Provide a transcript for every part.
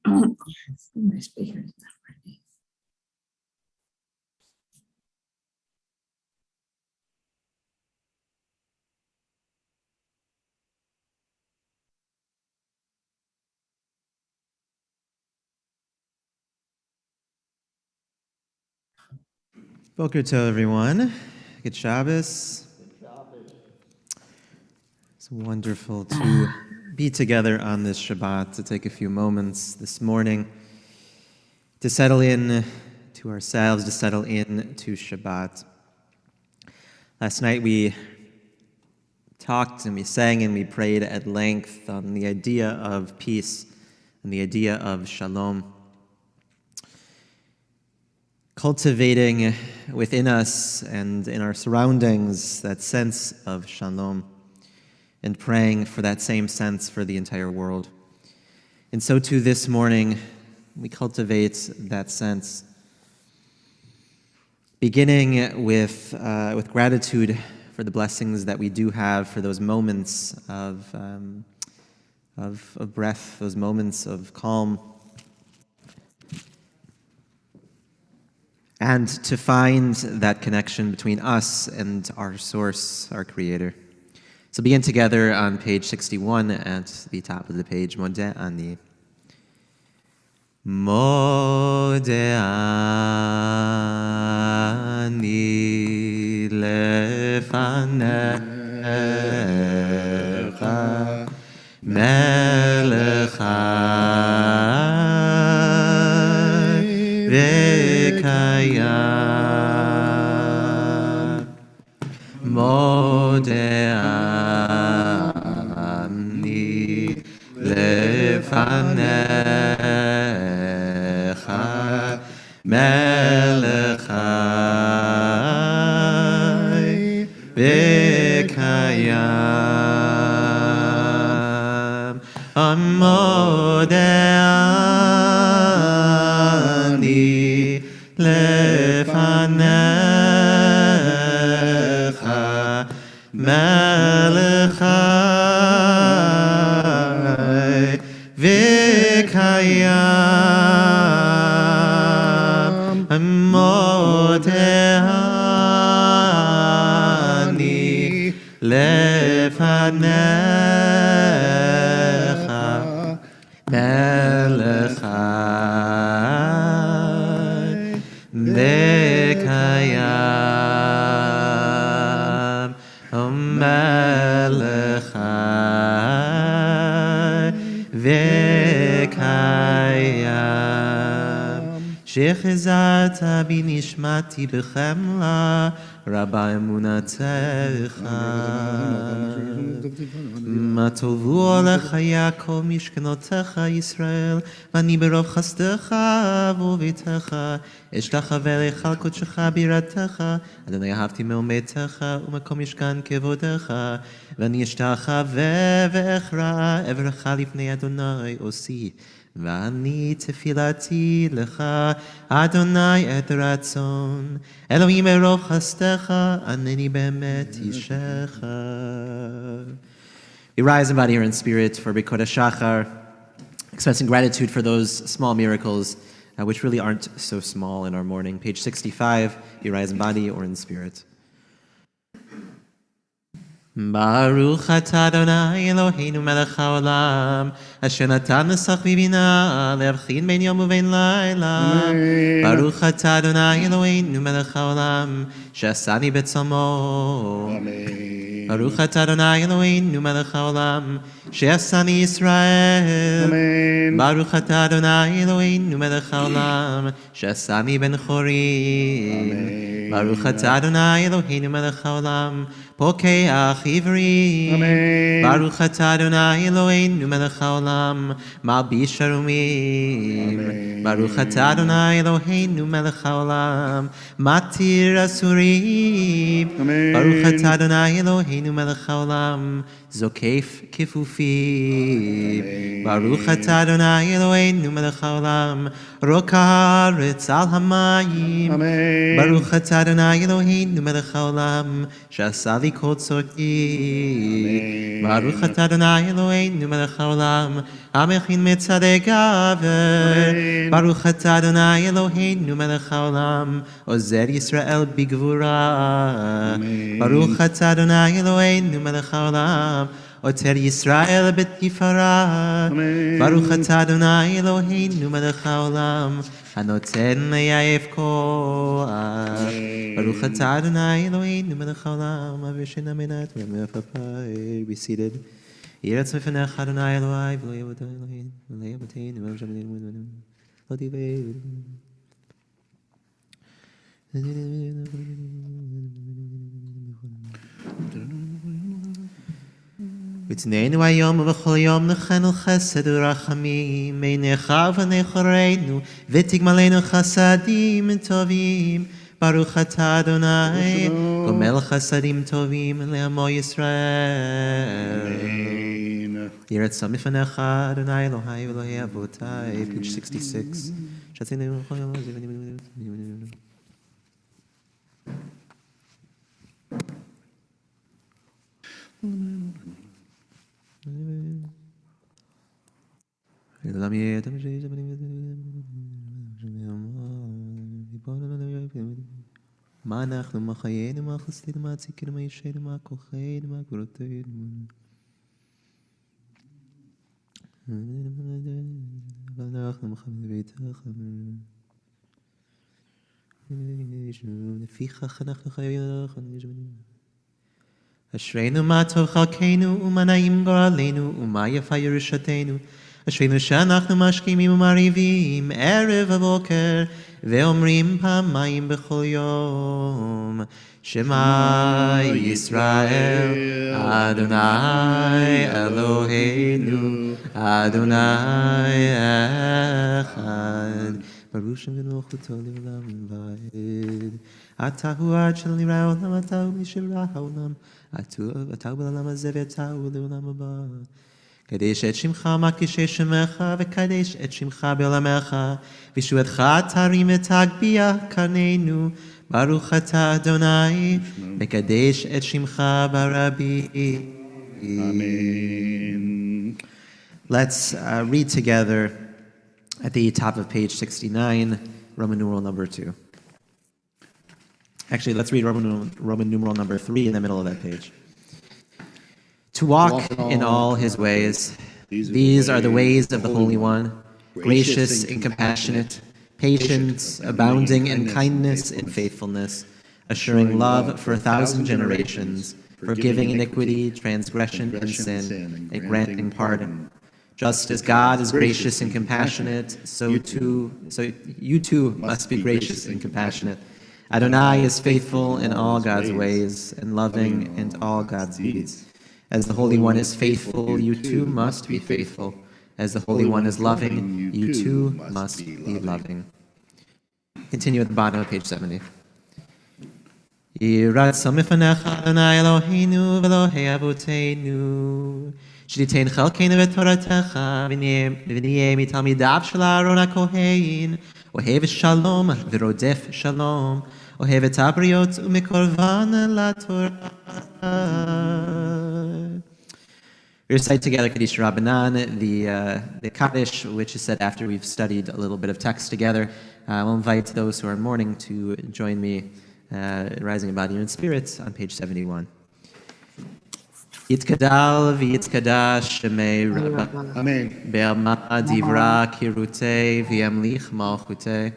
My speaker is not working. Boker Tov, everyone. Good Shabbos. It's wonderful to be together on this Shabbat, to take a few moments this morning to settle in to ourselves, to settle in to Shabbat. Last night we talked and we sang and we prayed at length on the idea of peace and the idea of shalom. Cultivating within us and in our surroundings that sense of shalom, and praying for that same sense for the entire world. And so too this morning, we cultivate that sense, beginning with gratitude for the blessings that we do have, for those moments of breath, those moments of calm, and to find that connection between us and our source, our Creator. So begin together on page 61 at the top of the page. Modeh ani. Modeh ani lefanecha melech Modeh ani lefanecha melech chai v'kayam. Modeh ani lefanecha melech chai v'kayam. Modeh ani lefanecha melech chai v'kayam. Melech chai v'kayam. Shechizarta bi nishmati b'chemla Rabbi emunatecha. Ma tovu olecha Yaakov mishkenotecha Yisrael v'ani berov chastecha v'uvitecha eshtachave lecha al kodshecha biratecha Adonai ahavti me'ometecha u'makom mishkan kevodecha v'ani eshtachave ve'echra evrecha lifnei Adonai osi v'ani tefilati lecha Adonai et ratzon Elohim erov chastecha aneni be'emet yishecha. We rise in body or in spirit for B'Kodesh Shachar, expressing gratitude for those small miracles which really aren't so small in our morning. Page 65, you rise in body or in spirit. Baruch atah Adonai Eloheinu melech haolam asher natan nesach bibina le'avchin ben yom u'ben layla. Baruch atah Adonai Eloheinu melech haolam she'asani betzalmo. Baruch atah Adonai Eloheinu melech haolam she'asani Yisrael. Baruch atah Adonai Eloheinu melech haolam she'asani ben chorim. Baruch atah Adonai Eloheinu melech haolam pokeach ivrim. Baruch atah Adonai Eloheinu melech haolam malbish harumim. Baruch atah Adonai Eloheinu melech haolam matir asurim. Baruch atah Adonai Eloheinu melech haolam zokef kifufim. Baruch atah Adonai Eloheinu melech haolam רוק הארץ על המים. אמן. ברוך אתה אדוני אלוהינו מלך העולם, שעשה לי כל צורכי. אמן. ברוך אתה אדוני אלוהינו מלך העולם, המכין מצעדי גבר. ברוך אתה אדוני אלוהינו מלך העולם, עוזר ישראל בגבורה. ברוך אתה אדוני אלוהינו מלך העולם, עוטר ישראל בתפארה. ברוך אתה אדוני אלוהינו מלך העולם, הנותן ליעף כוח. ברוך אתה אדוני אלוהינו מלך העולם, אבישנה מנת ומפפאי. Be seated. יהי רצון לפניך אדוני אלוהי ולא יעבוד אלוהים ולא יעבודנו ולא יעבודנו לא תיבד. ותננו היום ובכל יום נחנו חסד ורחמים מעיניך ונכורנו ותגמלנו חסדים טובים. ברוך אתה אדוני גומל חסדים טובים לעמו ישראל. יהי רצון לפניך אדוני אלוהי ואלוהי אבותיי. page 66. מה אנחנו, מה חיינו, מה חסדינו, מה צדקנו, מה ישענו, מה כוחנו, מה גבורתנו. אנחנו מכבדים ביתך. לפיכך אנחנו חייבים לך. אשרינו מה טוב חלקנו ומה נעים גורלנו ומה יפה ירושתנו. אשרינו שאנחנו משכימים ומרהיבים ערב ובוקר ואומרים פעמיים בכל יום שמע ישראל אדוני אלוהינו אדוני אחד ברוך שם ונוחותו לעולם ועד. אתה הוא עד שלא נברא העולם, אתה הוא מי שברא העולם, אתה הוא בעולם הזה ואתה הוא לעולם הבא. קדש את שמך מקדישי שמך וקדש את שמך בעולמך וישועתך תרים ותגביה קרננו. ברוך אתה אדוני מקדש את שמך ברבי. Amen. Let's read together at the top of page 69, Roman numeral number 2. Actually, let's read Roman numeral number 3 in the middle of that page. To walk in all his ways. These are the ways of the Holy One, gracious and compassionate, patient, abounding in kindness and faithfulness, assuring love for 1,000 generations, forgiving iniquity, transgression, and sin, and granting pardon. Just as God is gracious and compassionate, so you too must be gracious and compassionate. Adonai is faithful in all God's ways and loving in all God's deeds. As the Holy One is faithful, you too must be faithful. As the Holy One is loving, you too must be loving. Continue at the bottom of page 70. ירצה מפניך אדוני אלוהינו ואלוהי אבותינו שתיתן חלקנו בתורתך ונהיה מתלמידיו של אהרון הכהן אוהב שלום ורודף שלום אוהב את הבריות ומקורבן לתורה. We recite together Kaddish Rabbanan, the Kaddish, which is said after we've studied a little bit of text together. I'll invite those who are mourning to join me, rising in body and spirit, on page 71. יתגדל ויתקדש שמי רבה, בעלמא דברה קירותי וימליך מלכותי,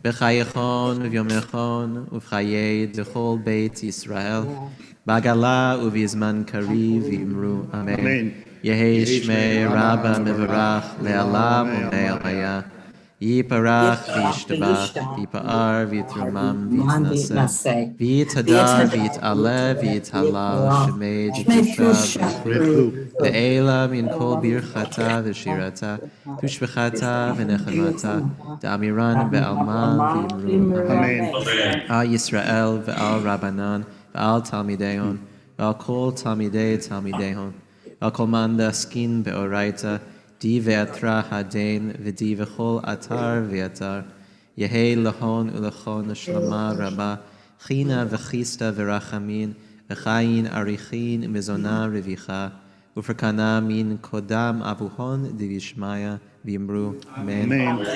בחייכון וביומכון ובחיי דכל בית ישראל, בעגלה ובזמן קריב ואמרו אמן. יהי שמי רבה מבורך לעולם ולעלמיה. יפרח וישתבח, יפאר ויתרומם ויתנשא, ויתהדר ויתעלה ויתהלל, שמי דתשב ויפרחו, לעילה מן כל ברכתה ושירתה, תושבחתה ונחמתה, דאמירן בעלמם ואמרו אמן. על ישראל ועל רבנן ועל תלמידיהון, ועל כל תלמידי תלמידיהון, ועל כל מאן דעסקין באורייתא, di ve'atra hadain v'di v'chol atar ve'atar, Yehei lahon ulachon shlama rabba, china v'chista v'rachamin, v'chayin arichin mizona revicha, ufrakana min kodam avuhon divishmaya v'imru. Amen.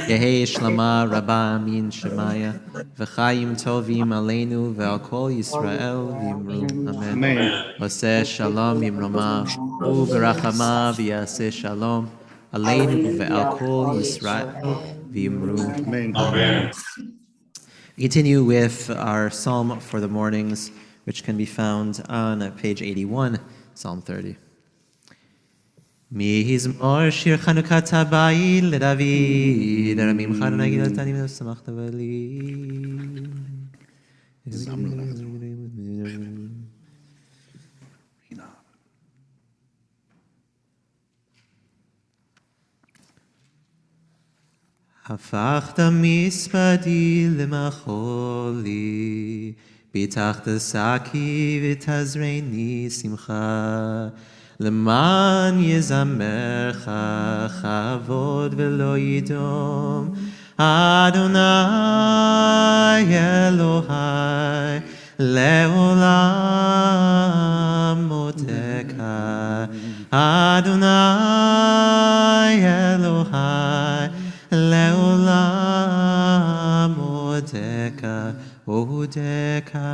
Yehei shlama rabba min shemaya, v'chayim tovim aleinu ve'al kol Yisrael v'imru. Amen. Oseh shalom imroma, u'berachama v'yaseh shalom, aleinu ve'al kol Yisrael v'imru. Amen. We continue with our psalm for the mornings, which can be found on page 81, Psalm 30. Mizmor shir Chanukat habayit leDavid, Aramim Chanagil Tanim Samachta Vali. הפכת מספדי למחולי, פיתחת שקי ותזרני שמחה, למען יזמרך כבוד ולא ידום, אדוני אלוהי לעולם מותך, אדוני אלוהי לעולם odeka.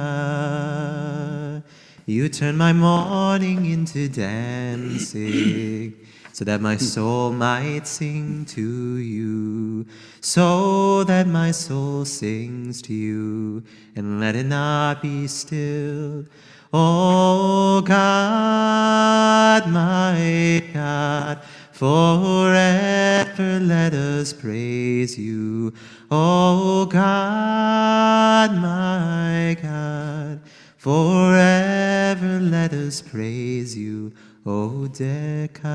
You turn my mourning into dancing, so that my soul might sing to you, so that my soul sings to you, and let it not be still. O God, my God, forever let us praise you. O God, my God, forever let us praise you. O Decad.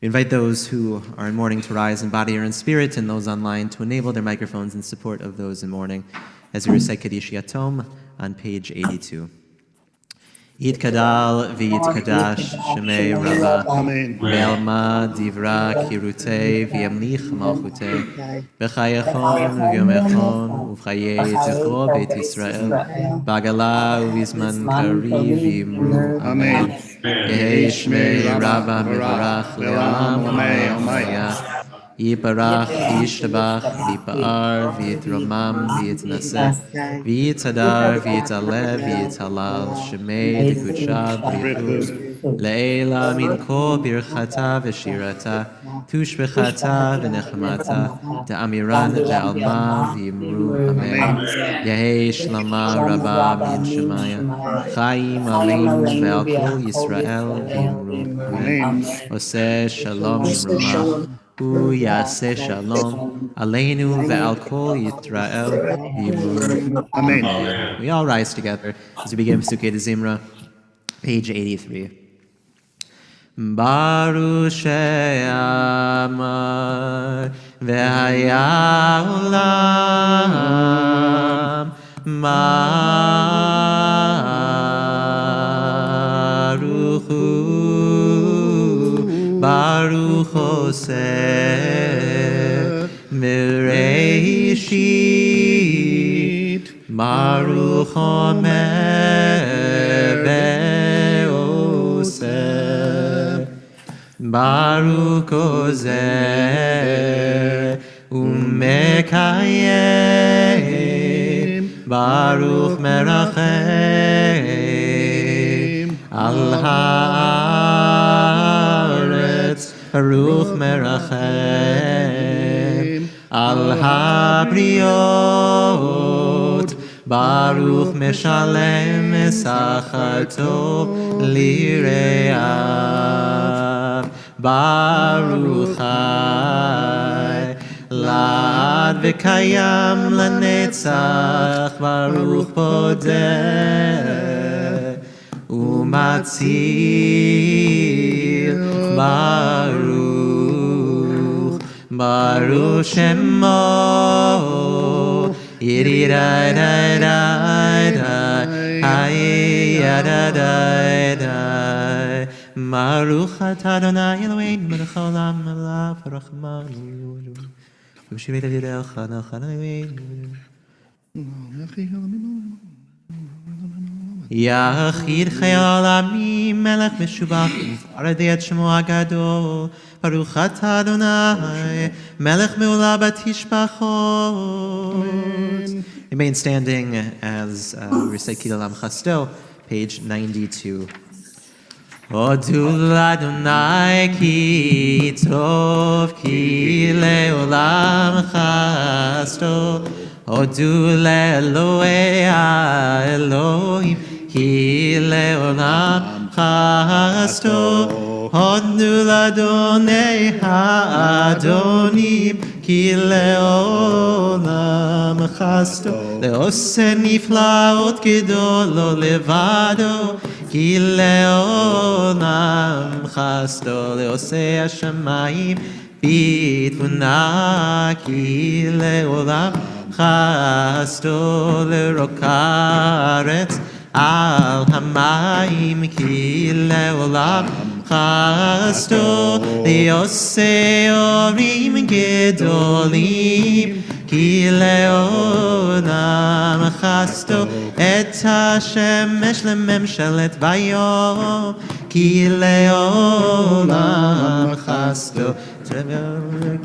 We invite those who are in mourning to rise in body or in spirit, and those online to enable their microphones in support of those in mourning as we recite Kaddish Yatom on page 82. Yitkadal v'yitkadash shemei Rabba, ve'alma divra kirutei v'yamlich malchutei, b'chayachon u'vyomechon u'v'chayei techo beit Yisrael, b'agala u'vizman kari v'imru. Amen. Yehei shmei Rabba mevarach le'olam v'mayah. Yiparach v'yishtabach v'yipa'ar v'yitromam v'yitnaseh v'yitadar v'yitaleh v'yitalal shemei dekudsha b'richut le'ela min kol birchata v'shirata tushbechata v'nechmata ta'amiran ve'alma v'yimru. Amen. Yehei shlama rabba min shemaya chayim aleinu ve'al kol Yisrael v'yimru. Amen. Oseh shalom imroma Hu Yaseh Shalom Aleinu ve'al kol Yisrael v'yimru. Amen. We all rise together as we begin Pesukei de Zimra, page 83. Baruch she'amar ve'haya olam Baruch hu Baruch Oseh Mereshit Baruch Omer Ve'oseh Baruch Ozeh Umekayem Baruch Merachem Al Baruch merachem al habriot, Baruch meshalem esachato lireav, Baruch Hai lad v'kayam lanetzach, Baruch podeh umatzil, Baruch, Baruch Shemo, Yiridai-dai-dai-dai, Hai-yadai-dai-dai, Baruch atah Adonai Eloheinu melech haolam melav harachmanu v'shivei David elchana Eloheinu Yachid chayal amim melech meshubach ufaradei et shemo hagadol Baruch atah Adonai melech me'olam batishbachot. Remain standing as we recite Kidal Am Chasto, page 92. Odu l'Adonai ki tov ki le'olam chasto Odu le'Elokei Elohim ki le'olam chasto Odu l'Adonai ha'adonim ki le'olam chasto Le'oseh niflaot gedolo levado כי לעולם חסדו לעושי השמיים בתבונה כי לעולם חסדו לרוק הארץ על המים כי לעולם חסדו לעושי אורים גדולים כי לעולם חסדו את השמש לממשלת ביום כי לעולם חסדו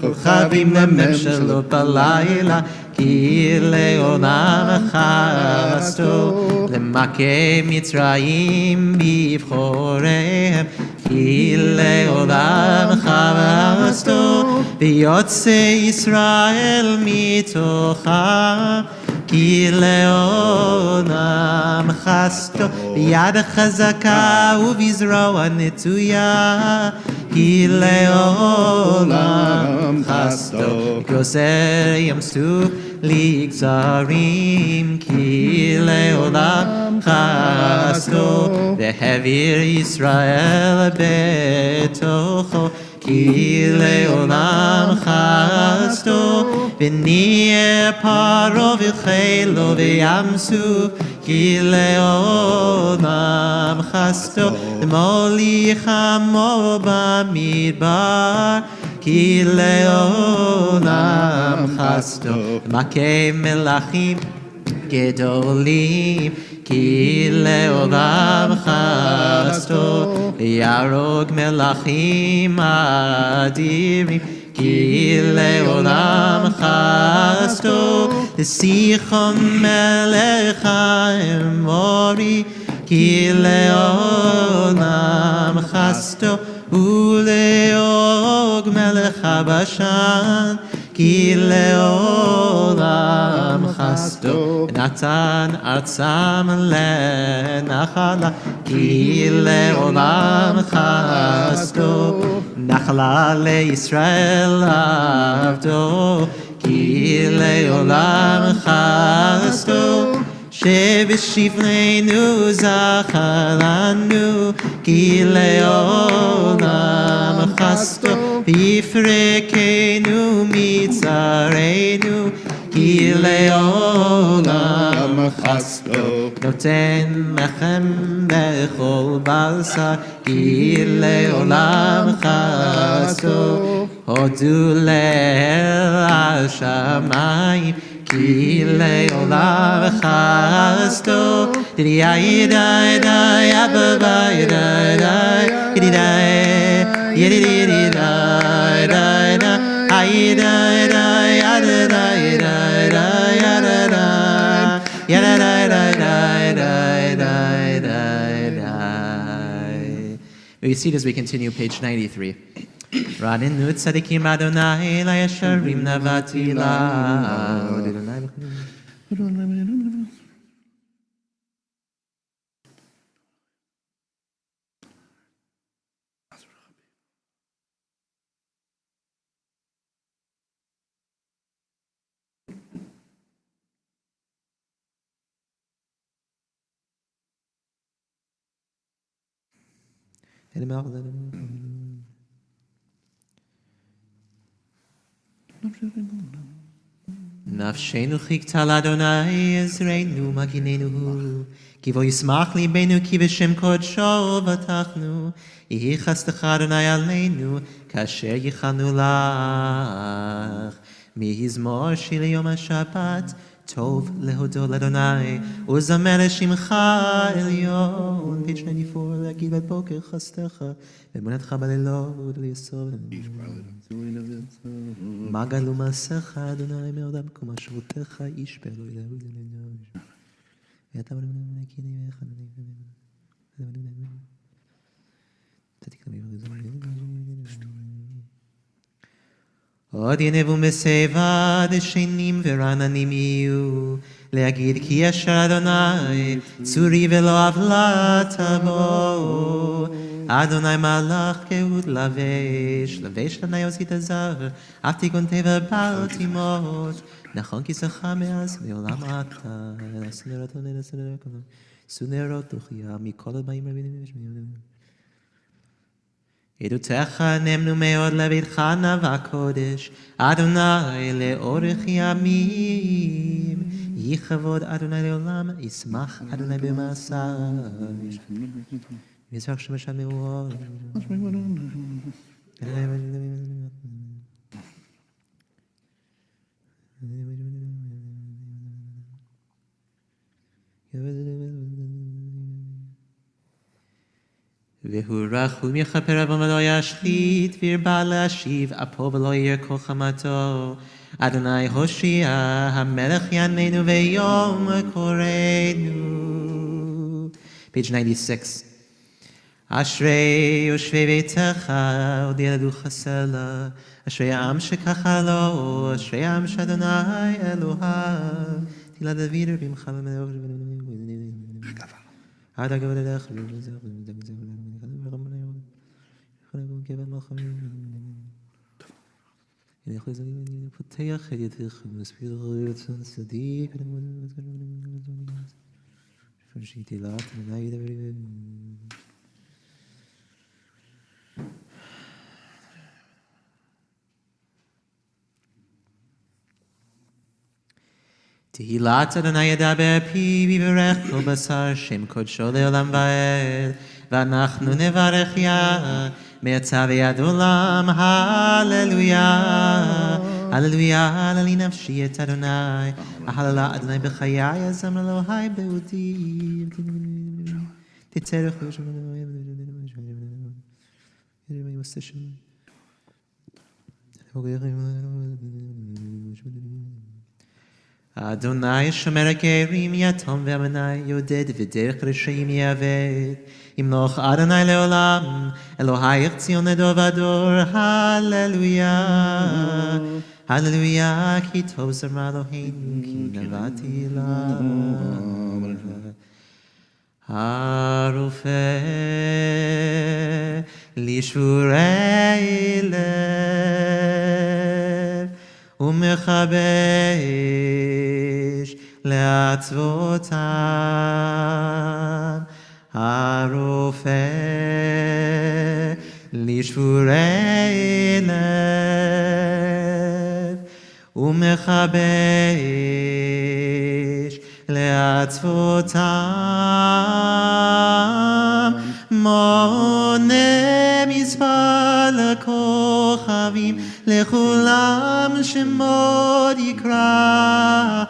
כוכבים לממשלות בלילה כי לעולם חסדו למכה מצרים בבחוריהם כי לעולם חסדו ויוצא ישראל מתוכם כי לעולם חסדו ביד החזקה ובזרוע נטויה כי לעולם חסדו גוזר ים סוף לגזרים כי לעולם חסדו והעביר ישראל בתוכו כי לעולם חסדו ונהיה פרעה וחילו וים סוף כי לעולם חסדו למוליך עמו במדבר כי לעולם חסדו למכה מלכים גדולים כי לעולם חסדו ויהרוג מלכים אדירים כי לעולם חסדו לסיחון מלך האמורי כי לעולם חסדו ולאוג מלך הבשן כי לעולם חסדו ונתן ארצם לנחלה כי לעולם חסדו נחלה לישראל עבדו כי לעולם חסדו שבשפלנו זכה לנו כי לעולם חסדו ויפרקנו מצרינו כי לעולם חסדו נותן לכם בכל בשר כי לעולם חסדו הודו לאל השמיים כי לעולם חסדו דידי די די אבא די די די די די די We see it as we continue, page 93. Raninu tzadikim Adonai la yasharim navatila. נפשנו חיכתה לאדוני עזרנו מגיננו הוא. כי בו ישמח ליבנו כי בשם קודשו בטחנו. יהי חסדך אדוני עלינו כאשר ייחלנו לך. מזמור שיר ליום השבת טוב להודות לאדוני וזמר לשמך עליון. page 94 להגיד בבוקר חסדך ואמונתך בלילות ליסוד. מה גלו מעשיך אדוני מעולם קום אשרותיך איש באלוהי אלוהי. ואתה עוד ינבו מסביבה דשנים ורעננים יהיו להגיד כי אשר אדוני צורי ולא עוולה תבוא. אדוני מלך גאות לבש אדוני עשית זר אף תיכון טבע בל תימות. נכון כי שך מאז מעולם אתה סנרות עונה לסנרות כלום סנרות תוכיה מכל הבאים רבים. עדותיך נאמנו מאוד לביתך נאווה קודש אדוני לאורך ימים. יהי כבוד אדוני לעולם ישמח אדוני במעשיו. יזרח שמשל מאוהל והוא רחום יכפר עוון ולא ישחית וירבה להשיב אפו ולא ירקו חמתו. אדוני הושיע המלך יעננו ויום קורנו. page 96. אשרי יושבי ביתך עוד ילדוך סלע. אשרי העם שככה לו אשרי העם שאדוני אלוהיו. תהילה דוד רבים חם ומלך עד הגבול אליך פותח את ידיך ומסביר רצון צדיק שהייתי לאט מנהי דברים. תהילת אדוני ידבר פי ויברך כל בשר שם קודשו לעולם ועד. ואנחנו נברך יה מעתה ועד עולם הללויה הללויה. הללי נפשי את אדוני ההללה אדוני בחיי הזמר אלוהי בעודי. תצרח אדוני שומר הגרים יתום ואלמנה יעודד ודרך רשעים יעבד. ימלוך אדוני לעולם אלוהיך ציון לדור ודור הללויה הללויה. כי טוב זמרה אלוהינו כי נבעתי לה. הרופא לשבורי לב ומכבש לעצבותם. הרופא לשבורי לב ומכבש לעצבותם. מונה מספר לכוכבים לכולם שמות יקרא.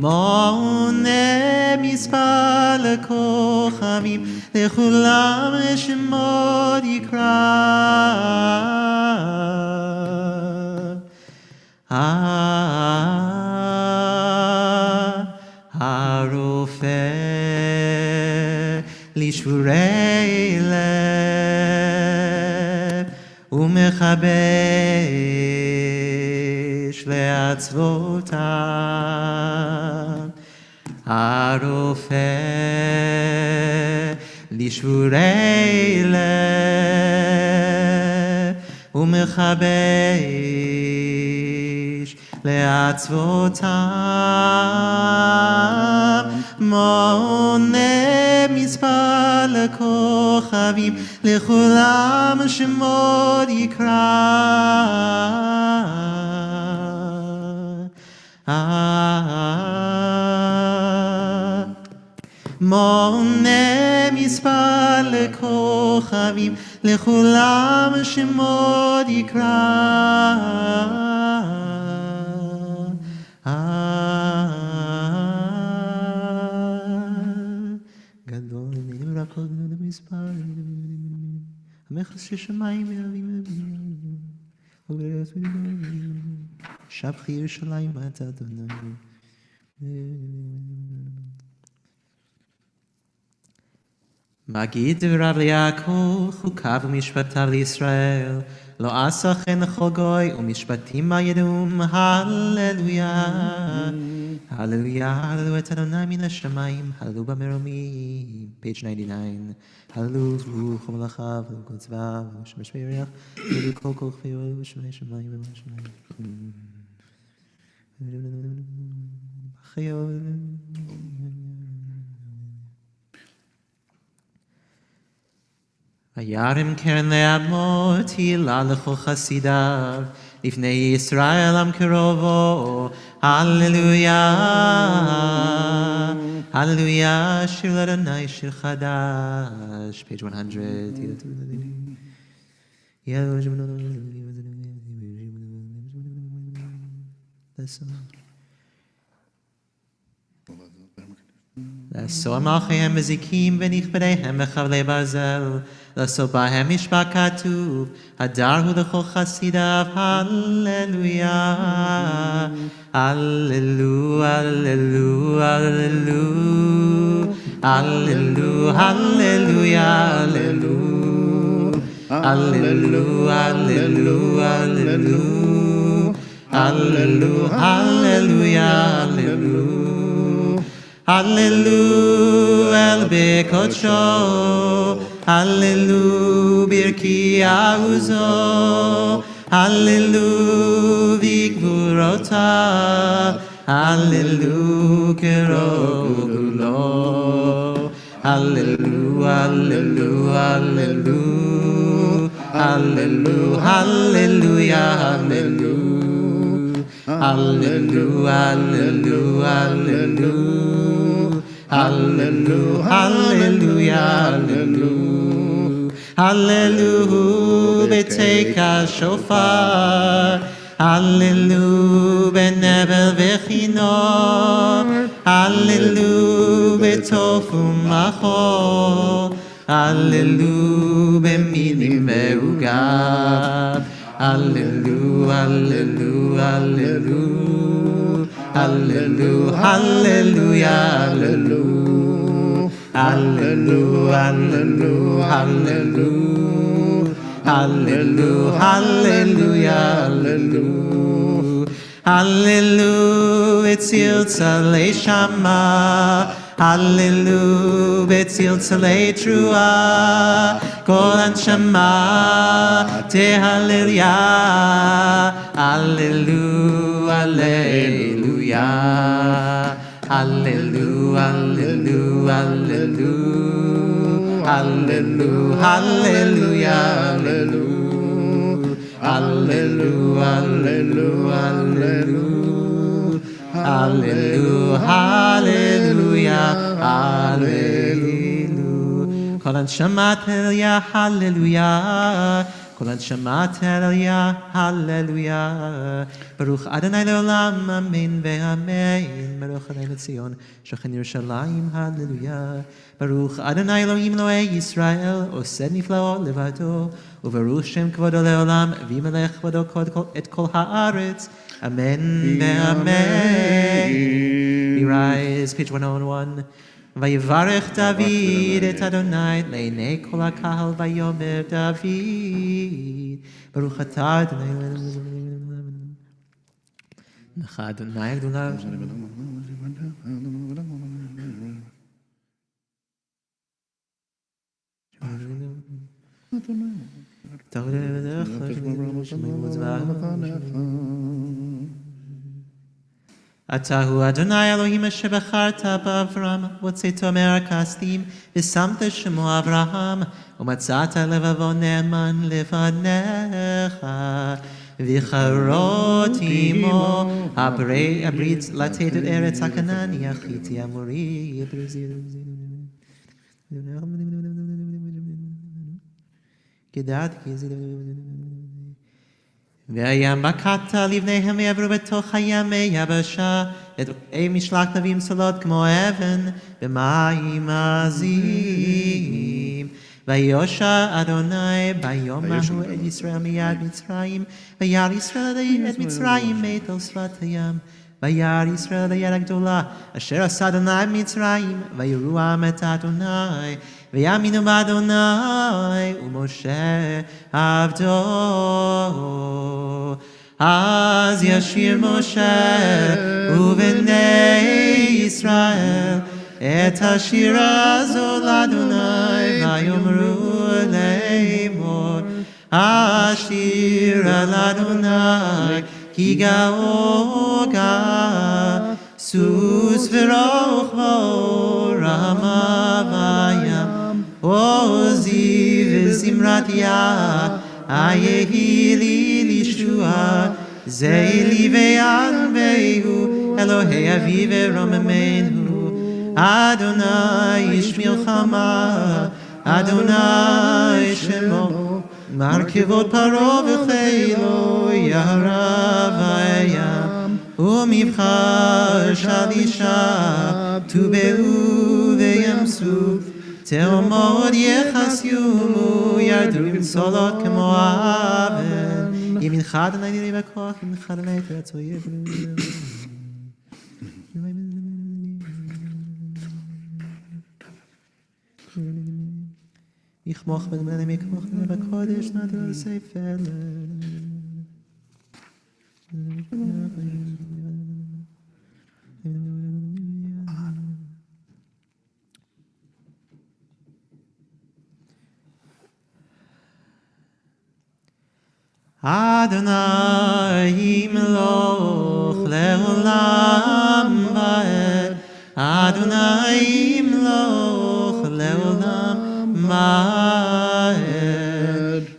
מונה מספר לכוכבים לכולם שמות יקרא. הרופא לשבורי לב ומכבש לעצבותם. הרופא לשבורי לב ומכבש לעצבותם. מונה מספר לכוכבים כוכבים, לכולם שמות יקרא. מונה מספר לכוכבים, לכולם שמות יקרא. גדול נברא כל גדול במספר, המכס ששמיים ואבים שבחי ירושלים אתה אדוני. מגיד דבריו ליעקב, חוקיו ומשפטיו לישראל, לא עשה כן לכל גוי, ומשפטים מה ידעום. הללויה, הללויה, הללו את אדוני מן השמיים, הללו במרומים. page 99. הללו ברוך ומלאכיו, הללו כל צבאיו, שמש וירח, הללו כל כוכביו, ושמי שמיים ובשמיים. וירם קרן לעמו, תהילה לכל חסידיו, לפני ישראל עם קרובו. הללויה, הללויה, שיר לאדוני שיר חדש. page 100. לעשור מלכיהם בזיקים ונכבדיהם בחבלי ברזל, לעשות בהם משפט כתוב, הדר הוא לכל חסידיו. הללויה, הללו, הללו, הללו, הללו, הללויה, הללו, הללו, הללו, הללו, הללו, הללויה, הללו. הללו אל בקודשו, הללו ברכי עוזו, הללו בגבורותיו, הללו קרוב לו. הללו, הללו, הללו, הללו, הללויה, הללו, הללו, הללו, הללו, הללו, הללויה, הללו, הללו בתקע שופר, הללו בנבל וכינור, הללו בתוף ומחול, הללו במילים ועוגב. הללו, הללו, הללו, הללו, הללויה, הללו, הללו, הללו, הללו, הללו, הללויה, הללו, הללו בצלצלי שמה, הללו בצלצלי תרועה, כל הנשמה תהלליה, הללו, הללויה, הללו, הללו, הללו, הללו, הללויה, הללו, הללו, הללו, הללו, הללו, הללויה, הללו. כל הנשמה תהלליה, הללויה, כל הנשמה תהלליה, הללויה. ברוך אדוני לעולם, אמן ואמן. ברוך אדוני לציון, שכן ירושלים, הללויה. ברוך אדוני אלוהים אלוהי ישראל, עושה נפלאות לבדו, וברוך שם כבודו לעולם, וימלך כבודו את כל הארץ. אמן ואמן. We rise, page 101. ויברך דוד את אדוני לעיני כל הקהל, ויאמר דוד, ברוך אתה אדוני לך אדוני גדולה. Atahu Adonai Elohim asher becharta b'Avram, v'tzeito merakastim, v'samta shemo Avraham, u'matzata levavo ne'eman levanecha, v'charot imo, abrit latet et eretz hakanani, achiti amori, וים בקעת לבניהם ויעברו בתוך הים היבשה, ודרכי משלח נביאים צולות כמו אבן במים עזים. ויושע אדוני ביום ההוא את ישראל מיד מצרים, וירא ישראל את מצרים מת על שפת הים. וירא ישראל את היד הגדולה אשר עשה אדוני במצרים, ויראו העם את אדוני, ויאמינו באדוני ומשה עבדו. אז ישיר משה ובני ישראל את השיר הזו לאדוני, ויאמרו לאמור, השיר על אדוני כי גאו גא, סוס ורוכבו רמה וים, עוזי וזמרת יה, היהי לי לישועה, זה לי וינבהו, אלוהי אבי ורוממנו. אדוני איש מלחמה, אדוני שמו, מרכבות פרעה וחילו ירה בים, ומבחר שלישה טובעו וימסו, תאומות יחסיומו, ירדו צולות כמו אבן. ימינך אדוני לי בכוח, ימינך אדוני תרצו יברו. יכמוך בנמלם יכמוך בקודש נדל ספר. אדוני ימלוך לעולם ועד, אדוני ימלוך לעולם ועד.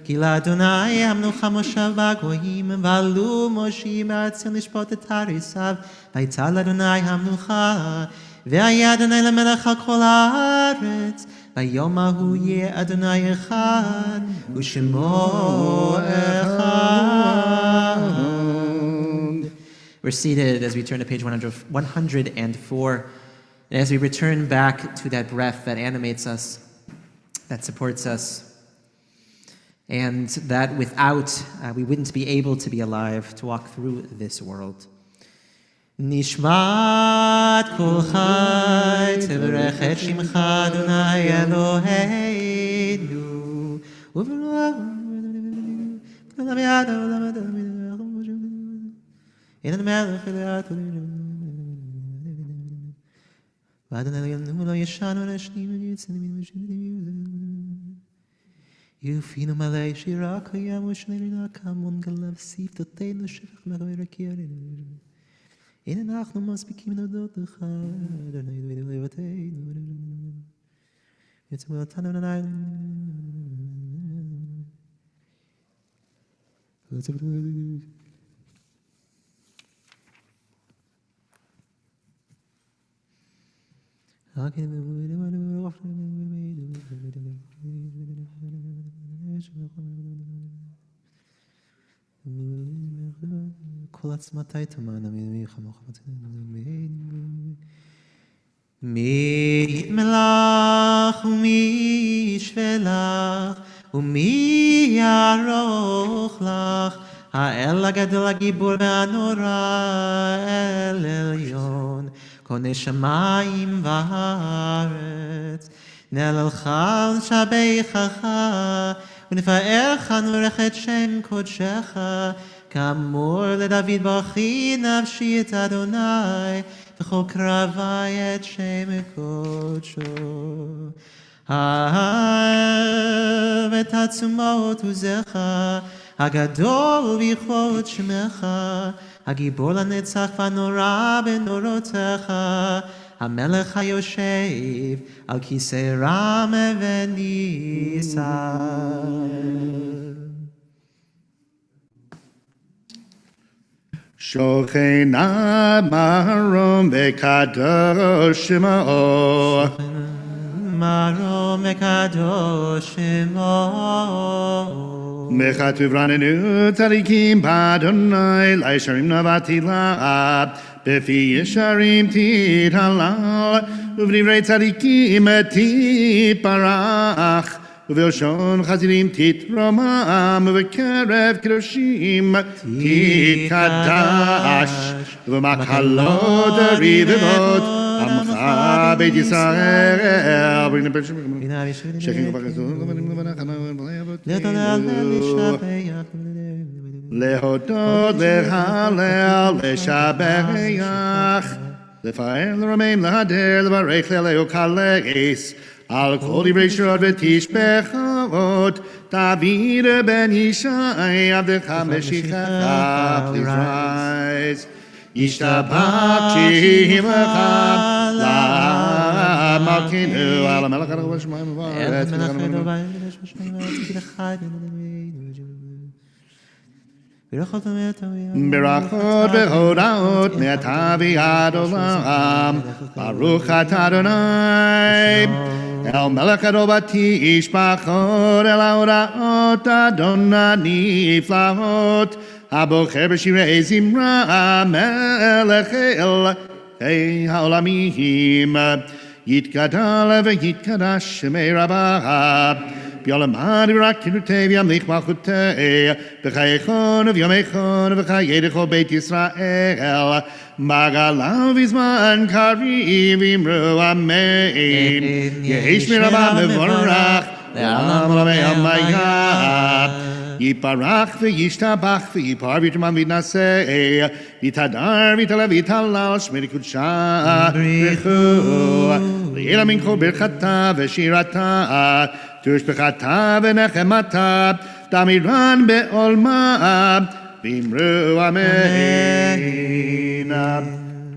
כי לאדוני המלוכה מושב בגויים, ועלו משה בארץ לשפוט את הריסיו, ויצא לאדוני המלוכה, והיה אדוני למלך על כל הארץ. ביום ההוא יהיה אדוני אחד, ושמו אחד. We're seated as we turn to page 104, and as we return back to that breath that animates us, that supports us, and that without we wouldn't be able to be alive to walk through this world. נשמת כל חי תברך את שמך אדוני אלוהינו אין המלך אלוהינו ואדוני אלוהינו לא ישנו נשנים יופינו מלא שירה קיים ושנרינה כמון גלב שפתותינו שפך מרוי רקיענו הנה אנחנו מספיקים להודות לך, אדוני אלוהינו לבתינו, יצאנו אותנו אדוני. כל עצמתי תמנה מי חמוך מי יתמלך ומי ישפלך ומי יערוך לך האל הגדול הגיבור והנורא אל עליון קונה שמיים וארץ נהללך ונשבחך ונפארך נברך את שם קודשך כאמור לדוד ברכי נפשי את אדוני וכל קרבי את שם קודשו. אהב את עצומות עוזך הגדול בכבוד שמך הגיבור לנצח והנורא בנורותיך, המלך היושב על כיסא רם ונישא. שוכנה מרום וקדוש שמו. מרום וקדוש שמו. וכתוב רננו צדיקים באדוני, לישרים נבטילה, בפי ישרים תתהלל, ובדברי צדיקים תתברך, ובלשון חסידים תתרומם, ובקרב קדושים תתקדש, ובמקהלות הרבבות עמך בית ישראל. להודות, להלל, לשבח, לפאר, לרומם, להדר, לברך, להוקלס, על כל דברי שורות ותשבחות, דוד בן ישי, עבדך משיחך, please rise. ישתבח שמך למלכנו, על המלך הרב בשמיים ובארץ. ברכות והודאות מעתה ועד עולם, ברוך אתה אדוני, אל מלך גדול ותשבחות, אל ההודעות אדוני נפלאות, הבוחר בשירי זמרה, מלך אלוהי העולמים, יתגדל ויתקדש שמי רבה, ביעלמא דברה קדושתי וימליך מלכותי, בחייכון וביומייכון ובחיי כל בית ישראל, בגלה ובזמן קריב אמרו אמן. יהי שמי רבה מבורך לעולם עולמי עמיה. יפרח וישתבח ויפאר ויתרומם ויתנשא, ויתהדר ויתעלה ויתהלל שמי קודשה ברכו, ויהיה מן כל ברכתה ושירתה, תושבחתה ונחמתה, תמירן בעולמה, ואמרו אמן.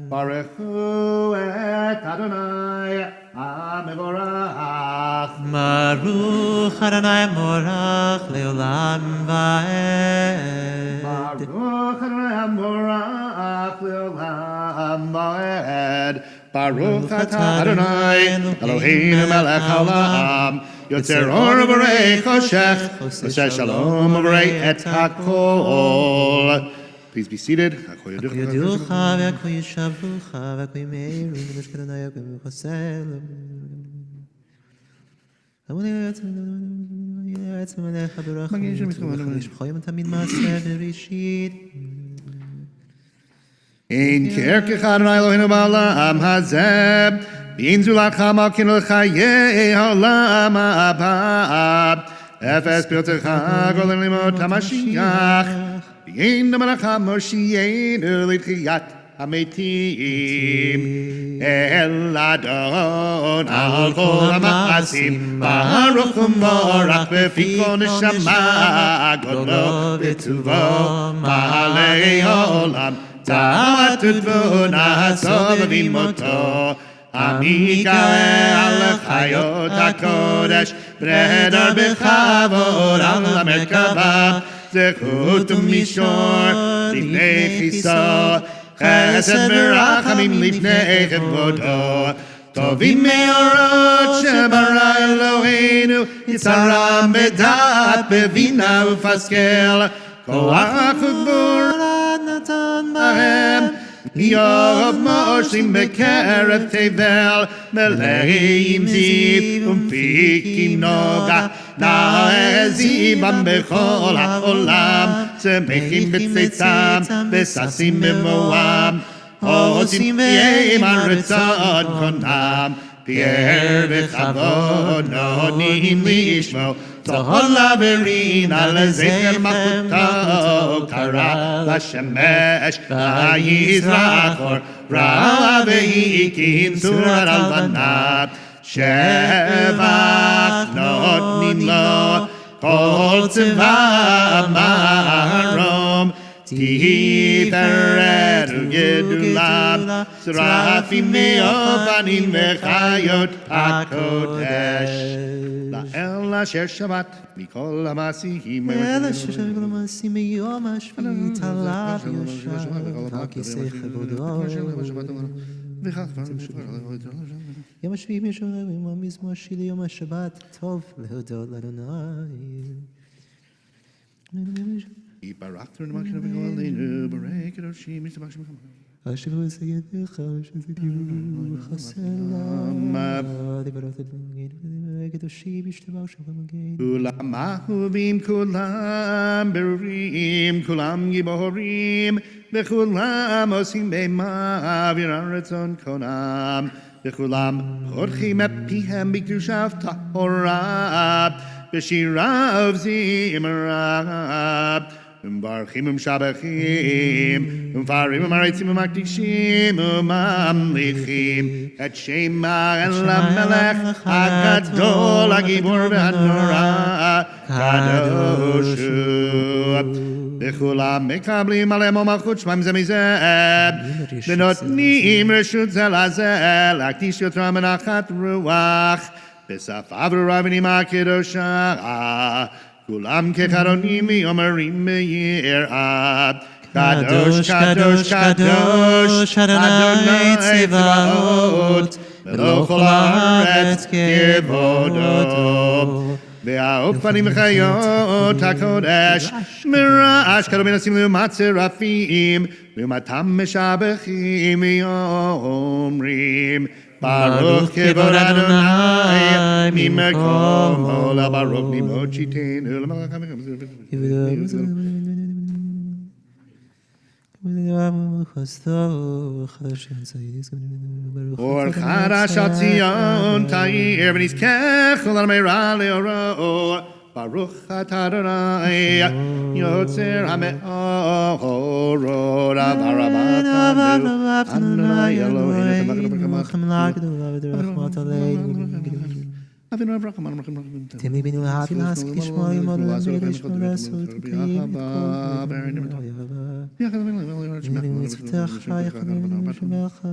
ברכו את אדוני המבורך. ברוך אדוני מבורך לעולם ועד. ברוך אדוני המבורך לעולם ועד. ברוך אתה אדוני אלוהינו מלך העולם, יוצר אור ובורא חושך, עושה שלום ובורא את הכל. Please be seated. הכל יודוך והכל ישבוך והכל ימהרו ונשכת אדוני הכל מחסל. עצמם עליך ברוך וחיים תמיד מעשה בראשית. אין כערכך אדוני אלוהינו בעולם הזה, ואין זולתך מלכנו לחיי העולם הבא. אפס פרצך גודל לימות המשיח, ואין דמלך מושיענו לתחיית המתים. אל אדון על כל המעשים, ברוך ומבורך בפי כל נשמה, גודלו וטובו מעלי עולם. תאוות ותבונה סובבים אותו, המקרא על חיות הקודש, ברדר בכבוד על המרכבה, זכות ומישור לפני כיסו, חסד ורחמים לפני כבודו. טובים מאורות שברא אלוהינו, יצרם בדעת, בבינה ופסקל, כוח וגבורה נתן בהם. איוב מורשים בקרב תבל, מלאים זיו ומפיקים נוגה, נעזיבם בכל העולם, שמחים בצאצם וששים במואם, עושים פיהם על רצון קונם, פיאר וכבוד נותנים לשמו, תהלה ורינה לזכר מלכותו, קרא לשמש ויזרח אור, רע והקים צורת הלבנה, שבח נותנים לו כל צבא מרום, תפארת tiferet ugedula, serafim ve'ofanim v'chayot hakodesh. La'el asher Shabbat mikol ha'masihim. אל אשר כל המעשים ביום השביעית עליו יושב ועל כיסא כבודו. יום השביעי משורר עם המזמור שלי יום השבת טוב להודות לאדוני. יברך תורנמך נבגו עלינו, ברק אדושים משתבח שמך. אשר וסייתך, שזכירו חסלם. דברות קדושים משתבח שמך מגן. כולם אהובים, כולם ברורים, כולם גיבורים, וכולם עושים במה ורצון קונם. וכולם פותחים את פיהם בקדושת טהרה, בשירה ובזמרה. ומברכים ומשבחים, ומפארים ומעריצים ומקדישים וממליכים את שם האל המלך הגדול, הגיבור והנורא, קדוש הוא. וכולם מקבלים עליהם ומלכות שמם זה מזה, ונותנים רשות זה לזה, להקדיש יותר מנחת רוח, בשפה ברורה ונימה קדושה. כולם כחרונים ואומרים ביראה, קדוש קדוש קדוש אדוני צבאות, מלוא כל הארץ כבודו. והאופנים וחיות הקודש מרעש כלו מנסים לעומת צרפים, לעומתם משבחים ואומרים ברוך כבוד אדוני ממקומו לברוך ממוצ'יתנו למלך אור חדש על ציון תאיר ונזכה כל המרע לאורו. ברוך אתה אדוני יוצר המאורות, אברהם אדוני אלוהינו אבינו אברהם תמי בינו להביא לעסק לשמוע ימוד ולבדש ולעשות וקיים את כל מצוותיך יחדים ושמך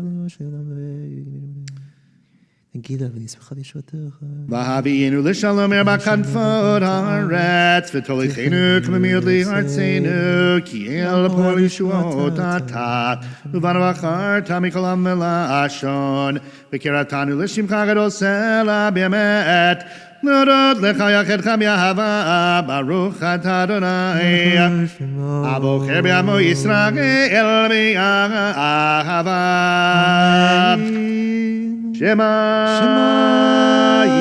נגילה ונשמחה לישועתך. והביאנו לשלום בכנפות הארץ, ותוליכנו כממיות לארצנו, כי אל פועל ישועות אתה, ובאנו בחרת מכל עם ולשון, וקראתנו לשמך גדול סלע באמת, להודות לך יחדך באהבה, ברוך אתה אדוני, הבוחר בעמו ישראל באהבה. Shema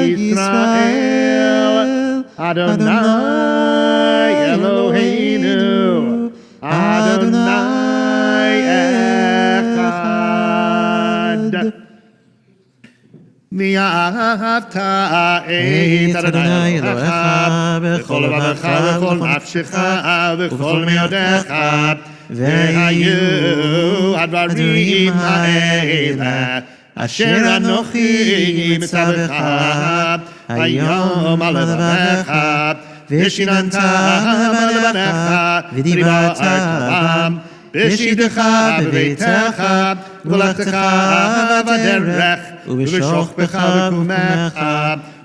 Yisrael, Adonai Eloheinu, Adonai Echad. V'ahavta et Adonai Elohecha b'chol levavecha v'chol nafshecha v'chol meodecha v'hayu advarim ha'eleh אשר אנוכי מצווך היום על לבבך, ושיננת על לבניך, ודיברת בם, בשידך בביתך, ובלכתך בדרך, ובשוכבך ובקומך,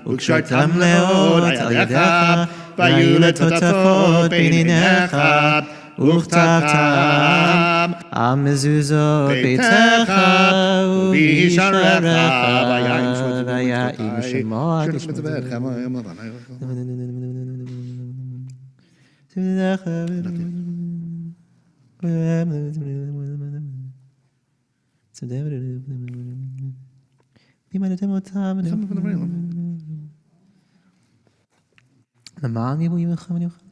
וקשרתם מאוד על ידך, והיו לטוטפות בין עיניך, וכתבתם על מזוזות ביתך ובשעריך, ויעם שמות תשמעו. לימדתם אותם למען יבואו לכם ונוכל.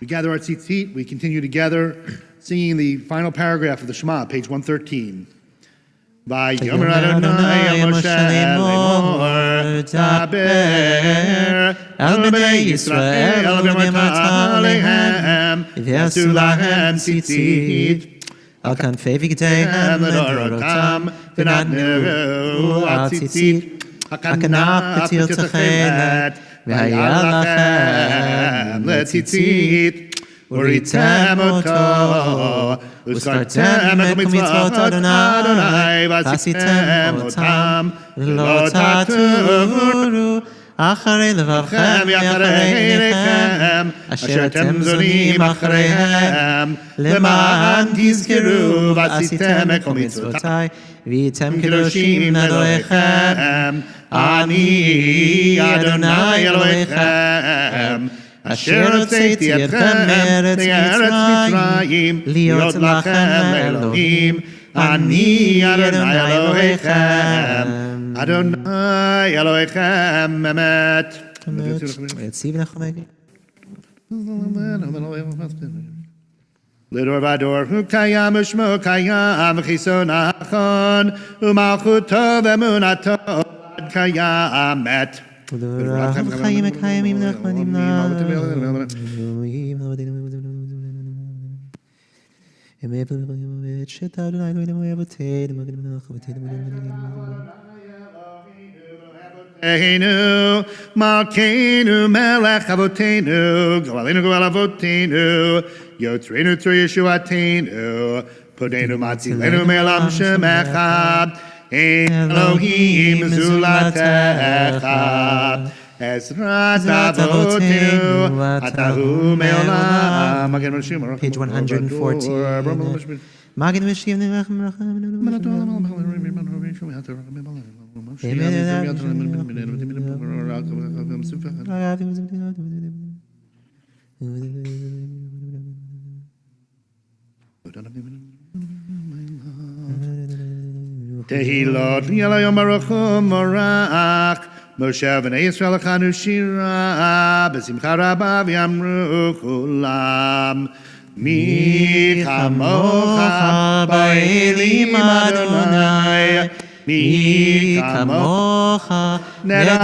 We gather our tzitzit. We continue together singing the final paragraph of the Shema, page 113. Vayomer Adonai Moshe Lemor Daber El Bnei Yisrael V'Marta Alehem V'Yasu Lahem Tzitzit Al Kanfei V'Gdeihem L'Dorotam V'Natnu Al Tzitzit Hakanaf Ketil Techelet והיה לכם לציצית, וריתם אותו, וזכרתם את מצוות אדוני, ועשיתם אותם, ולא תטורו אחרי לבבכם ואחרי עיניכם, אשר אתם זונים אחריהם, למען תזכרו ועשיתם את כל מצוותיי, והייתם קדושים לאלוהיכם. אני אדוני אלוהיכם, אשר הוצאתי אתכם מארץ מצרים, להיות לכם לאלוהים. אני אדוני אלוהיכם, אדוני אלוהיכם אמת. לדור ודור הוא קיים ושמו קיים, וחיסון נכון, ומלכותו ואמונתו עד קיימת. חיים מקיימים נחמדים מלכנו מלך אבותינו, גואלנו גואל אבותינו, יוצרנו צור ישועתנו, פודנו מצילנו מעולם שמך, אין אלוהים זולתך. עזרת אבותינו, אתה הוא מעולם. Page 114. מגן משיב נבח מרחם. תהילות ליום ברוך ומורך, משה בני ישראל לכנו שירה, בשמחה רבה ויאמרו כולם, מי כמוך באלים אדוני, מי כמוך נדר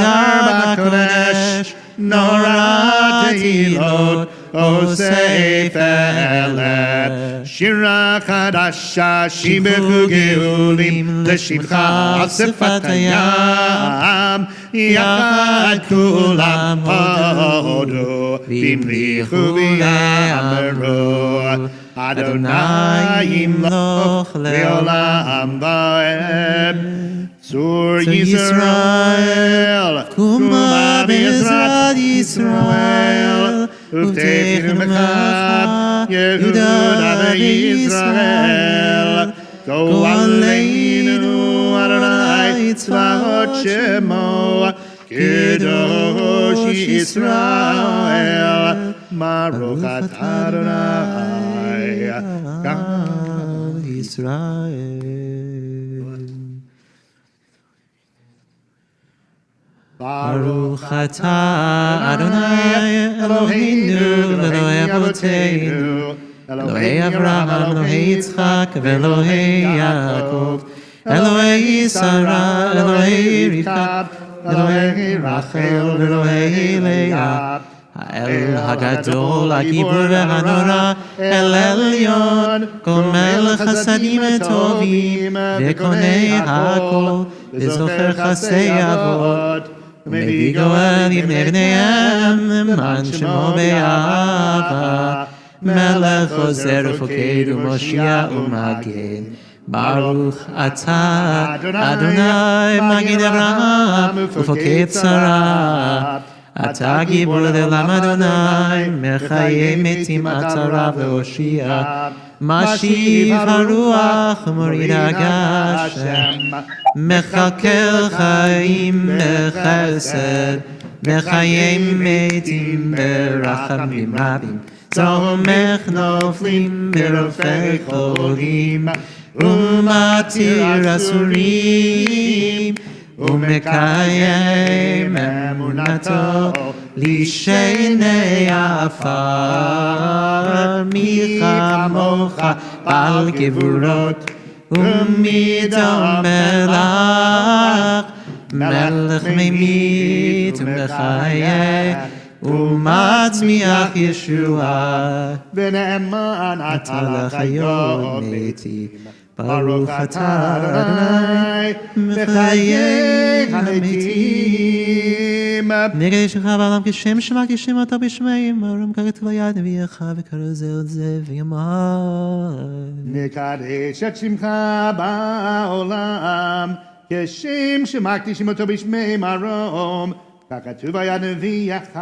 בקודש, נורא תהילות עושה פלט. שירה חדשה שיבחו גאולים, לשבחך על שפת הים, יחד כולם הודו, והמליכו ויאמרו, אדוני ימלוך לעולם ועד. צור ישראל, קומה בעזרת ישראל, ובטחנו בך, יהודה וישראל. גואלנו אדוני צבאות שמו, קדוש ישראל, ברוך אתה אדוני גדול ישראל. ברוך אתה אדוני אלוהינו ואלוהי אבותינו, אלוהי אברהם, אלוהי יצחק ואלוהי יעקב, אלוהי שרה, אלוהי רבקה, אלוהי רחל ואלוהי לאה, האל הגדול, הגיבור והנורא, אל עליון, גומל חסדים טובים, וקונה הכל, וזוכר חסדי אבות, ומביא גואל לבני בניהם, למען שמו באהבה. מלך עוזר ופוקד ומושיע ומגן, ברוך אתה אדוני מגן אברהם ופוקד שרה. אתה גיבור לעולם אדוני, מחיה מתים אתה רב והושיע, משיב הרוח ומוריד הגשם, מכלכל חיים בחסד, מחיים מתים ברחמים רבים, תומך נופלים ברופא חולים, ומתיר אסורים, ומקיים אמונתו לשני עפר. מי כמוך בעל גבורות ומי דומה לך, מלך ממית ומחיה ומצמיח ישועה, ונאמן אתה לחיות מתים. ברוך אתה אדוני מחיי המתים. נגד שמך בעולם כשם שמע כשם אתה בשמיים, ארם ככתוב היד נביאך וקרא זה עוד זה ויאמר. נקדש את שמך בעולם, כשם שמקדישים אותו בשמי מרום, ככתוב היה נביאך,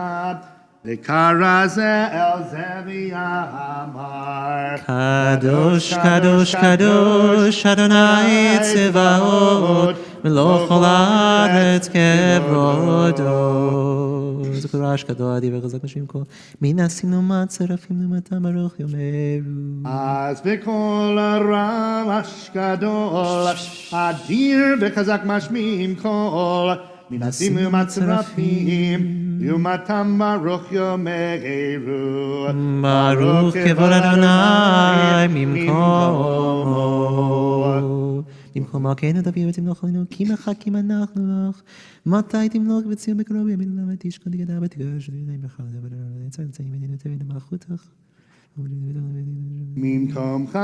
וקרא זה אל זה ויאמר. קדוש קדוש קדוש אדוני צבאות, מלוך כל הארץ כבודו. זכור אשכדו עדי וחזק משמים כל, מן עשינו צרפים למטה ברוך יאמרו. אז בכל הרעש גדול, אדיר וחזק משמיעים קול, מן עשינו צרפים, יומתם ברוך יאמרו. ברוך כבוד אדוני ממקומו. במקומו כן תביא ותמלוך עלינו, כי מחכים אנחנו לך. מתי תמלוך בציון בקרוב ימין למה תשכון תגדע ותגרש ונעים בך נמצאים מדינותינו למלכותך. ממקומך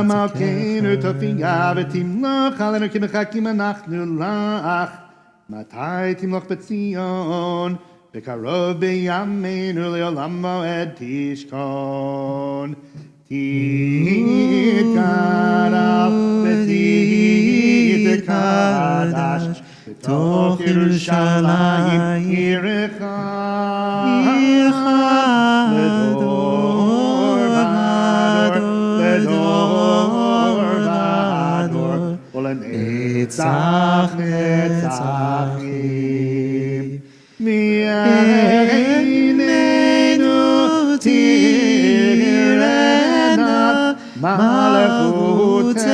מלכנו תופיע ותמלוך עלינו, כי מחכים אנחנו לך. מתי תמלוך בציון בקרוב בימינו לעולם מועד תשכון. תתקרב ותתקדש בתוך ירושלים עירך לדור ודור ולנצח נצחים. מעינינו תראנה מלכותך,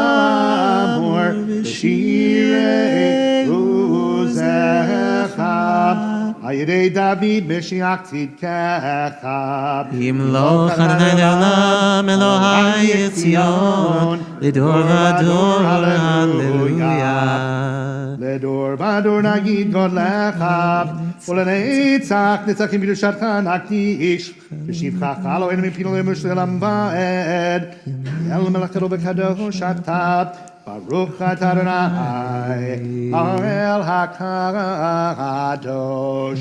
האמור בשירי עוזך, על ידי דוד משיח צדקך. ימלוך אדוני לעולם אלוהי ציון, לדור ודור הללויה. לדור ודור נגיד גודלך, ולנצח נצחים בקדושתך נקדיש. בשבחך אלוהינו מפינו למושלם ועד, אל מלאכתו בקדוש אתה, ברוך אתה אדוני האל הקדוש.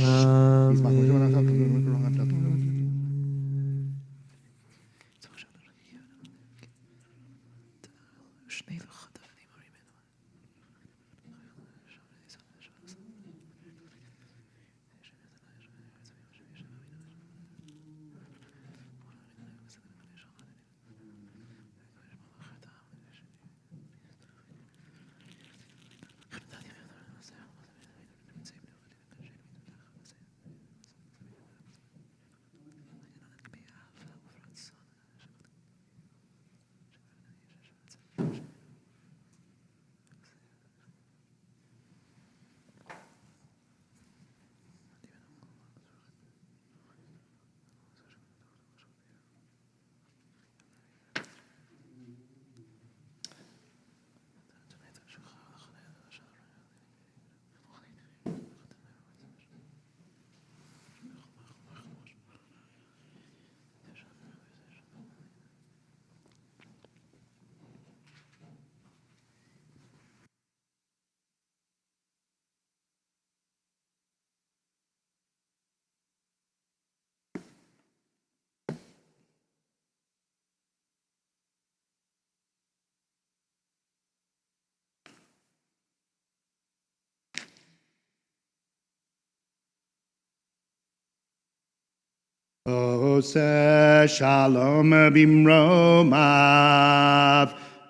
עושה שלום במרומיו,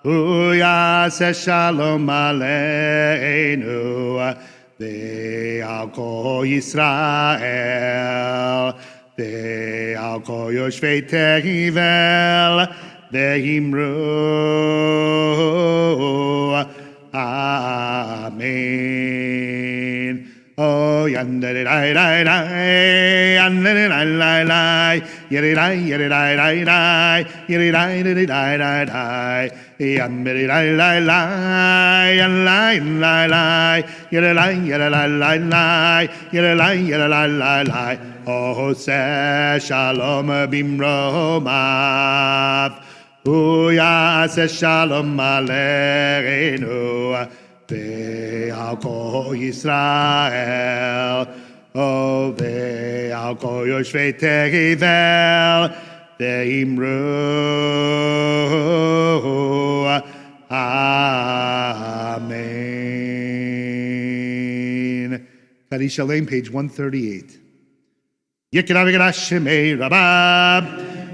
הוא יעשה שלום עלינו ועל כל ישראל ועל כל יושבי תבל, ואמרו אמן. Oh, yandere dai dai dai, yandere dai dai dai, yere dai yere dai dai dai, yere dai dai dai dai dai, yandere dai dai dai, yandere dai dai, yere dai yere dai dai dai, yere dai yere dai dai dai. Oh, say shalom bimromav, הוא יעשה שלום עלינו ועל כל ישראל ועל כל יושבי תבל ואמרו Amen. Kaddish Shalem, page 138. Yekirav Yekirash Shemei Rabbi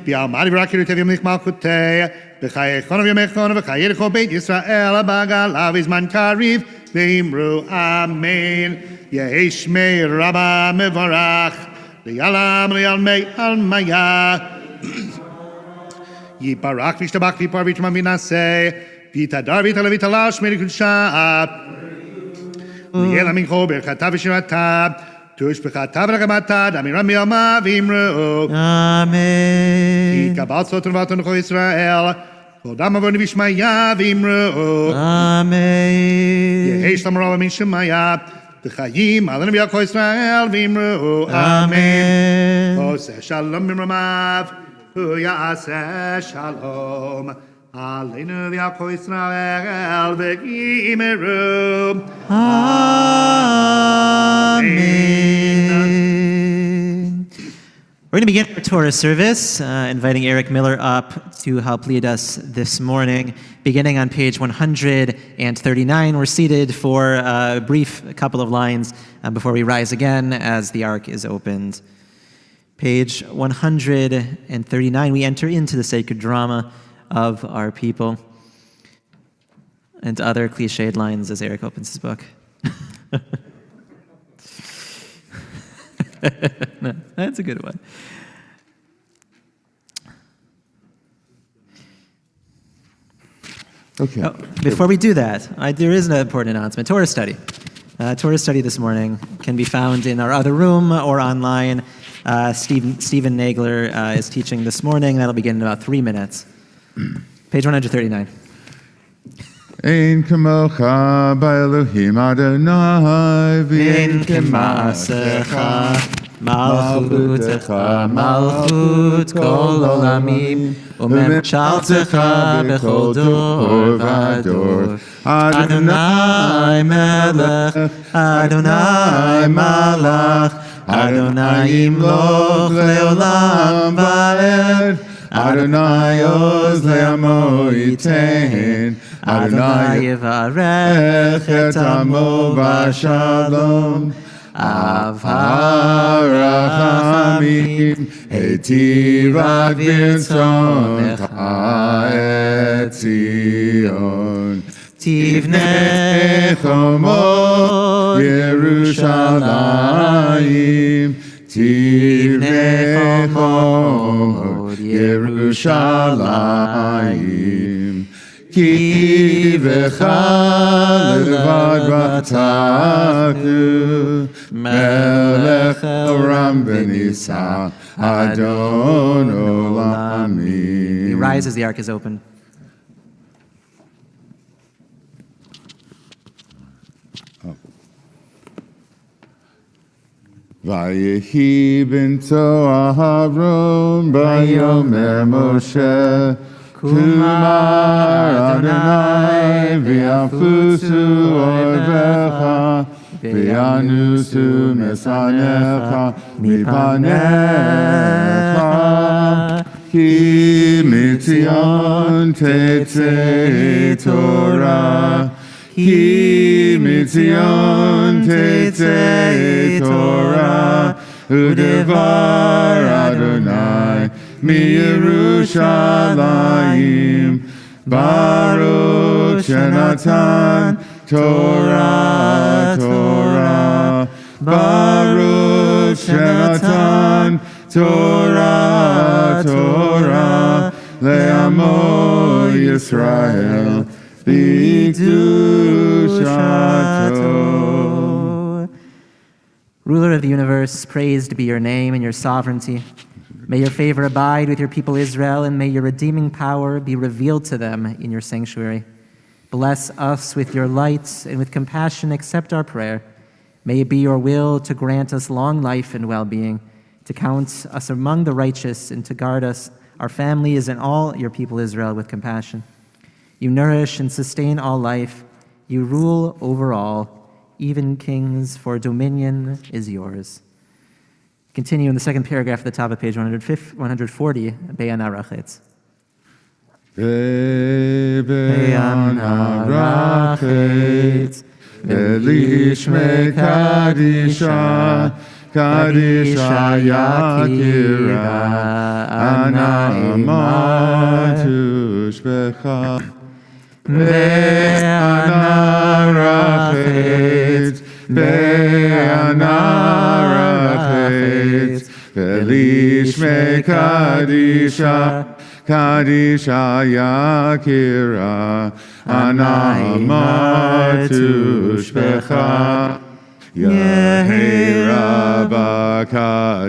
Bi'almadi V'rakiru Tev Yomlich Malchutei B'chai Echonov Yomechonov B'chai Yericho Beit Yisrael B'galav Izman Kariv V'imru Amen. Yehi Shmei Rabbi Mevarach Li'alam Li'almei Almaya Yibarach V'ishtabach V'ipar V'itram V'naseh V'itadar V'itala V'itala Shmei L'Kudsha Li'ela Mincho B'erchata V'shirata Tush B'chata V'ragabata D'amiram B'yama V'imru Amen. Ki Kabal Soton V'aton L'cho Yisrael Kodam Avon V'ishmaya V'imru Amen. Yehi Shlam Rava Min Shemaya D'chayim Alenu V'yako Yisrael V'imru Amen. Oseh Shalom B'mramav Hu Ya'aseh Shalom Aleinu v'yako Yisrael v'yimeru. Amen. We're going to begin our Torah service, inviting Eric Miller up to help lead us this morning. Beginning on page 139, we're seated for a brief couple of lines before we rise again as the ark is opened. Page 139, we enter into the sacred drama of our people, and other cliched lines as Eric opens his book. No, that's a good one. Okay. Oh, before we do that, there is an important announcement. Torah study. Torah study this morning can be found in our other room or online. Stephen Nagler is teaching this morning. That'll begin in about 3 minutes. Page 139. Ein kamocha b'Elohim Adonai V'ein k'ma'asecha malchutecha malchut kol olamim u'memshaltecha b'chol dor v'dor Adonai melech Adonai malach Adonai yimloch leolam va'ed Adonai oz le'amo yitein Adonai yivarech et amo b'shalom Av ha'rachamim Heitirak v'rtzoncha et Zion Tivnei chomot Yerushalayim Tivnei chomot Yerushalayim Ki v'chal levad bataku Melech Oram v'nisa Adon olamim. You rise as the ark is opened. Vayehi b'nto Aharon Vayomer Moshe Kumar Adonai V'yafusu oivecha V'yanusu mesanecha mipanecha Ki mitzion tetzei Torah Ki mitzion tetzei Torah Udevar Adonai mi Yerushalayim Baruch Shenatan Torah Torah Baruch Shenatan Torah Torah Le'amo Yisrael B'Kedushato. Ruler of the universe, praised be your name and your sovereignty. May your favor abide with your people Israel, and may your redeeming power be revealed to them in your sanctuary. Bless us with your light, and with compassion accept our prayer. May it be your will to grant us long life and well-being, to count us among the righteous, and to guard us our families, and all your people Israel with compassion. You nourish and sustain all life. You rule over all, even kings, for dominion is yours. Continue in the second paragraph at the top of page 140, Be'ana Rachetz. Be'ana Rachetz, Elishme Kadisha, Kadisha Yakira, Anama Tushbecha. Be'ana Rachetz, Be'ana Rachetz, Elishme Kadisha, Kadisha Yakira, Anama Tushbecha. Yehira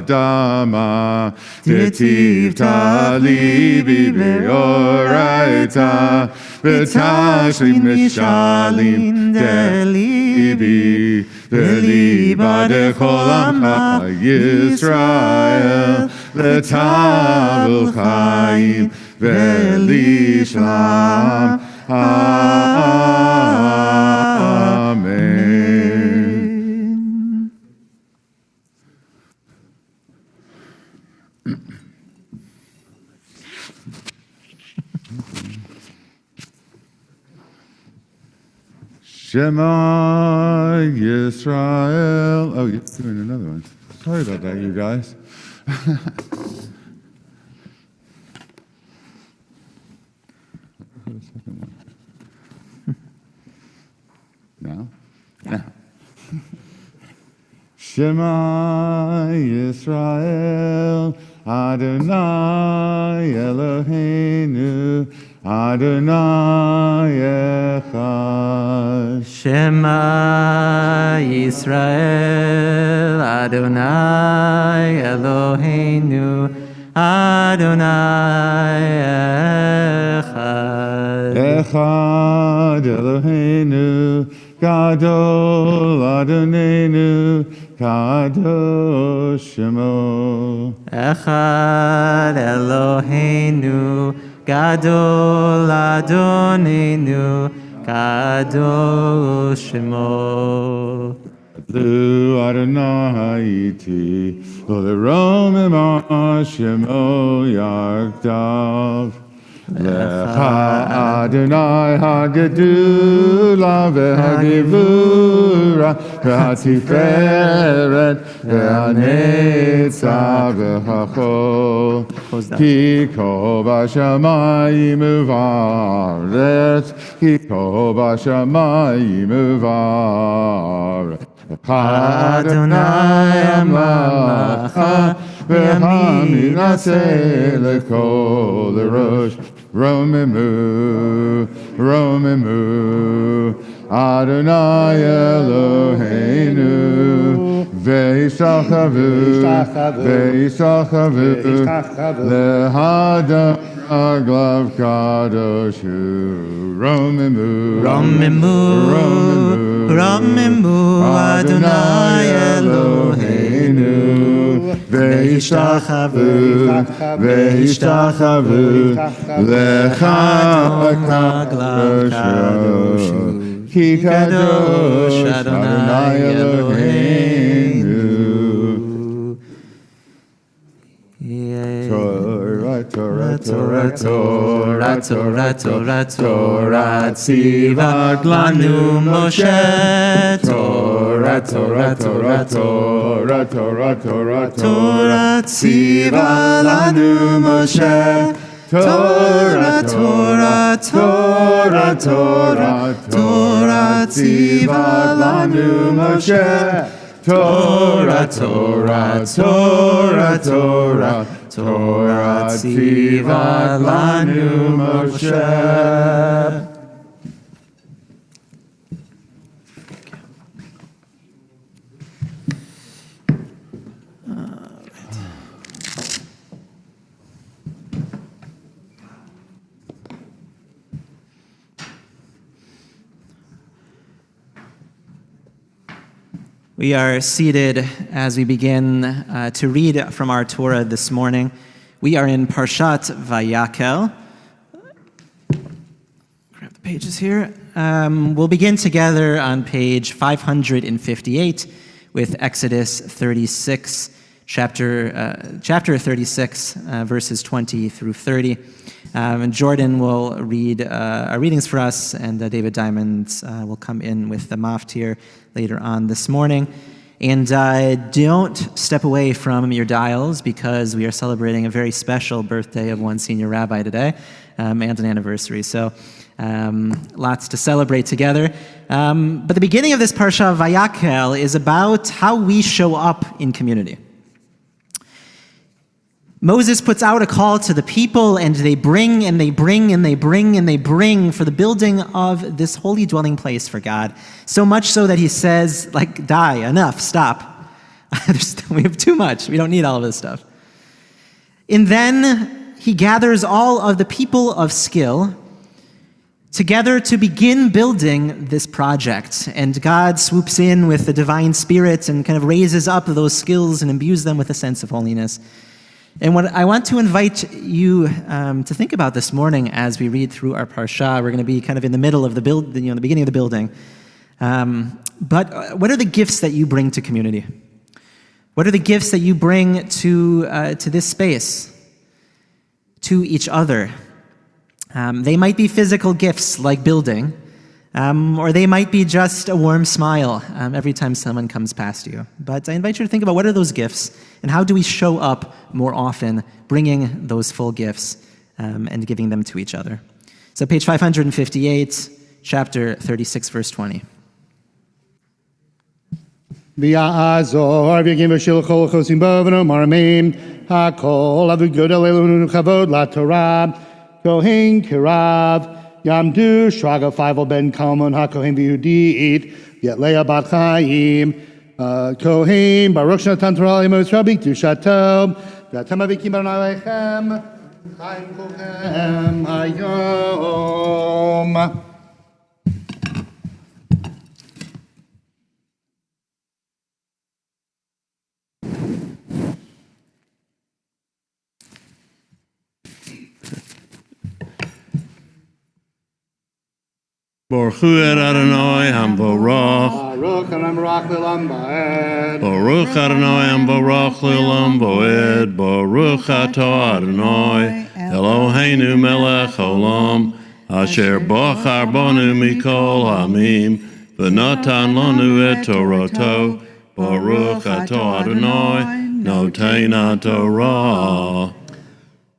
Bakadama, Titiv Libi Beoraita, Betashlim Mishalim Delibi, Deliba Decholamcha Yisrael, Letavel Chaim, Velishlam. Amen. Shema Yisrael. Oh, you're doing another one. Sorry about that, you guys. The second one. Now? Now. Shema Yisrael, Adonai Eloheinu, Adonai Echad. Shema Yisrael, Adonai Eloheinu, Adonai Echad. Echad Eloheinu, Gadol Adonenu, Kadosh Shemo. Echad Eloheinu, Gadol Adonenu, Kadosh Shemo. Lu Adonai iti, lo leromim Shemo Yarkdav. Lecha Adonai hagedula v'hagivura v'hatiferet v'hanetza v'hachol. Ki kol b'shamayim uvaretz, ki kol b'shamayim uvaretz. Adonai amlacha v'haminaseh lekol erosh. Romemu, Romemu, Adonai Eloheinu, ve'ishachavu, ve'ishachavu, lehadam aglav kadoshu. Romemu, Romemu, Romemu, Adonai Eloheinu, ve'ishachavu, ve'ishachavu, lechadam kadoshu. Ki kadosh Adonai Eloheinu. Torah, Torah, Torah, Torah, Torah, Torah, Torah, tzivat lanu Moshe. Torah, Torah, Torah, Torah, Torah, Torah, Torah, tzivat lanu Moshe. Torah, Torah, Torah, Torah, Torah, tzivat lanu Moshe. Torah, Torah, Torah, Torah, Torah, tzivat lanu Moshe. We are seated as we begin to read from our Torah this morning. We are in Parshat Vayakel. Grab the pages here. We'll begin together on page 558 with Exodus 36, chapter 36, verses 20 through 30. And Jordan will read our readings for us, and David Diamond will come in with the maftir later on this morning. And don't step away from your dials, because we are celebrating a very special birthday of one senior rabbi today, and an anniversary. So lots to celebrate together. But the beginning of this Parsha Vayakel is about how we show up in community. Moses puts out a call to the people, and they bring and they bring and they bring and they bring for the building of this holy dwelling place for God. So much so that he says, die, enough, stop. We have too much. We don't need all of this stuff. And then he gathers all of the people of skill together to begin building this project. And God swoops in with the divine spirit and kind of raises up those skills and imbues them with a sense of holiness. And what I want to invite you to think about this morning as we read through our parsha, we're going to be kind of in the middle of the the beginning of the building. But what are the gifts that you bring to community? What are the gifts that you bring to this space, to each other? They might be physical gifts like building, or they might be just a warm smile every time someone comes past you. But I invite you to think about, what are those gifts, and how do we show up more often, bringing those full gifts and giving them to each other? So page 558, chapter 36, verse 20. V'ya'azor v'yagim v'shil chol chosim bo v'nomar amen ha'kol avigod elenu chavod la Torah kohen kirav Yamdu Shraga Fivel Ben Kalman HaKohen V'Yudit Yet Leah Bat Chaim Kohen Baruch Shnatan Torah Emos Rabbi Tushato V'Atem Avikim Aleichem Chaim Kolchem Hayom. Baruch hu Adonai Hamborach. Baruch Adonai L'Olam Ba'ed. Baruch Adonai Hamborach L'Olam Ba'ed. Baruch Atah Adonai Eloheinu Melech Olam Asher Bachar Banu Mikol Hamim V'natan Lanu Et Torato. Baruch Atah Adonai Noten HaTorah.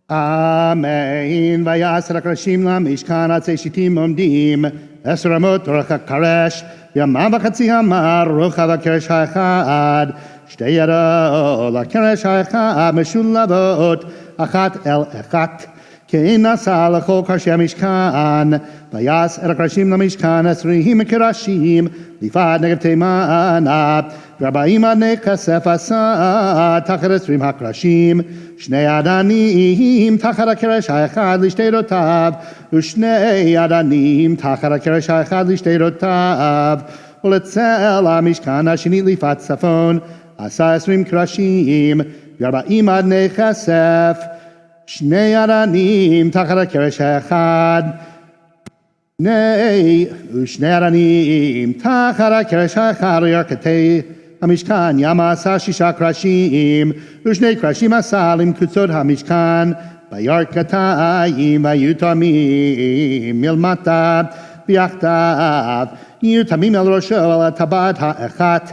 Amen. Vayasar HaKrashim LaMishkan Atzei Shitim Omdim Esr Amot Torach HaKaresh Yamav HaChatzi Hamar Rucha VaKeresh HaEchad Shtei Yado LaKeresh HaEchad Meshulavot Achat El Echat Kein Nasa L'chol Karshei HaMishkan Vayasar HaKrashim LaMishkan Esrihim HaKerashim Lifad Negev Teimana Rabbi Nekasef Asa Tachat Esrim HaKrashim Shnei Adanim Tachat HaKeresh HaEchad Lishtei Rotav Ushnei Adanim Tachat HaKeresh HaEchad Lishtei Rotav Uletzel HaMishkan Hashini Lifat Safon Asa Esrim Kerashim Rabbi Nekasef Shnei Adanim Tachat HaKeresh HaEchad Ushnei Adanim Tachat HaKeresh HaEchad Yarkatei Hamishkan Yamasa Shisha Krashim Ushnei Krashim Asalim Kutzod Hamishkan Bayarkatayim Vayutamim Milmata V'yachtav Yutamim El Rosho El Tabat HaEchat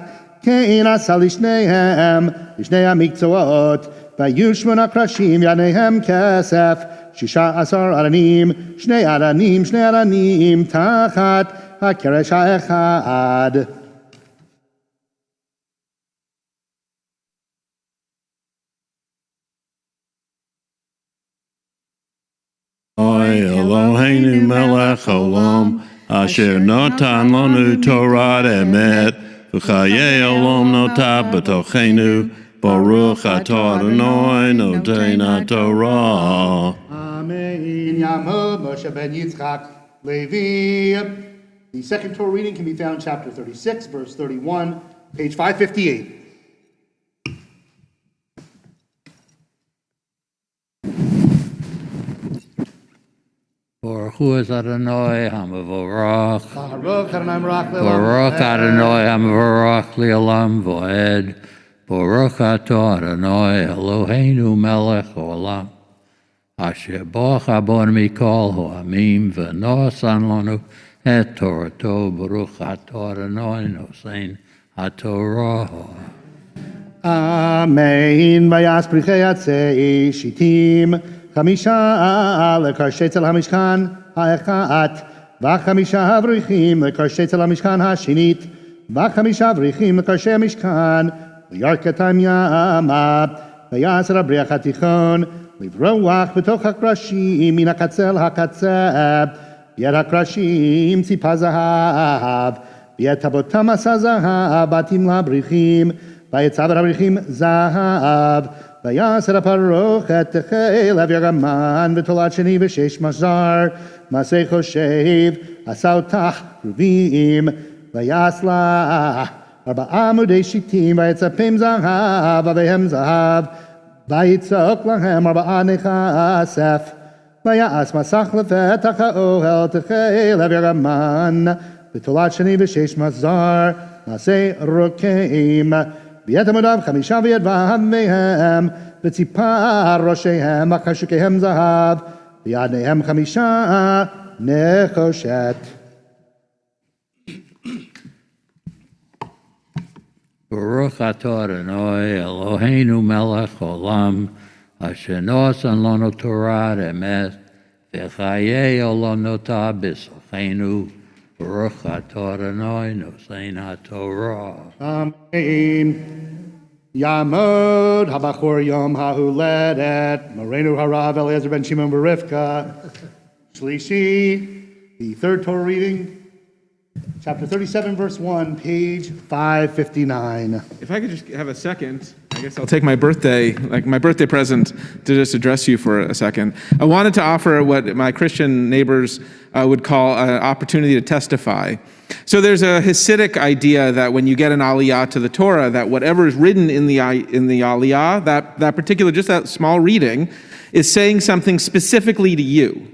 Kein Asal Lishneihem Lishnei HaMikzoot Vayushmon HaKrashim Yanehem Kesef Shisha Asar Adanim Shnei Adanim Tachat HaKeresh HaEchad. Eloheinu melech olam, asher notan lanu Torah emet, v'chayei olam notav b'tochenu, baruch atah Adonai noten HaTorah. Amen. Yamod Moshe ben Yitzchak Levi. The second Torah reading can be found in chapter 36, verse 31, page 558. Baruch Hu es Adonai HaMevorach. Baruch Adonai Mevorach Baruch Adonai HaMevorach Le'olam Voed. Baruch Atah Adonai Eloheinu Melech Olam. Asher Bocha Bon Mikol Ho'amim V'nosan Lanu Et Torato. Baruch Atah Adonai Nosein HaTorah. Amen. Vayas Prichei Atzei Shitim Chamisha Lekarshei Tel HaMishkan HaEchat V'chamisha Avrichim Lekarshei Tel HaMishkan HaShinit V'chamisha Avrichim Lekarshei HaMishkan V'yarketam Yama Vayas Rabriach HaTichon Livroach B'toch HaKrashim Min HaKatzel HaKatzeh V'yet HaKrashim Tzipa Zahav V'yet Habotam Asa Zahav Batim Labrichim Vayetzav Abrichim Zahav, Vayaser Parochet Techel Avyagaman, V'tolat Sheni V'shesh Mazar, Masei Choshev, Asautach Ruvim, Vayasla, Arba Amudei Shitim, Vayetzapim Zahav, Avehem Zahav, Vayitzok Lahem, Arba Anecha Asef, Vayas Masach Lefetach HaOhel Techel Avyagaman, V'tolat Sheni V'shesh Mazar, Masei Rokeim, V'yetamudav chamisha v'yedvav mehem v'tzipar roshehem v'chashukehem zahav v'yadnehem chamisha nechoshet. Baruch Atah Adonai Eloheinu Melech Olam Asher nosan lanu Torah emet v'chayei olam notah b'sochenu. Baruch Atah Adonai Nosein HaTorah. Amen. Yamod habachor yom hahuledet Morenu harav Eliezer ben Shimon Barivka. Shlishi, the third Torah reading, chapter 37, verse 1, page 559. If I could just have a second, I guess I'll take my birthday present to just address you for a second. I wanted to offer what my Christian neighbors would call an opportunity to testify. So there's a Hasidic idea that when you get an aliyah to the Torah, that whatever is written in the aliyah, that particular, just that small reading, is saying something specifically to you.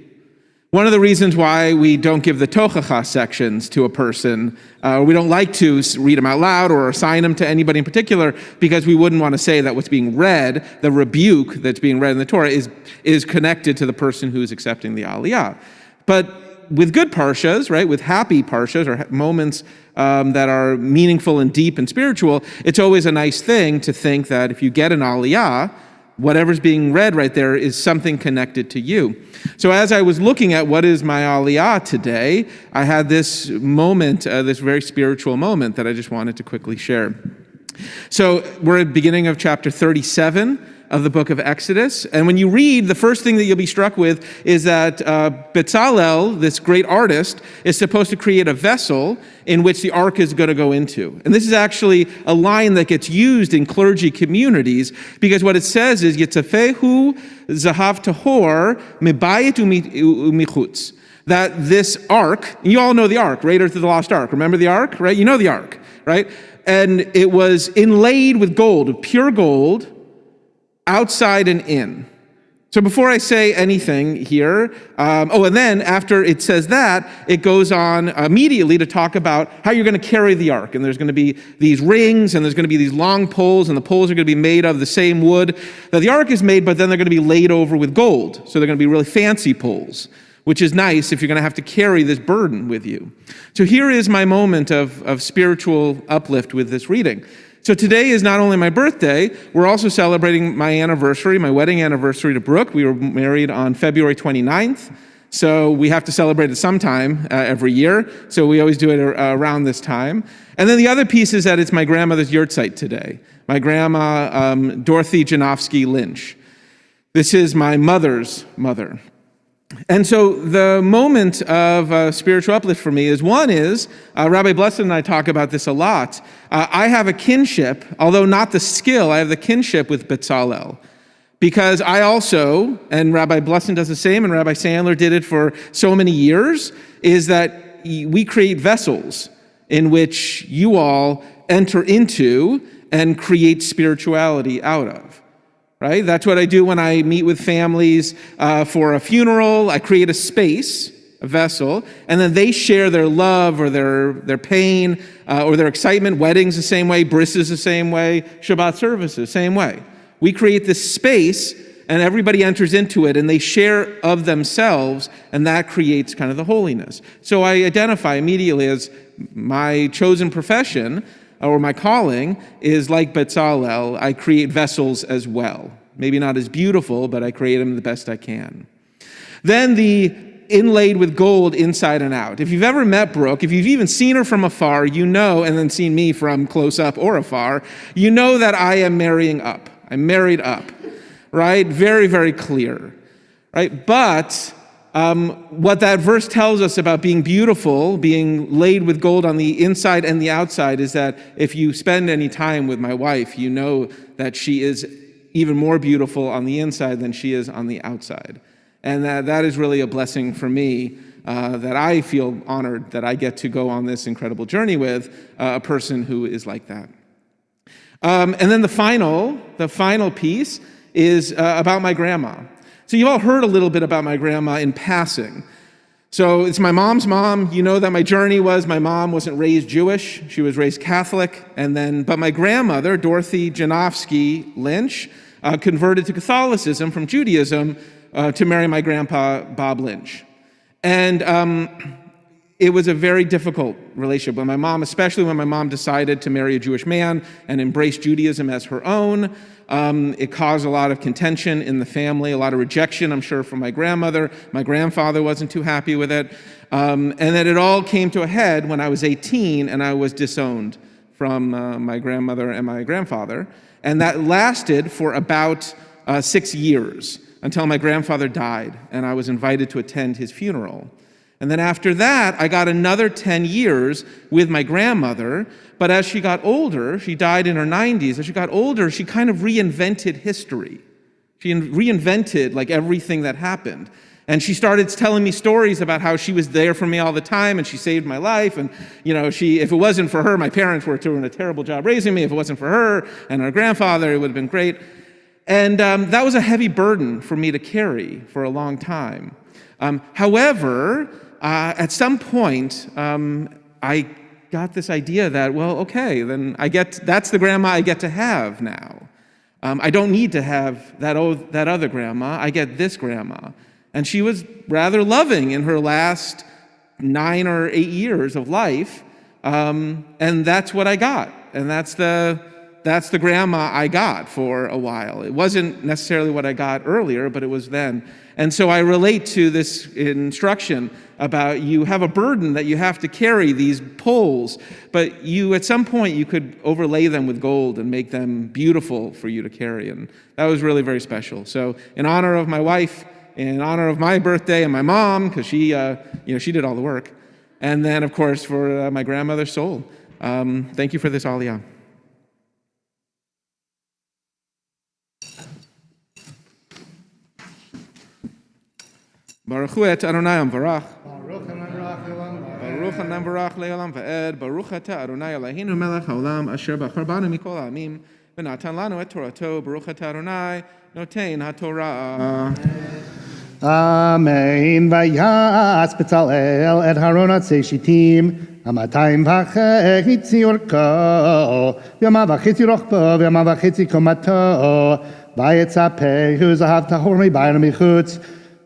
One of the reasons why we don't give the tochacha sections to a person, we don't like to read them out loud or assign them to anybody in particular, because we wouldn't want to say that what's being read, the rebuke that's being read in the Torah, is connected to the person who's accepting the aliyah. But with good parshas, right, with happy parshas or moments that are meaningful and deep and spiritual, it's always a nice thing to think that if you get an aliyah, whatever's being read right there is something connected to you. So as I was looking at what is my aliyah today, I had this moment, this very spiritual moment that I just wanted to quickly share. So we're at the beginning of chapter 37 of the book of Exodus. And when you read, the first thing that you'll be struck with is that Bezalel, this great artist, is supposed to create a vessel in which the ark is going to go into. And this is actually a line that gets used in clergy communities, because what it says is, Yitzafehu zahav tahor mebayit umichutz. That this ark, you all know the ark, Raiders of the Lost Ark. Remember the ark, right? You know the ark, right? And it was inlaid with gold, pure gold, outside and in. So before I say anything here, and then after it says that, it goes on immediately to talk about how you're going to carry the ark. And there's going to be these rings, and there's going to be these long poles, and the poles are going to be made of the same wood that the ark is made, but then they're going to be laid over with gold. So they're going to be really fancy poles, which is nice if you're going to have to carry this burden with you. So here is my moment of spiritual uplift with this reading. So today is not only my birthday, we're also celebrating my anniversary, my wedding anniversary to Brooke. We were married on February 29th, so we have to celebrate it sometime every year, so we always do it around this time. And then the other piece is that it's my grandmother's yurtzeit today, my grandma, Dorothy Janofsky Lynch. This is my mother's mother. And so the moment of spiritual uplift for me is, one is, Rabbi Blessed and I talk about this a lot. I have a kinship, although not the skill, I have the kinship with Bezalel. Because I also, and Rabbi Blessed does the same, and Rabbi Sandler did it for so many years, is that we create vessels in which you all enter into and create spirituality out of. Right? That's what I do when I meet with families for a funeral. I create a space a vessel, and then they share their love or their pain or their excitement. Weddings the same way, brisses the same way, Shabbat services same way. We create this space, and everybody enters into it, and they share of themselves, and that creates kind of the holiness. So I identify immediately as my chosen profession, or my calling, is like Bezalel. I create vessels as well. Maybe not as beautiful, but I create them the best I can. Then the inlaid with gold inside and out. If you've ever met Brooke, if you've even seen her from afar, you know, and then seen me from close up or afar, you know that I am marrying up. I'm married up, right? Very, very clear, right? But what that verse tells us about being beautiful, being laid with gold on the inside and the outside, is that if you spend any time with my wife, you know that she is even more beautiful on the inside than she is on the outside. And that is really a blessing for me, that I feel honored that I get to go on this incredible journey with a person who is like that. And then the final piece is about my grandma. So you've all heard a little bit about my grandma in passing. So it's my mom's mom. You know that my journey was my mom wasn't raised Jewish. She was raised Catholic. But my grandmother, Dorothy Janofsky Lynch, converted to Catholicism from Judaism to marry my grandpa, Bob Lynch. And it was a very difficult relationship with my mom, especially when my mom decided to marry a Jewish man and embrace Judaism as her own. It caused a lot of contention in the family, a lot of rejection, I'm sure, from my grandmother. My grandfather wasn't too happy with it. And then it all came to a head when I was 18 and I was disowned from my grandmother and my grandfather. And that lasted for about 6 years until my grandfather died and I was invited to attend his funeral. And then after that, I got another 10 years with my grandmother. But as she got older, she died in her 90s. As she got older, she kind of reinvented history. She reinvented like everything that happened. And she started telling me stories about how she was there for me all the time and she saved my life. And, you know, if it wasn't for her, my parents were doing a terrible job raising me. If it wasn't for her and her grandfather, it would have been great. And that was a heavy burden for me to carry for a long time. However, at some point, I got this idea that, well, okay, then that's the grandma I get to have now. I don't need to have that other grandma. I get this grandma. And she was rather loving in her last 9 or 8 years of life. And that's what I got. And that's the grandma I got for a while. It wasn't necessarily what I got earlier, but it was then. And so I relate to this instruction about you have a burden that you have to carry, these poles, but at some point you could overlay them with gold and make them beautiful for you to carry. And that was really very special. So in honor of my wife, in honor of my birthday and my mom, because she did all the work. And then, of course, for my grandmother's soul. Thank you for this aliyah. Baruch hu et Adonai Amvarach. Baruch Hanam Varach Le'olam Va'ed. Baruch ata Adonai Eloheinu Melech HaOlam Asher Bachar Banu Mikol Ha'amim V'natan Lanu et Torato. Baruch ata Adonai Notein HaTorah. Amen. Vayas Bezalel et Haron atzei shitim. Amatayim v'chitzi orko. V'yama v'chitzi rochbo. V'yama v'chitzi komato. Vayetzapehu zahav tahor mibayna michutz.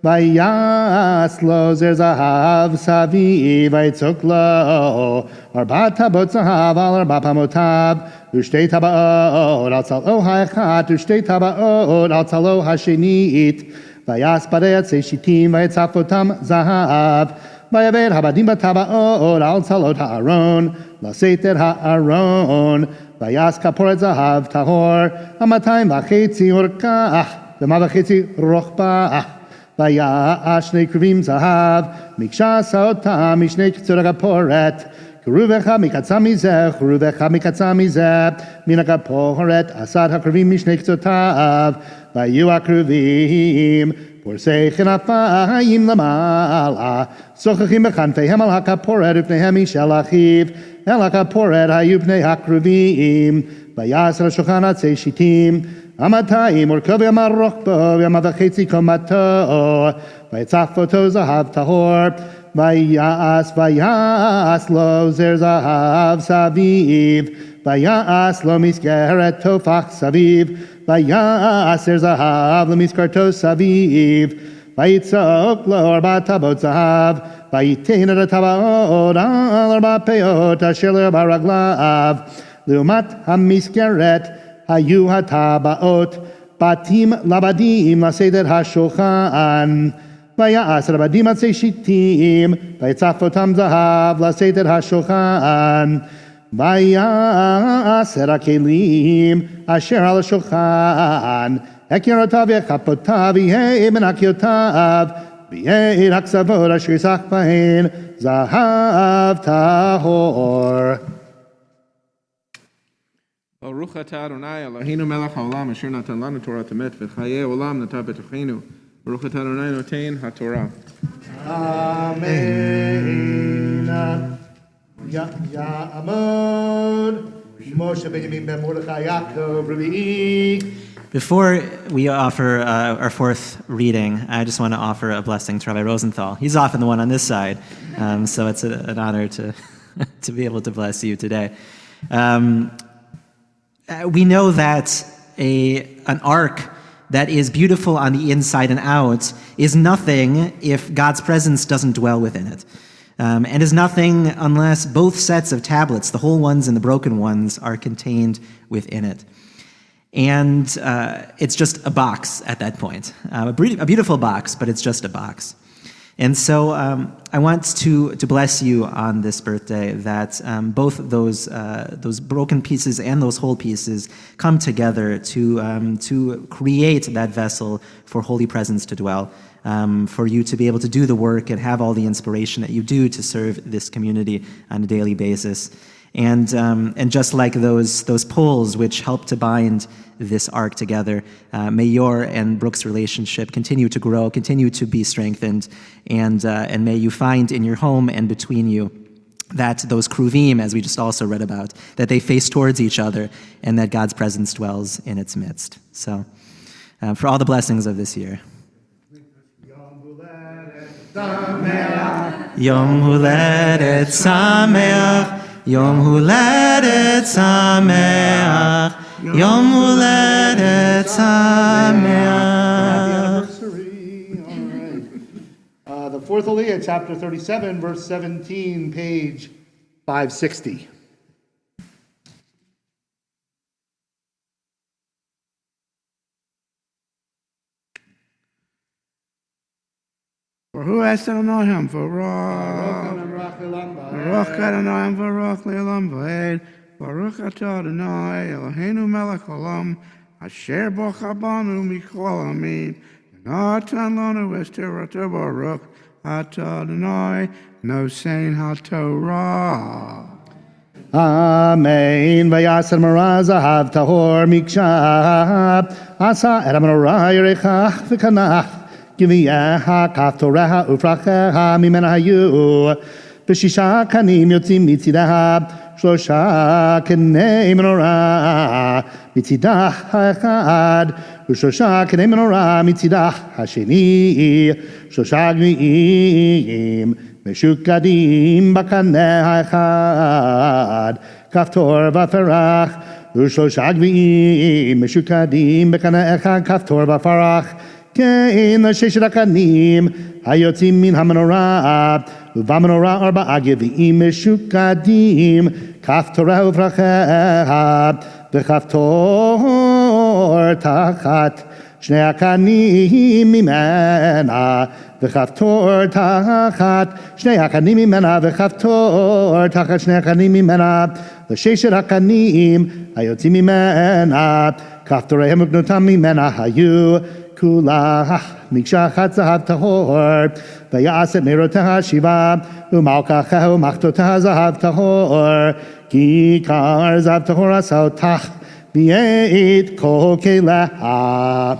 Vayas lo zer zahav savi vayitzok lo arba tabot zahav al arba pamotav ushtei tabaot al tzalo ha'echat ushtei tabaot al tzalo ha'shenit vayas parei atzei shitim vayitzafotam zahav vayaved habadim batabaot al tzalot ha'aron laseter ha'aron vayas kaporet zahav tahor amatayim v'chitzi orkah v'ma v'chitzi rochbah Vayash shnei kruvim zahav, mikshas ha'otam mishnei k'tzor ha'kaporet, keruvecha mikatza mizeh, keruvecha mikatza mizeh, min ha'kaporet, asad ha'kruvim mishnei k'tzotav, vayu ha'kruvim, porsei chenafayim lamala, sochachim b'chanfeihem al ha'kaporet, upneihem mishel achiv, el ha'kaporet hayu pnei ha'kruvim, vayas ha'shochan atzei shitim, Amatayim orko v'yama rochbo v'yama v'chetzi komato v'yitzaf oto zahav tahor Vayas lo zer zahav saviv. Vayas lo miskeret tofach saviv. Vayas zer zahav lo miskarto saviv. Vayitzok lo arba tabot zahav. Vayitin et tabaot al arba peot asher l'arba raglav. L'umat hamiskeret hayu hatabaot. Batim labadim laseder hashulchan. Vayas rabadim atzei shitim. Vayitzafotam zahav laseder hashulchan. Vayas rakelim asher al hashulchan. Ekyerotav yechapotav yeh menakyotav. V'yeh haksavot asher yisach bahen zahav tahor. Baruch atah Adonai Eloheinu melech haolam asher natan lanu Torah temet v'chayei olam natan b'tocheinu. Baruch atah Adonai notein haTorah. Amen. Ya'amod. Moshe Benjamin ben Mordechai Yaakov Rabbi. Before we offer our fourth reading, I just want to offer a blessing to Rabbi Rosenthal. He's often the one on this side, so it's an honor to to be able to bless you today. We know that an ark that is beautiful on the inside and out is nothing if God's presence doesn't dwell within it. And is nothing unless both sets of tablets, the whole ones and the broken ones, are contained within it. And it's just a box at that point. A beautiful box, but it's just a box. And so I want to bless you on this birthday that both those broken pieces and those whole pieces come together to create that vessel for Holy Presence to dwell, for you to be able to do the work and have all the inspiration that you do to serve this community on a daily basis. And just like those poles which help to bind this ark together, may your and Brooke's relationship continue to grow, continue to be strengthened, and may you find in your home and between you that those kruvim, as we just also read about, that they face towards each other, and that God's presence dwells in its midst. So, for all the blessings of this year. Yom Huledet Sameach. Yom Huledet Sameach, Yom Huledet Sameach. Happy anniversary. All right. The fourth Aliyah, chapter 37, verse 17, page 560. For who has to know him for Baruch Adonai Baruch Le'olam V'ed Baruch atah Adonai Eloheinu melech haolam asher bo chabanu mikol amin natan lanu es Torah Baruch atah Adonai nosein haTorah. Amen. Vayaser maraz ahav tahor mikshah asa et menorah yerechah v'kanach Giviyaha kaftoreha ufracheha mimena hayu B'shisha kanim yotzim mitzidah Shlosha kenei menorah mitzidah ha'echad U'shlosha kenei menorah mitzidah ha'sheni Shlosha gvi'im Meshukadim b'kaneh ha'echad Kaftor v'farach U'shlosha gvi'im Meshukadim b'kaneh echad Kaftor v'farach Kein l'sheshet hakanim hayotzim min hamenorah uvamenorah arba'a gevi'im meshukadim kaftorah uvracheha v'chaftor tachat shnei hakanim mimena v'chaftor tachat shnei hakanim mimena v'chaftor tachat shnei hakanim mimena l'sheshet hakanim hayotzim mimena kaftorehem uvnotam mimena hayu Kula mikshachat zahav tahor vayaset merotaha shiva umalkachehu machtotaha zahav tahor kikar zahav tahor asotach v'yeit kol keleha.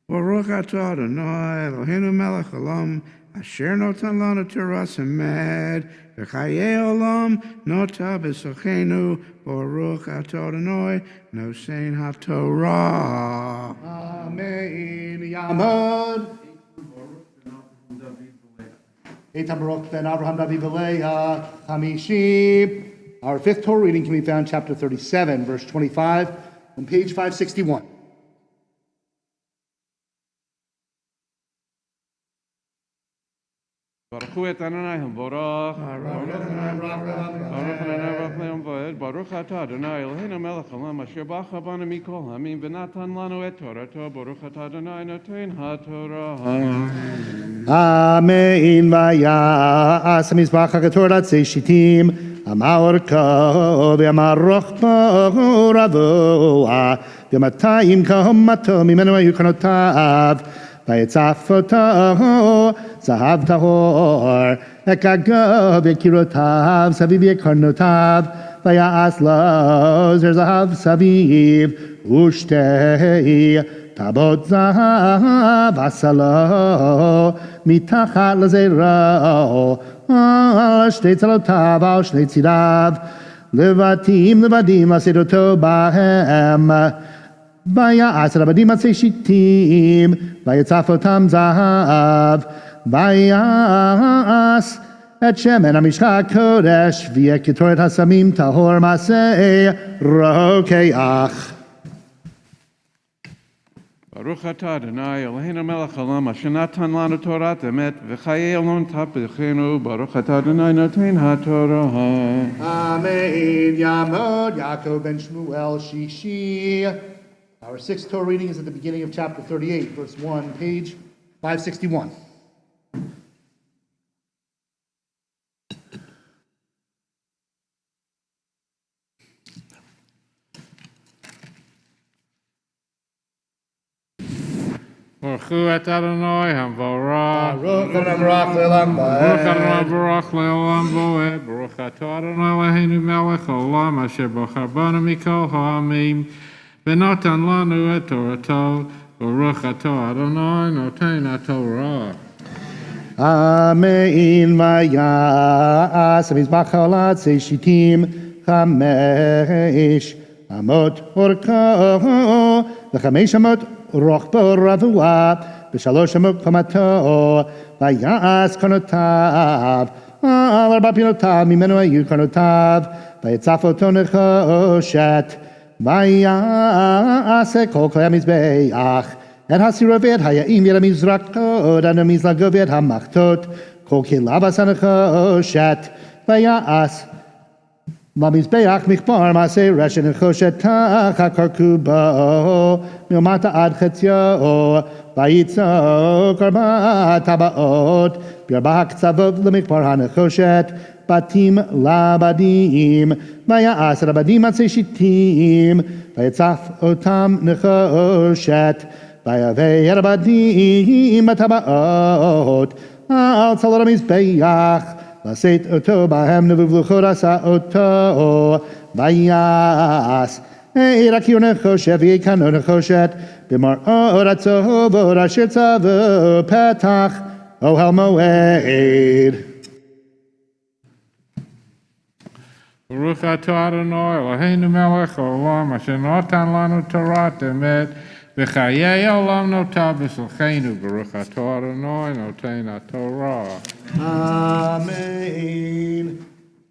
Baruch atah Adonai Eloheinu melech haolam asher notan lanu Torah emet v'chayei olam nota b'sochenu Baruch atah Adonai nosein haTorah. Amen. Yamod. Eitan Baruch ben Avraham David Veleha Hamishi. Our fifth Torah reading can be found chapter 37, verse 25, on page 561. Baruch hu et Adonai hamvorach. Baruch atah Adonai Eloheinu melech haolam asher bacha banu mikol hamim v'natan lanu et Torato. Baruch atah Adonai noten haTorah. Amen. Vayas hamizbach haTorah tzei shitim. Amar orko v'amar rochbo ravoa. V'matayim kahomato mimenu hayu kanotav. Vayetzaf oto zahav tahor. Ekagov yekirotav saviv yekarnotav. Vayas lo zer zahav saviv. Ushtei tabot zahav asalo. Mitachat lezero. Shtei tzalotav al shnei tzirav. Levadim lasedoto bahem. Vayas rabadim atzei shitim. Vayetzaf otam zahav. Vayas et shemen hamishcha kodesh. V'yekitoret hasamim tahor masei rokeach. Baruch atah Adonai Eloheinu melech haolam asher natan lanu Torat emet v'chayei olam tapechenu. Baruch atah Adonai noten haTorah. Amen. Yamod Yaakov ben Shmuel Shishi. Our sixth Torah reading is at the beginning of chapter 38, verse 1, page 561. Baruch hu et Adonai hamvorach. Baruch Adonai Baruch le'olam Baruch va'ed. Adonai Baruch le'olam va'ed. Baruch atah Adonai Eloheinu melech haolam asher bacha banu mikol ha'amim v'natan lanu et Torato. Baruch atah Adonai noten haTorah. Amen. Vayas hamizbach ha'olat tzei shitim chamesh amot orko v'chamesh amot rochbo ravua v'shalosh amot komato vayas konotav al arba pinotav mimenu hayu konotav vayetzaf oto nechoshet vayas kol klei hamizbeach et hasiro v'et haya'im v'et hamizrakot et hamizlago v'et hamachtot kol kelav hasanechoshet vayas Lamizbeach mikbar masei reshet nechoshet tach hakarkubo milmata ad chetzio vayitzok arba tabaot b'arba haktzavot lemikbar hanechoshet batim labadim vayas rabadim atzei shitim vayetzaf otam nechoshet vayavei rabadim tabaot al tzalot hamizbeach Laseit oto bahem nevuv luchot asa oto vayas erakir nechoshet v'yekano nechoshet b'mar oratzovot asher tzavo petach ohel moed. Baruch atah Adonai Eloheinu melech haolam asher natan lanu Torat emet v'chayei olam notah b'sulchenu. Baruch atah Adonai noten haTorah. Amen.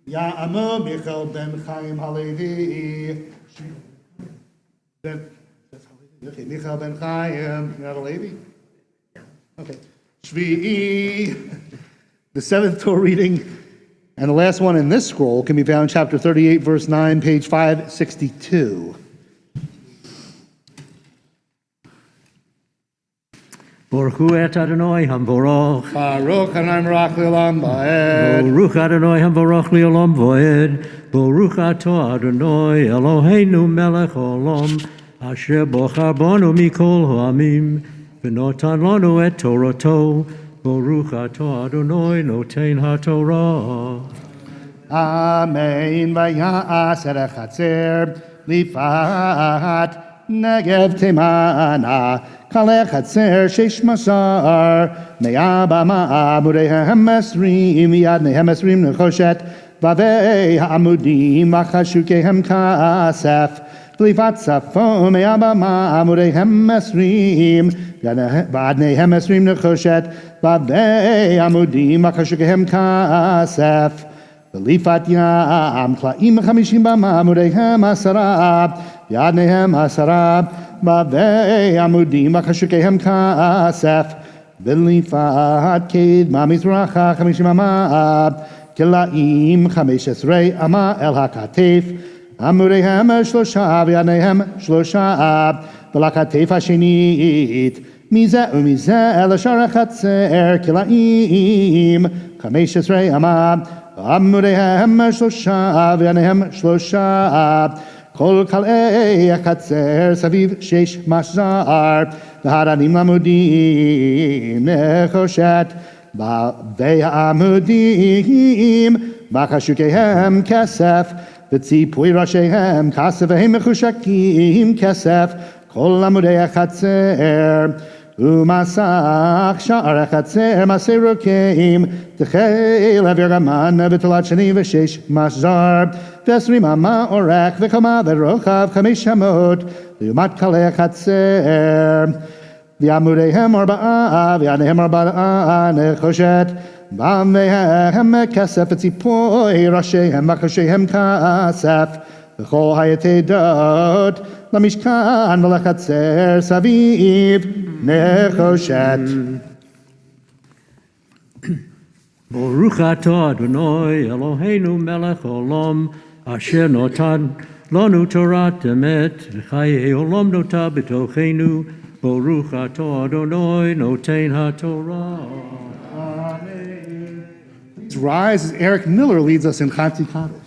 Ya'amo Michael ben Chaim Halevi. Okay, Michael ben Chaim. You're not a Levi? Okay. Shvi'i. The seventh Torah reading and the last one in this scroll can be found in chapter 38, verse 9, page 562. Baruch hu et Adonai hamvorach. Baruch Adonai Baruch le'olam va'ed. Baruch Adonai hamvorach le'olam va'ed. Baruch atah Adonai Eloheinu melech haolam asher bochar banu mikol ha'amim v'notan lanu et Torato. Baruch atah Adonai noten haTorah. Amen. Vayas et chatzer lifat negev temana. Kalech hatzer shesh masar me'abama amudehem esrim yadnehem esrim nechoshet vavei ha'amudim v'chashukehem kasef v'livat safo me'abama amudehem esrim ועדניהם 20 נחושת, ועבי עמודים וחשוקיהם כסף. וליפת ים, קלעים 50 בעמודיהם 10, ועדניהם 10, ועבי עמודים וחשוקיהם כסף. וליפת קדמה מזרחה 50 אמה, קלעים 15 אמה אל הכתף. עמודיהם 3 ועדניהם 3, ולכתף השנית מזה ומזה לשער החצר קלעים 15 אמה, עמודיהם 3 ועדניהם 3, כל קלעי החצר סביב 6 משזר, והרנים לעמודים נחושת, והעמודים בחשוקיהם כסף, וציפוי ראשיהם כסף, והם מחושקים כסף, כל עמודי החצר. ומסך שער החצר מעשה רוקעים, תחיל אווירגמן בתולת שני ו6 משזר, ו20 אמה אורך וחומה ורוחב 5 אמות, לעומת קלעי החצר. ועמודיהם 4 ועדניהם 4 נחושת, בעמדיהם כסף, וציפוי ראשיהם וחושיהם כסף, וכל היתדות למשכן ולחצר סביב נחושת. ברוך אתה אדוני אלוהינו מלך העולם אשר נתן לנו תורת אמת וחיי עולם נוטע בתוכנו. ברוך אתה אדוני נותן התורה. Please rise as Eric Miller leads us in Chanti Kaddish.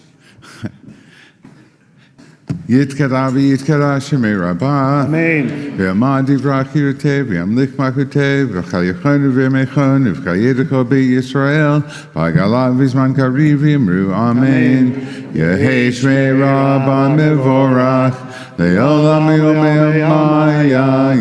Yitkara v'yitkara shemei Rabbi. Amen. V'yamad divrach yirteh, v'yamlich machuteh, v'chal yechonu v'yamechonu, v'chal yedecho b'Yisrael, v'agalav v'zman kariv v'yimru. Amen. Yehei shmei Rabbi mevorach, le'olam yomei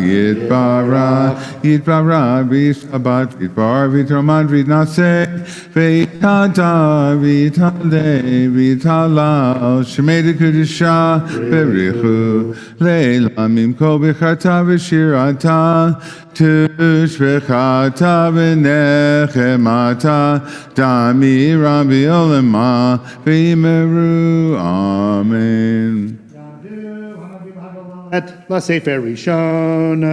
yitbarach, yitbarach v'yishabat, yitbarach v'yitromad v'yitnaseh, v'yitada v'yitaleh v'yitalal, shemei dekudishah, בריחו לעילמים כל ברכתה ושירתה תשבחתה ונחמתה תאמירה בעולמה ויאמרו אמן. לספר ראשון.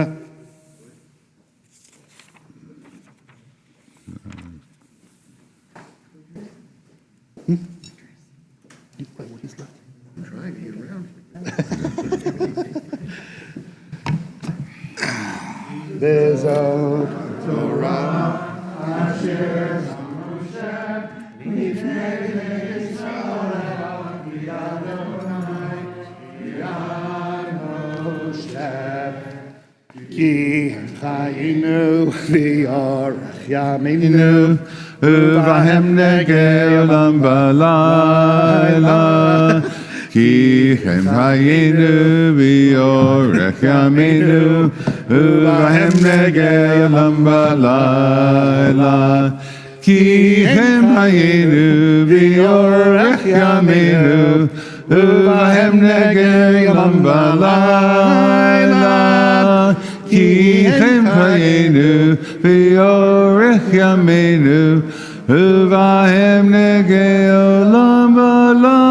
וזאת תורה אשר משה לפני ישראל ביד אדוני ביד משה כי חיינו ויארך ימינו ובהם נגע עולם בלילה כי הם חיינו ויארך ימינו ובהם נגע עולם בלילה כי הם היינו ויארך ימינו ובהם נגע עולם בלילה כי הם היינו ויארך ימינו ובהם נגע עולם בלילה.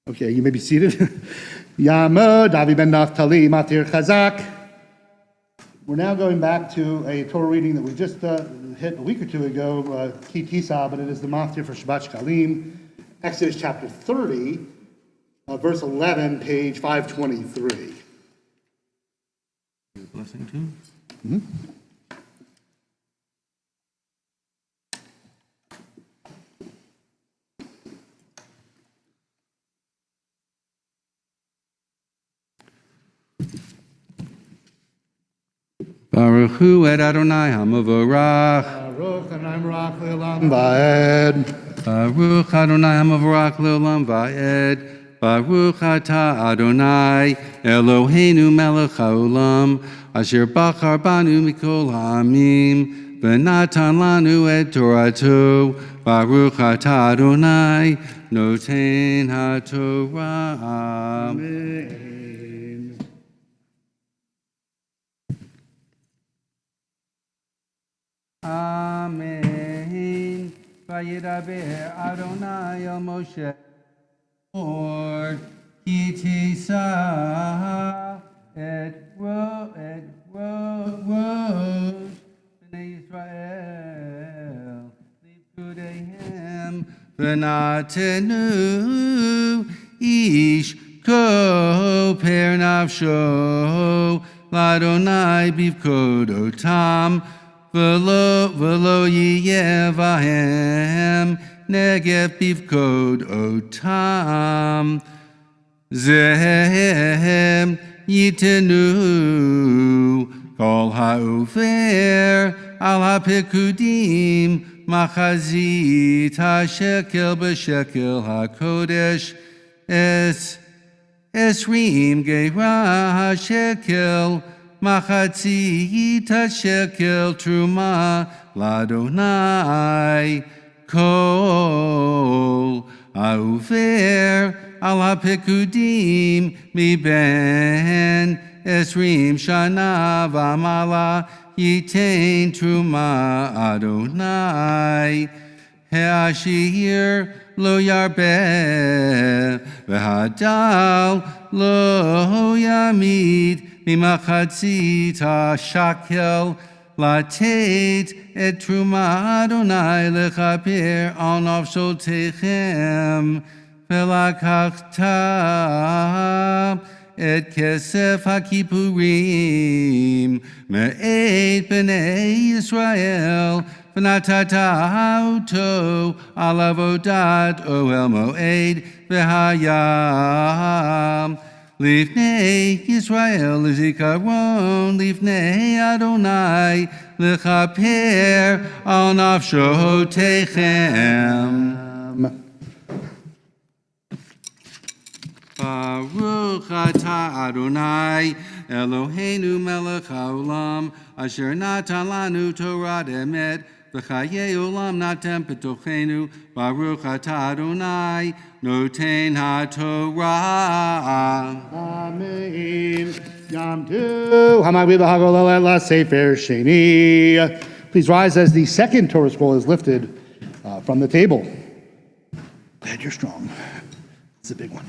Okay, you may be seated. Yamod, Avi ben Naphtali, Matir Chazak. We're now going back to a Torah reading that we just hit a week or two ago, Ki Tisa, but it is the Maftir for Shabbat Shkalim, Exodus chapter 30, verse 11, page 523. Blessing too. Mm-hmm. Baruch Hu et Adonai HaMavorach. Baruch Adonai Le'olam Va'ed. Baruch Adonai HaMavorach Le'olam Va'ed. Baruch atah Adonai, Eloheinu melech haolam, asher bachar banu mikol ha'amim, v'natan lanu et Torato. Baruch atah Adonai, noten haTorah. Amen. Amen. Vayidaber Adonai el Moshe, Lord, ki tisa et rosh b'nei Yisrael, lipkudehem v'natenu ish koper nafsho l'Adonai bivkodotam. V'lo yiyeh vahem negev bivkod otam. Zehem yitenu kol ha'over al ha'pekudim machazit ha'shekel b'shekel ha'kodesh esrim geira ha'shekel Machatzit shekel truma l'Adonai kol ha'over al ha'pekudim mi ben esrim shana v'amala yitain truma Adonai ha'ashir lo yarbeh v'hadal lo yamid Mimachatzit shakel latet et truma Adonai lechaper al nafshotechem velakachta et kesef hakipurim me'et b'nei Yisrael v'natata auto al avodat ohel moed v'hayam Lifnei Yisrael lizikaron, lifnei Adonai lechaper al nafshotechem. Baruch atah Adonai, Eloheinu melech haolam, asher natan lanu Torah emet, v'chayei olam natem b'tochenu. Baruch atah Adonai, noten haTorah. Amen. Yom Tu. Hamagbi v'hagol la sefer sheni. Please rise as the second Torah scroll is lifted from the table. Glad you're strong. It's a big one.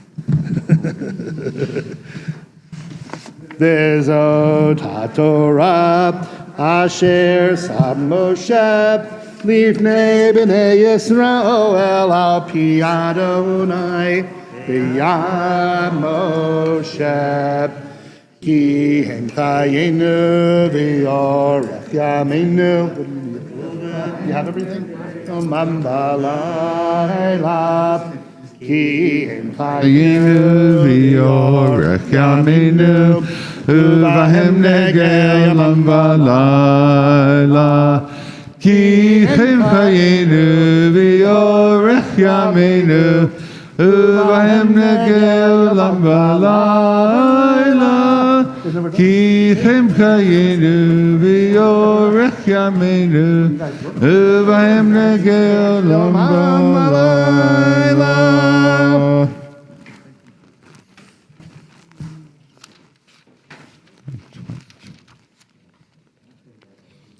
There's a Torah asher sam Moshe lifnei b'nei Yisrael al pi Adonai v'yam Moshe ki hem chayenu v'yorech yameinu. You have everything? Omam b'layla ki hem chayenu v'yorech yameinu uvahem negel olam v'layla ki hem chayenu v'yorech yameinu uvahem negel olam v'layla ki hem chayenu v'yorech yameinu uvahem negel olam v'layla.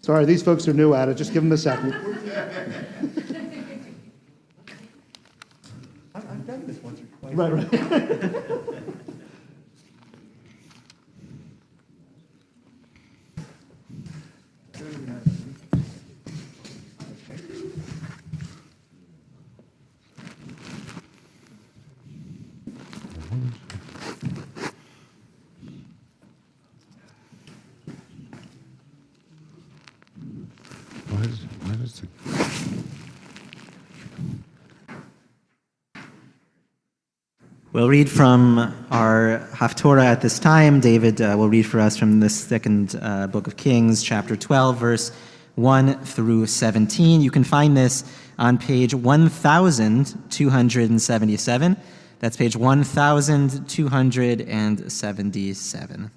Sorry, these folks are new at it. Just give them a second. I've done this once or twice. Right. What is it? We'll read from our Haftorah at this time. David will read for us from the second book of Kings, chapter 12, verse 1 through 17. You can find this on page 1277. That's page 1277.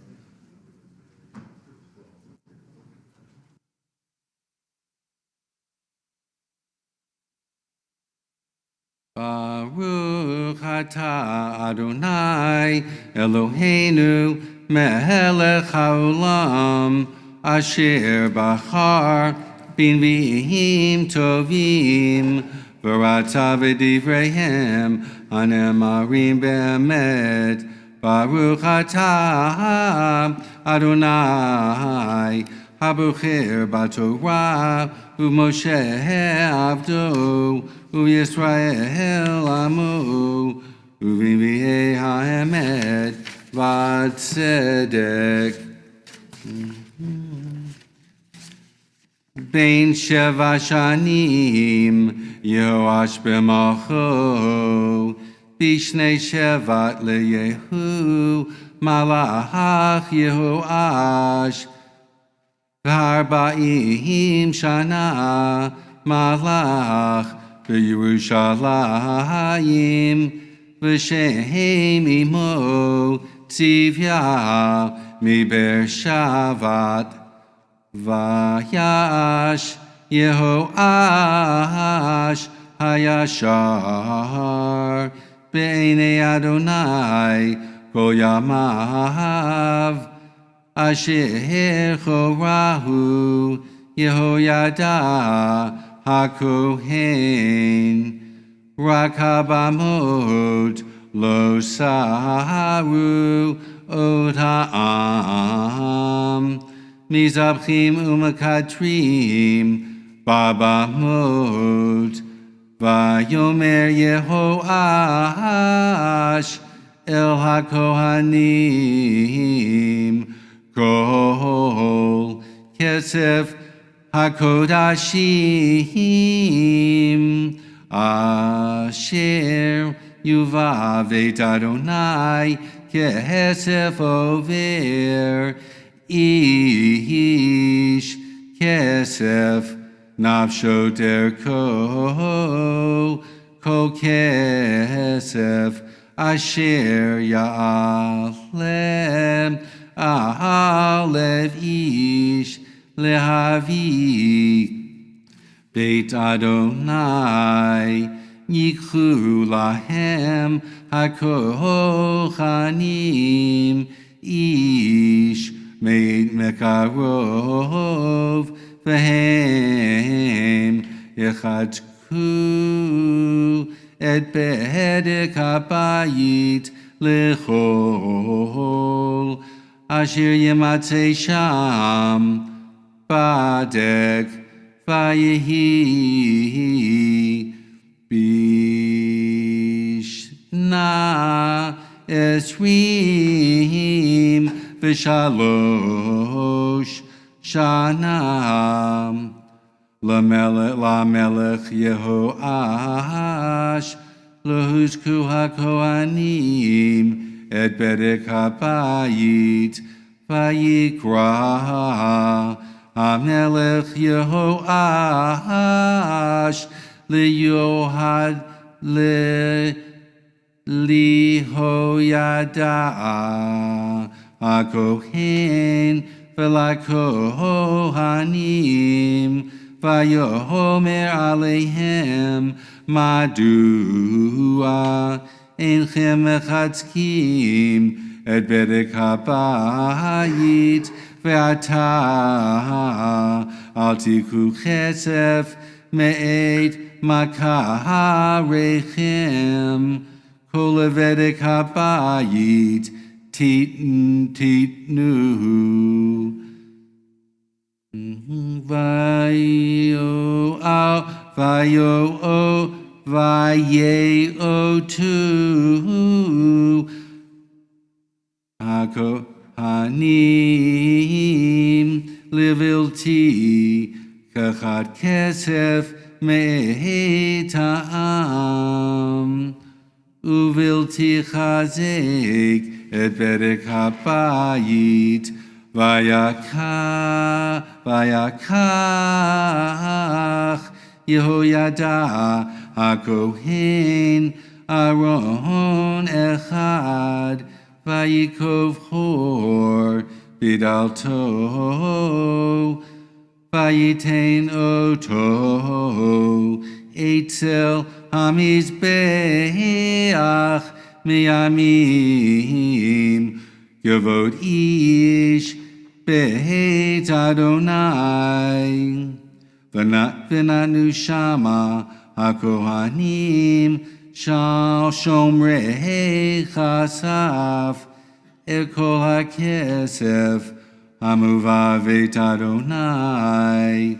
Baruch atah Adonai Eloheinu melech haolam asher bachar b'nvi'im tovim v'rata v'divreihem hanemarim be'emet. Baruch atah Adonai Habucher b'Torah u'Moshe avdo u'Yisrael amo u'v'nvi'ei ha'emet v'tzedek. Bein sheva shanim Yehoash b'malcho Bishnei shevat leYehu malach Yehoash V'arba'im shana malach b'Yerushalayim v'shem imo tzivya miber shavat Vayash Yehoash hayashar b'einei Adonai kol yamav asher chorahu Yehoyada hakohen rak habamot lo saru od ha'am Mizabchim u'makatrim babamot vayomer Yehoash el hakohanim kol kesef hakodashim asher yuvavet Adonai kesef over Ish kesef nafsho derko kol kesef asher ya'alem alev ish lehavi beit Adonai yikhu lahem hakohanim ish made mekarov v'hem yechatku et bedek habayit lechol asher yematzei sham badek vayehi bishna esrim v'shalosh shanam lamelech Yehoash lohuzku hakohanim et bedek habayit vayikra hamelech Yehoash liyohad lihoyada hakohen v'lakohanim vayomer aleihem madua enchem mechatzkim et bedek habayit ve'ata al tiku chesef me'et makarechem kol bedek habayit titnu vayeotu hakohanim livilti kachat kesef me'etam uvilti chazek et bedek habayit vayakach Yehoyada hakohen Aron echad, vayikov hor bidalto, vayitein oto, etzel hamizbeach miyamim, yavod ish beit Adonai, v'natnu shama hakohanim, shal shomrei chasaf, el kol hakesef hamuva beit Adonai,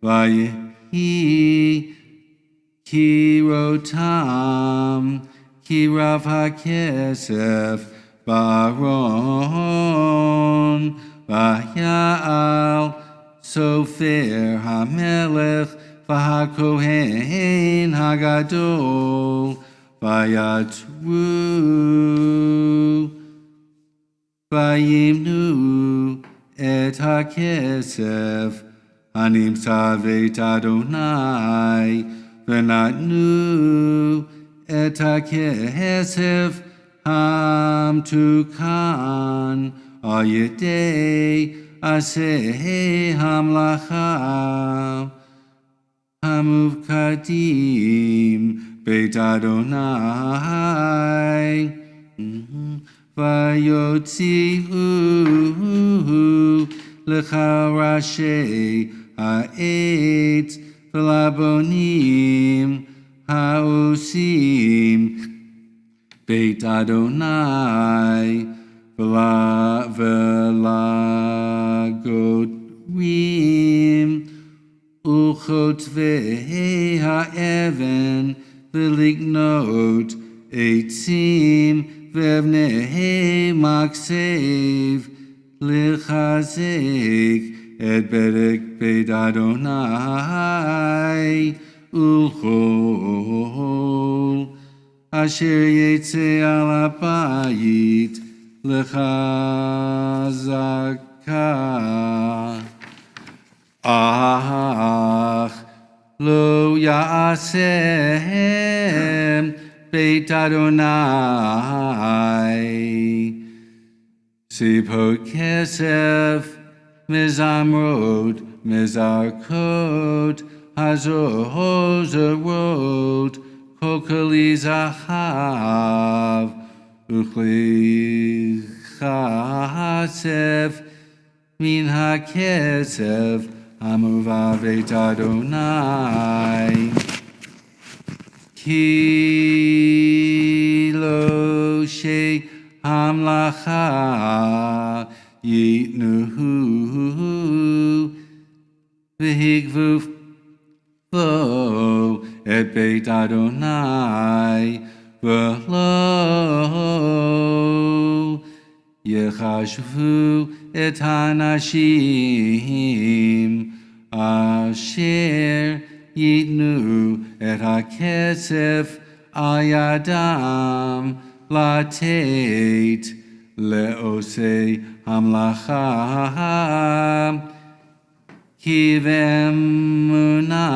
v'yehi kirotam, kirav hakesef ba'aron, v'ya'al sofer hamelech, v'hakohen hagadol, v'yatru, v'yimnu et hakesef hanimtza beit Adonai, v'natnu et hakesef hamtukan al yedei aseh hamlacha hamuvkadim beit Adonai, vayotziu lecha rashei ha'etz v'labonim ha'osim beit Adonai, v'lagotrim uchotvei ha'even v'lignot eitzim v'evnei maksev l'chazek et berek beit Adonai ulchol asher yetze al habayit l'chazaka. Ach lo ya'asem beit Adonai sipot kesef mizamrod mizarkot hazozerot kokali zahav uchli chasef min hakesef hamuva beit Adonai, ki lo she hamlacha yitnuhu v'higvu vo et beit Adonai v'lo yechashvu et hanashim asher yitnu et hakesef al yadam latet le'osei hamlacha kivemuna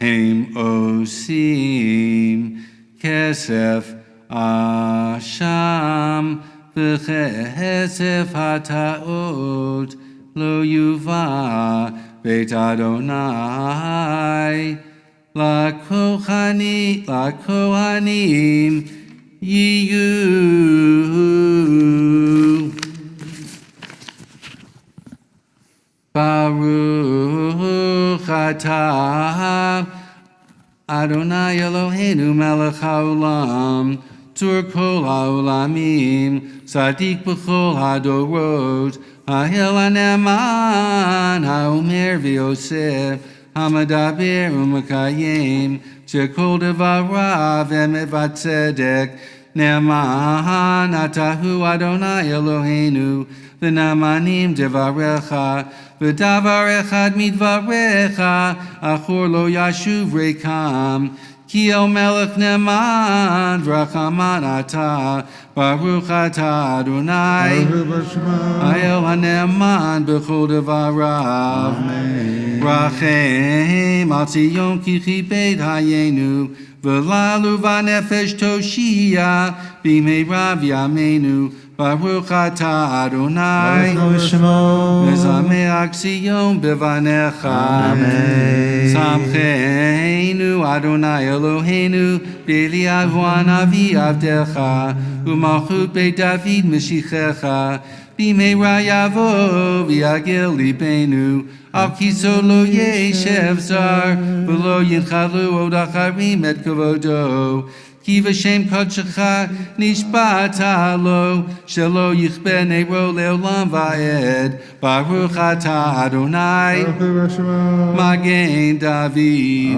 hem osim kesef asham v'chesef hataot lo yuva beit Adonai lakohanim yiyu baruch atah Adonai Eloheinu melech haolam tur kol haolamim tzadik b'chol hadorot ha'el ha'ne'eman ha'omer v'yosef ha'medaber u'mekayem shekol devarav emet v'tzedek ne'eman atahu Adonai Eloheinu v'na'amanim devarecha v'davar echad midvarecha achor lo yashuv rekam ki el melech ne'eman v'rachaman atah baruch atah Adonai ha'el ha'ne'eman b'chol devarav rachem al Tzion ki chibed hayenu v'lalu v'nefesh toshia b'meira v'yameinu Baruch atah Adonai mezameach Zion b'vanecha Samcheinu Adonai Eloheinu b'Eliyahu hanavi avdecha u'malchut Beit David Mashichecha b'meira yavo v'yagil libenu al kiso lo yeshev zar v'lo yinchalu od acharim et kavodo Ki v'shem kodshecha nishbata lo shelo yichbe neiro leolam va'ed Baruch atah Adonai Magen David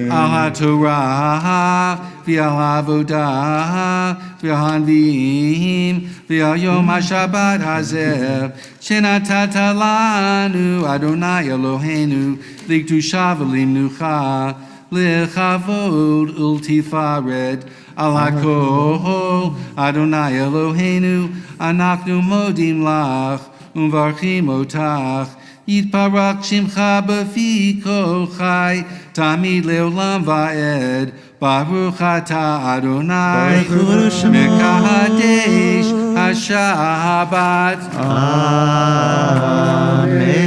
Al HaTorah v'al avodah v'al hanviim v'al yom HaShabbat hazeh shenatata lanu Adonai Eloheinu likdusha v'limnucha Lechavod ultifared al hakol Adonai Eloheinu anachnu modim lach umvarchim otach yitparak shimcha b'fi kol chai tamid leolam va'ed Baruch atah Adonai mekadesh hashabbat Amen.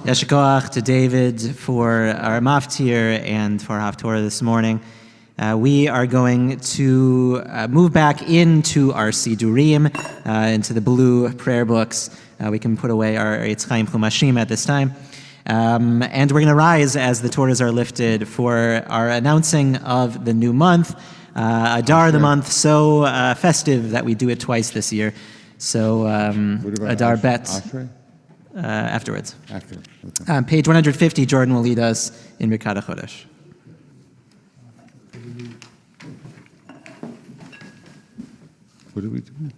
Yeshikoach to David for our maftir and for Haftorah this morning. We are going to move back into our Sidurim, into the blue prayer books. We can put away our Eitz Chaim Chumashim at this time. And we're going to rise as the Torahs are lifted for our announcing of the new month, Adar the month, so festive that we do it twice this year. So Adar Bet. Afterwards. Okay. Page 150, Jordan will lead us in Birkat HaChodesh. What are we doing?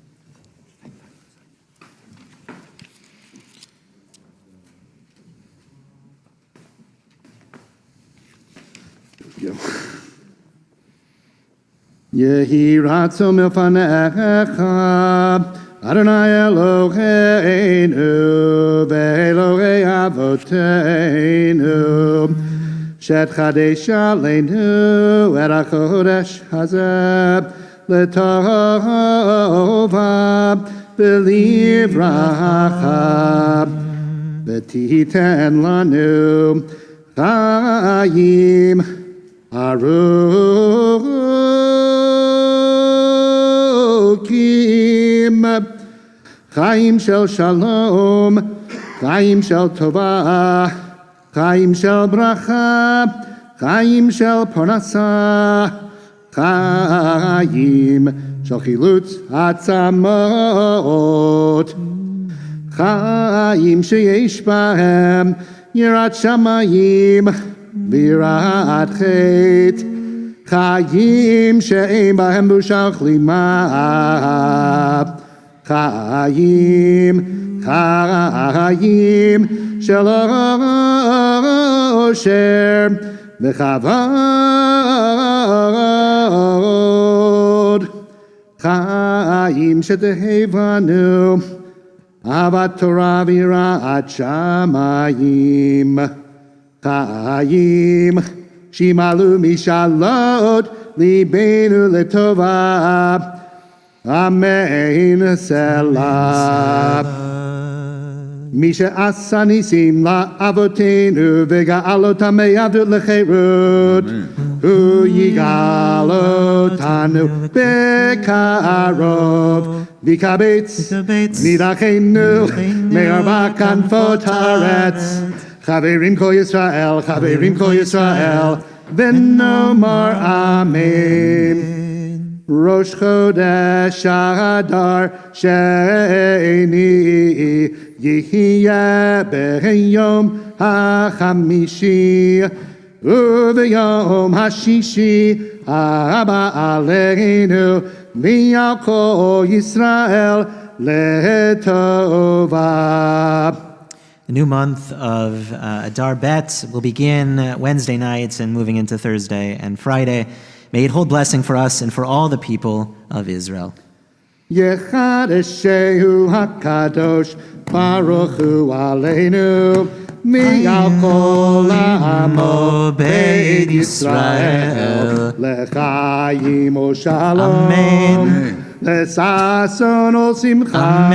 Yehi ratzo milfanecha Adonai Eloheinu ve'Elokei avoteinu shet chadesh aleinu et hachodesh hazeh letova v'livracha v'titen lanu chayim arukim Chaim shel shalom, Chaim shel tova, Chaim shel bracha, Chaim shel parnasa, Chaim shel chilutz atzamot, Chaim sheyesh bahem yirat shamayim v'yirat chet, Chaim she'ein bahem busha chlima. Chaim, Chaim, shel osher v'chavod, Chaim shetehevanu, avat Torah v'yirat shamayim, Chaim, shimalu mishalot, libenu letova, Amen Selah. Misha asanisim la avotenu vega'alot hameyavdut lecherut hu yigalotanu bekarov vikabetz nidachenu me'arba kanfot haaretz chaverim kol Yisrael v'nomar amen. Rosh Chodesh Adar Sheni Yihiyeh B'yom HaChamishi U'v'yom HaShishi Haba Aleinu V'yal Kol Yisrael Le'tova. The new month of Adar Bet will begin Wednesday nights and moving into Thursday and Friday. May it hold blessing for us and for all the people of Israel. Yechadeshehu HaKadosh Baruch Hu Aleinu מעל כל עמו בית ישראל, לחיים ושלום, לששון ולשמחה,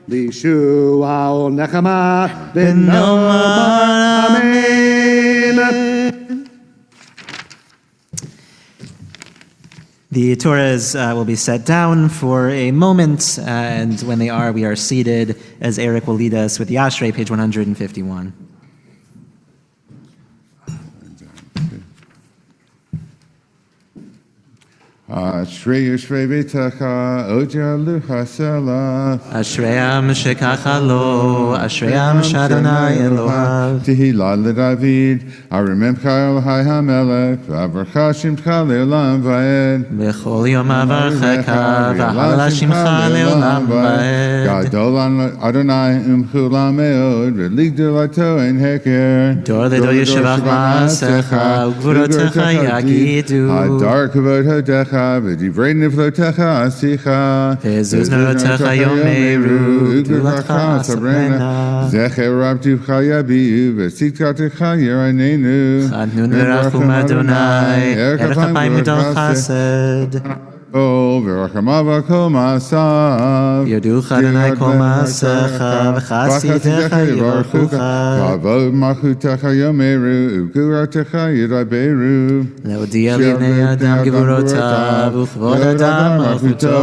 לישועה ולנחמה, ונאמר אמן. The Torahs will be set down for a moment, and when they are, we are seated as Eric will lead us with the Ashrei, page 151. Ashrei Yoshrei Beitecha, Oja Lucha Sela. Ashreyam shekacha lo, Ashreyam shadonai Elohav. Tehillah LeDavid, Arimemcha Elohai HaMelech, V'avarcha Shimcha Le'olam Va'ed. B'chol yom avarcheka, v'halal shimcha le'olam va'ed. Gadol Adonai Umchula Meod, V'ligdol Ato Ein Heker. Dor ledo yeshevach ma'asecha, u'gvurotecha yagidu. Hadar Kavod Hodecha, V'divrei Niflotecha Asicha. V'ezuz nerotecha yomeru, u'gvulatcha asabrena. Zecher Rabtivcha Yabiu, V'sitkatcha Yeranenu. Chadnu nerachum Adonai, erech apayim midol chesed. Oh, v'rachamav kol ma'asav. Yoducha Adonai kol ma'asecha, v'chasidecha yivarchucha. V'avod malchutecha yomeru, u'gvuratecha yidaberu. Leodia livnei Adam gevurotav, u'chvod Adam malchuto.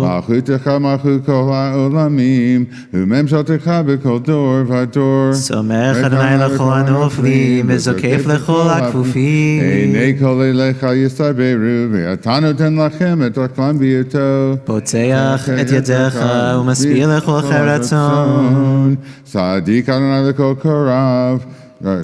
Malchutecha malchut kol ha'olamim, u'memshaltecha b'kol dor v'ador. Somech Adonai lechol hanoflim, v'zokef lechol hakfufim. Einei kol elecha yistaberu, v'atanu ten lachem et aklam b'yito. פותח את ידיך ומשביע לכל חרצון. Sadik Adonai v'kol korav,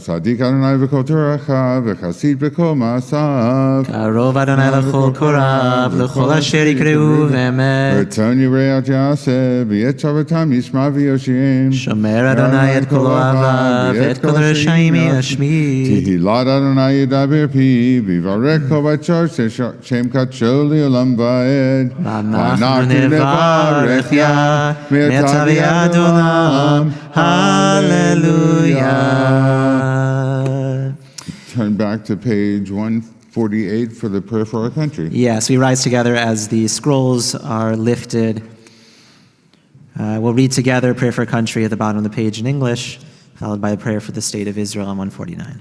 Sadik Adonai v'kol toracha, v'chasid b'kol ma'asav. קרוב אדוני לכל קורב, לכל אשר יקראו ואמת. V'ton yirei at yaseh, v'yet shavatam yishma v'yoshim. שומר אדוני את כל אוהביו, ואת כל רשעים ישמיד. Tehillah Adonai yidaber pi, v'varech kol v'chor shem katsho li'olam va'ed. ואנחנו נברך יה, מעתה ועד עולם, הללויה. Turn back to page 148 for the prayer for our country. Yes, we rise together as the scrolls are lifted. We'll read together prayer for country at the bottom of the page in English, followed by a prayer for the state of Israel on 149.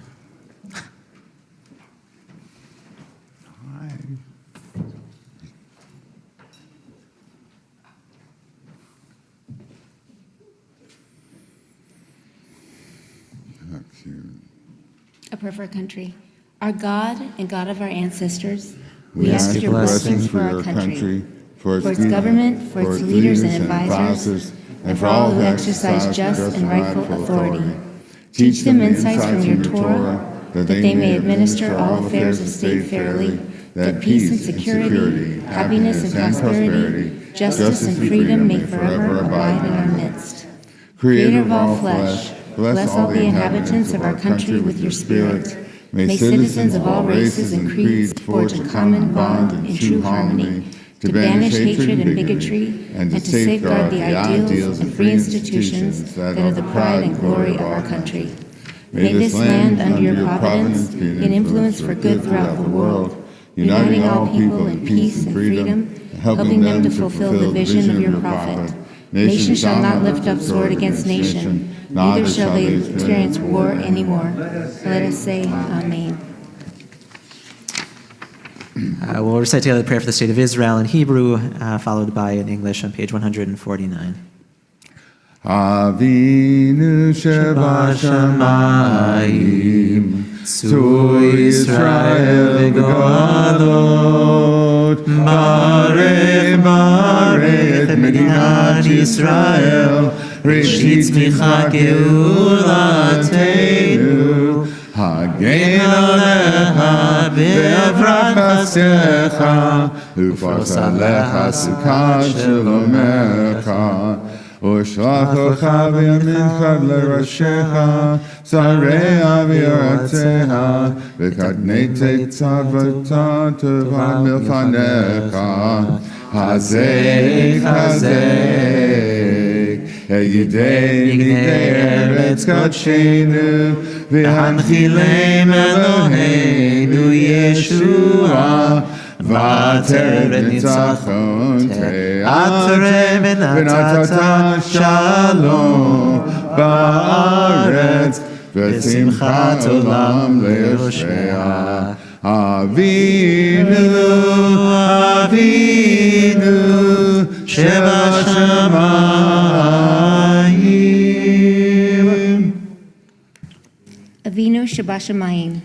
A prayer for our country. Our God and God of our ancestors, We ask your blessings for our country, for its government, for its leaders and advisors, and for all who exercise just and rightful authority. Teach them insights from your Torah, that they may administer all affairs of state fairly, that peace and security, happiness and prosperity, justice and freedom may forever abide in our midst. Creator of all flesh, bless all the inhabitants of our country with your spirit. May citizens of all races and creeds forge a common bond in true harmony, to banish hatred and bigotry, and to safeguard the ideals and free institutions that are the pride and glory of our country. May this land, under your providence, be an influence for good throughout the world, uniting all people in peace and freedom, helping them to fulfill the vision of your prophet. Nation shall not lift up sword against nation, neither shall they experience war anymore. Let us say Amen. We'll recite together the prayer for the state of Israel in Hebrew, followed by in English on page 149. Avinu shebashamayim, Tzur Yisrael v'goalot, Barech Barech et Medinat Yisrael, Reshit tzmichat geulatenu, Hagen alecha be'avrat chasecha, Ufas alecha sukat shelomecha, Ushlachocha v'yamincha l'rashecha, Sarei v'yoratzecha, V'kadnei tzavata tovad milfanecha, Hazek, Hazek, Yidei Eretz Kodshenu, V'hanchilem Eloheinu Yeshua, V'ater Nitzachon Te'ater V'natata Shalom Ba'aretz V'simchat Olam Le'yoshea. Avinu, Avinu, Shebashamayim. Avinu Shabashamayim,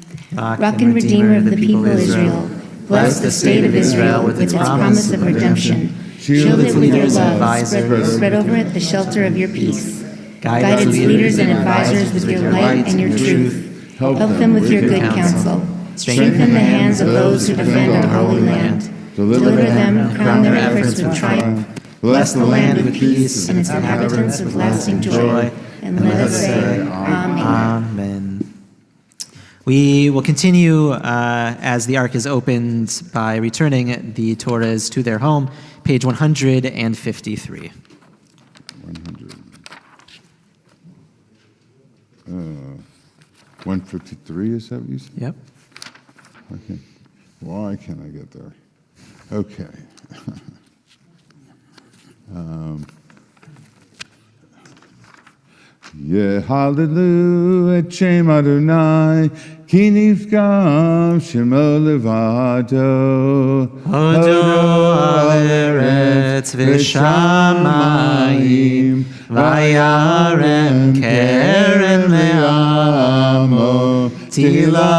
Rock and Redeemer of the people Israel, bless the state of Israel with its promise of redemption. Shield it with your love, spread over it the shelter of your peace. Guide its leaders and advisors with your light and your truth. Help them with your good counsel. Strengthen the hands of those who defend our holy land. Deliver them, crown their efforts with triumph. Bless the land with peace and its inhabitants with lasting joy. And let us say, Amen. Amen. We will continue as the Ark is opened by returning the Torahs to their home, page 153. 153, is that what you said? Yep. Okay. Why can't I get there? Okay. Hallelujah, et Shem Adonai, ki nifgav shemo levado. Hodo al eretz v'shamayim, vayarem keren le'amo, tila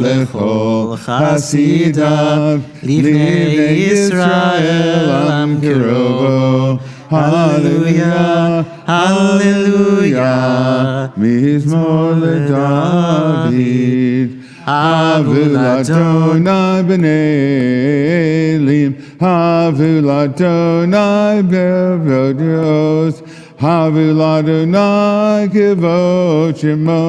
lechol chasidav, livnei Yisrael am kirobo. Hallelujah, hallelujah, mizmor leDavid. Havu l'Adonai b'nei Elim, havu l'Adonai b'Rodios, havu l'Adonai kivot shemo,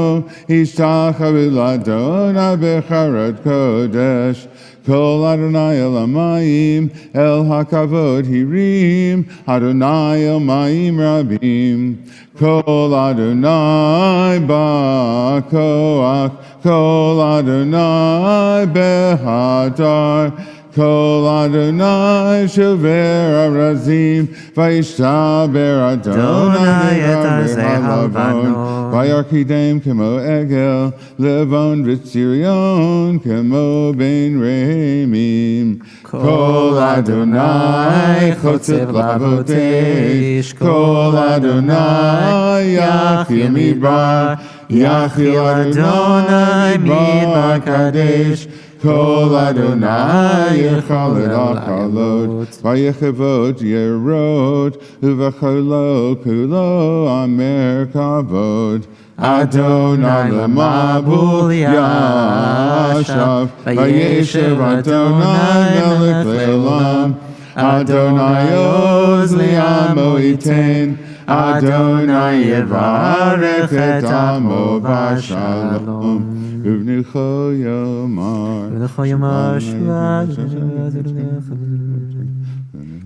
ishtachavu l'Adonai b'charot kodesh. Kol Adonai el Amayim, el hakavod hirim, Adonai el Mayim rabim. Kol Adonai ba'koach, Kol Adonai behadar, Kol Adonai shover arazim, vayishtaber Adonai et halavon, vayarkidem kemo egel, levon v'tzirion kemo ben remim. Kol Adonai chotzev lavotesh, Kol Adonai yachil midbar, yachil Adonai midbar kadesh. Kol Adonai yechalet al chalot, vayechavot yerot, uvacholo kulo amer kavod. Adonai lemabul yashav, vayeshev Adonai melech le'olam. Adonai oz li'amo iten, Adonai yevarech et amo v'shalom. Uvnecho yomar, ולכל יאמר שובע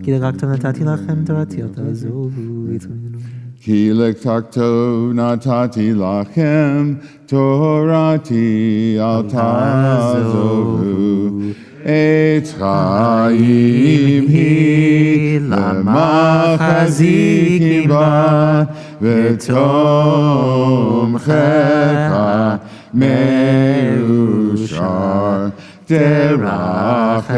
כי לקחתם נתתי לכם תורתי אל תעזובו. כי לקחתו נתתי לכם תורתי אל תעזובו. עץ חיים היא למחזיקים בה ותומכך מאושר. דרכיה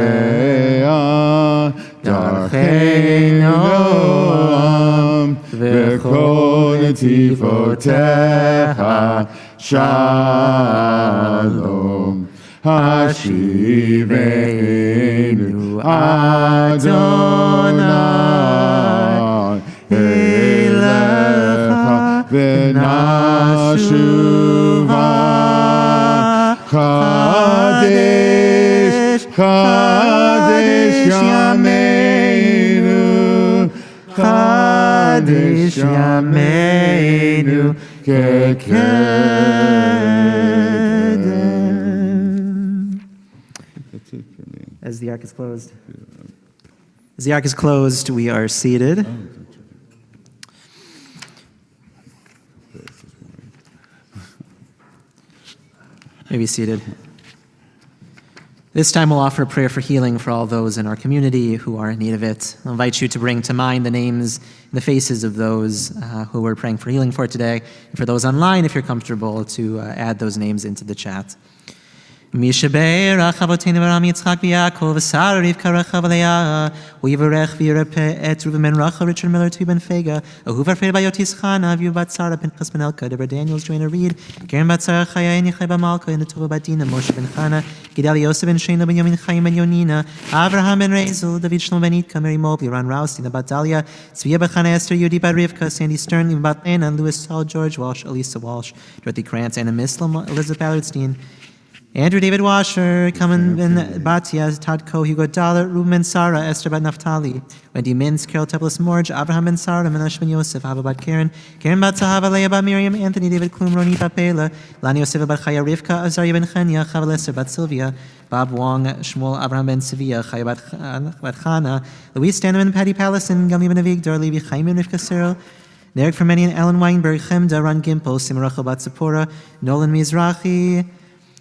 דרכי נועם וכל נתיבותיך שלום. השיבנו אדוני אליך ונשובה. חדש חדש ימינו, חדש ימינו כקדם. As the ark is closed. As the ark is closed, we are seated. May be seated. This time we'll offer a prayer for healing for all those in our community who are in need of it. I'll invite you to bring to mind the names and the faces of those who we're praying for healing for today. And for those online, if you're comfortable, to add those names into the chat. מי שברך אבותינו אברהם יצחק ויעקב ושרה רבקה רחב לאה ויברך וירפא את ראובן בן רחל ריצ'רד מילר טובי בן פגה אהוב אלפי בת יצחנה אביו בת שרה פנחס בן אלקה דבר דניאלס ג'וינה ריד קרן בת שרה חיה יחיה במלכה נטובה בת דינה משה בן חנה גידל יוסף בן שינה בן ימין חיים בן יונינה אברהם בן רייזל דוד שלמה בן איתקה מרי מובלי רן ראוס דינה בת דליה צביה בחנה אסתר יהודי בת רבקה סנדי סטרן בת לנה לואיס טל ג'ורג' וולש אליסה וולש דורתי קרנץ אנה מיסלם אליזבת בלרדסטיין Andrew David Washer, Kamen Ben Batia, Todd Ko, Hugo Dollar, Ruben Ben Sarah, Esther Bat Naftali, Wendy Mintz, Carol Teplis Morge, Abraham Ben Sarah, Menash Ben Yosef, Hava Bat Karen, Karen Bat Sahava, Leah Bat Miriam, Anthony David Klum, Roni Bat Bela, Lani Yosef Bat Chaya Rivka, Azaria Ben Chenya, Chava Lester Bat Sylvia, Bob Wong, Shmuel Abraham Ben Sevilla, Chaya Bat Chana, Louise Standeman, Patty Pallison, Gami Ben Avigdor, Levi Chaim Ben Rivka Cyril, Derek Fermenian, Ellen Weinberg, Chemda, Ron Gimpo, Simaracha Bat Zipporah, Nolan Mizrahi,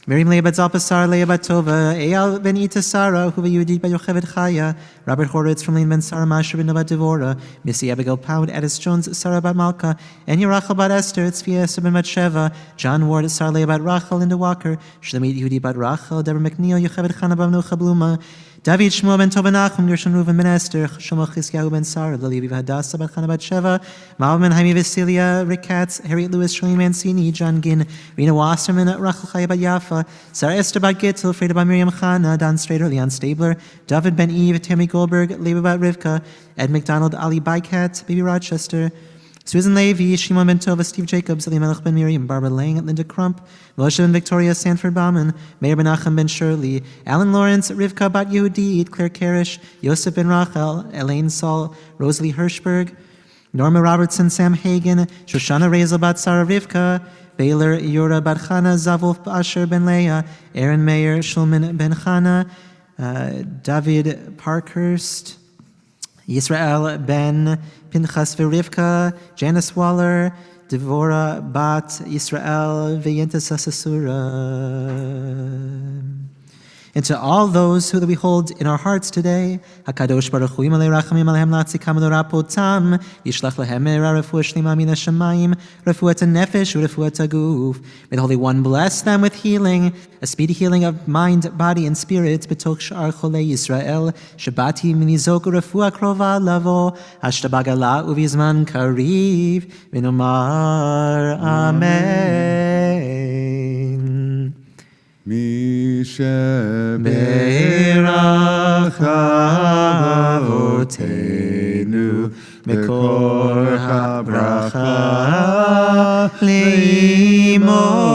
Miriam Leah Bat Zalpasar, Leah Bat Tova, Eyal Ben Ita Sarah, Huva Yudit Bat Yocheved Chaya, Robert Horitz from Lane Ben Sarah, Masher Ben Bat Devora, Missy Abigail Pound, Addis Jones, Sarah Bat Malka, Enya Rachel Bat Esther, Tzvia Esther Ben Bat Sheva, John Ward, Sarah Leah Bat Rachel, Linda Walker, Shlamit Yehudi Bat Rachel, Deborah McNeil, Yocheved Chana Bat Nucha Bluma, David Shmuel Ben Tobenachum, Gershon Reuven Ben Esther, Shlomo Chizkiyahu Ben Sarah, Lily Viva Hadassah Bat Chana Bat Sheva, Malvin Ben Jaime Vasilia, Rick Katz, Harriet Lewis, Shirley Mancini, John Ginn, Rena Wasserman, Rachel Chaya Bat Yafa, Sarah Esther Bat Gittel, Freda Bat Miriam Chana, Don Strader, Leon Stabler, David Ben Eve, Tammy Goldberg, Leba Bat Rivka, Ed McDonald, Ali Bycat, Baby Rochester, Susan Levy, Shimon Ben Tova, Steve Jacobs, Elimelech Ben Miriam, Barbara Lang, Linda Crump, Moshe Ben Victoria, Sanford Bauman, Mayor Menachem Ben Shirley, Alan Lawrence, Rivka Bat Yehudit, Claire Karish, Yosef Ben Rachel, Elaine Saul, Rosalie Hirschberg, Norma Robertson, Sam Hagen, Shoshana Rezel Bat Sarah Rivka, Baylor Yura Bat Chana, Zavulf Asher Ben Leah, Aaron Mayer, Shulman Ben Chana, David Parkhurst, Yisrael Ben Pinchas Verivka, Janice Waller, Devorah Bat Yisrael Veyenta Sasasura. And to all those who that we hold in our hearts today, HaKadosh Baruch Hu Yimalei Rachamim Alehem Latzikam L'Rapotam, Yishlach Lehem Me'era Refuah Shlima Min HaShamayim, Refuat HaNefesh U'Refuat HaGuf. May the Holy One bless them with healing, a speedy healing of mind, body, and spirit, B'toch Sha'ar Cholei Yisrael, Shabbati Minizoku Refuah Krova Lavo, Hashtabagala Uvizman Kariv, V'nomar Amen. מי שברך אבותינו מקור הברכה לאמותינו,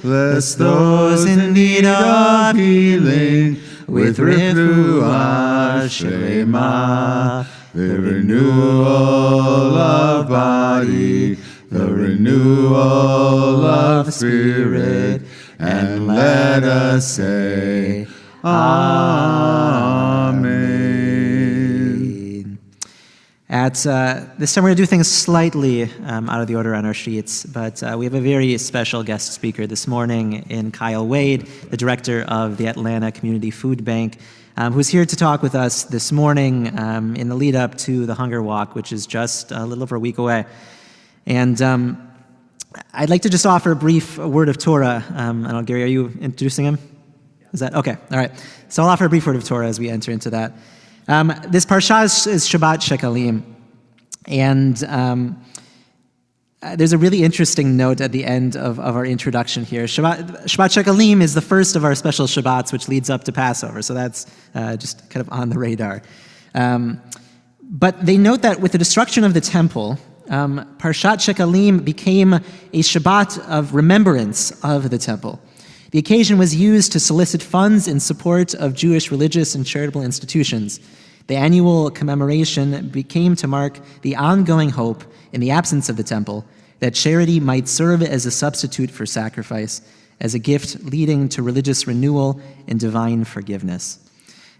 bless those in need of healing with refuah shlema, the renewal of body, the renewal of spirit, and let us say, Amen. At this time, we're going to do things slightly out of the order on our sheets, but we have a very special guest speaker this morning in Kyle Wade, the director of the Atlanta Community Food Bank, who's here to talk with us this morning in the lead up to the Hunger Walk, which is just a little over a week away. And I'd like to just offer a brief word of Torah. I don't know, Gary, are you introducing him? Is that okay? All right. So I'll offer a brief word of Torah as we enter into that. This parsha is Shabbat Shekalim, and there's a really interesting note at the end of our introduction here. Shabbat Shekalim is the first of our special Shabbats, which leads up to Passover. So that's just kind of on the radar. But they note that with the destruction of the temple, Parshat Shekalim became a Shabbat of remembrance of the temple. The occasion was used to solicit funds in support of Jewish religious and charitable institutions. The annual commemoration became to mark the ongoing hope, in the absence of the temple, that charity might serve as a substitute for sacrifice, as a gift leading to religious renewal and divine forgiveness.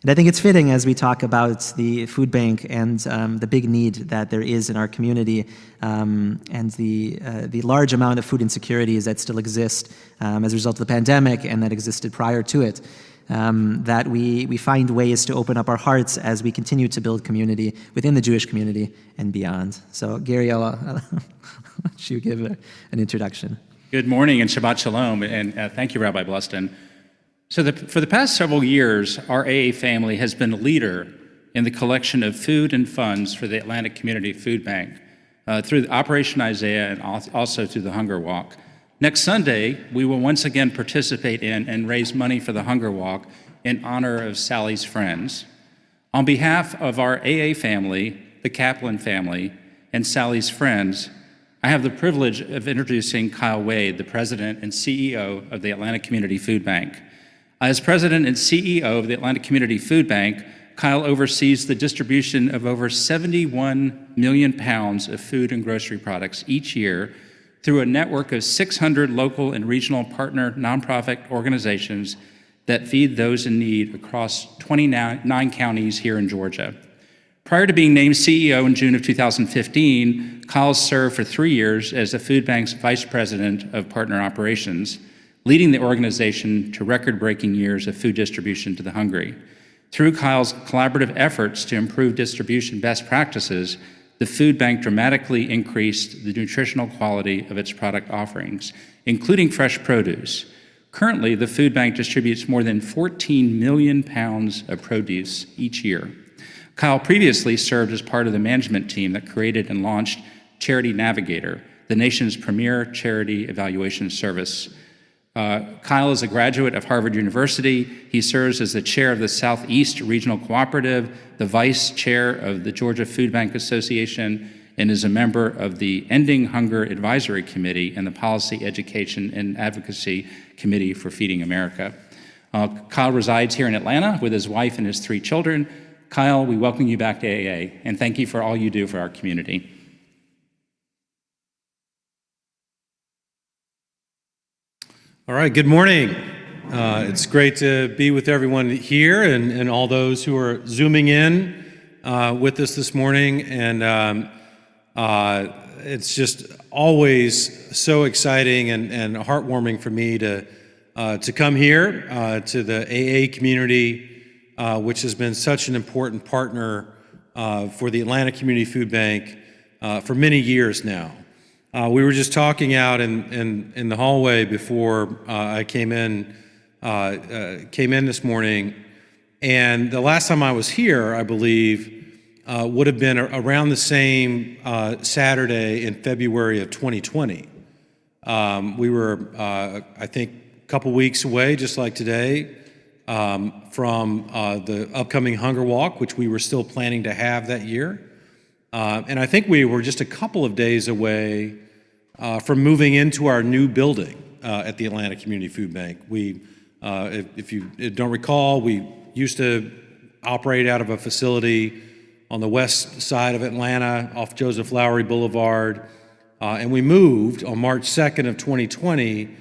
And I think it's fitting as we talk about the food bank and the big need that there is in our community and the large amount of food insecurities that still exist as a result of the pandemic and that existed prior to it, that we find ways to open up our hearts as we continue to build community within the Jewish community and beyond. So Gary, I'll let you give an introduction. Good morning and Shabbat Shalom, and thank you, Rabbi Bluston. So for the past several years, our AA family has been a leader in the collection of food and funds for the Atlantic Community Food Bank through Operation Isaiah and also through the Hunger Walk. Next Sunday, we will once again participate in and raise money for the Hunger Walk in honor of Sally's friends. On behalf of our AA family, the Kaplan family, and Sally's friends, I have the privilege of introducing Kyle Wade, the president and CEO of the Atlantic Community Food Bank. As president and CEO of the Atlantic Community Food Bank, Kyle oversees the distribution of over 71 million pounds of food and grocery products each year through a network of 600 local and regional partner nonprofit organizations that feed those in need across 29 counties here in Georgia. Prior to being named CEO in June of 2015, Kyle served for 3 years as the food bank's vice president of partner operations, leading the organization to record-breaking years of food distribution to the hungry. Through Kyle's collaborative efforts to improve distribution best practices, the food bank dramatically increased the nutritional quality of its product offerings, including fresh produce. Currently, the food bank distributes more than 14 million pounds of produce each year. Kyle previously served as part of the management team that created and launched Charity Navigator, the nation's premier charity evaluation service. Kyle is a graduate of Harvard University. He serves as the chair of the Southeast Regional Cooperative, the vice chair of the Georgia Food Bank Association, and is a member of the Ending Hunger Advisory Committee and the Policy, Education, and Advocacy Committee for Feeding America. Kyle resides here in Atlanta with his wife and his 3 children. Kyle, we welcome you back to AA, and thank you for all you do for our community. All right, good morning. It's great to be with everyone here and all those who are Zooming in with us this morning. And it's just always so exciting and heartwarming for me to come here to the AA community, which has been such an important partner for the Atlantic Community Food Bank for many years now. We were just talking out in the hallway before I came in this morning, and the last time I was here, I believe, would have been around the same Saturday in February of 2020. We were, I think, a couple weeks away, just like today, from the upcoming Hunger Walk, which we were still planning to have that year. And I think we were just a couple of days away from moving into our new building at the Atlantic Community Food Bank. We, if you don't recall, we used to operate out of a facility on the west side of Atlanta off Joseph Lowry Boulevard, and we moved on March 2nd of 2020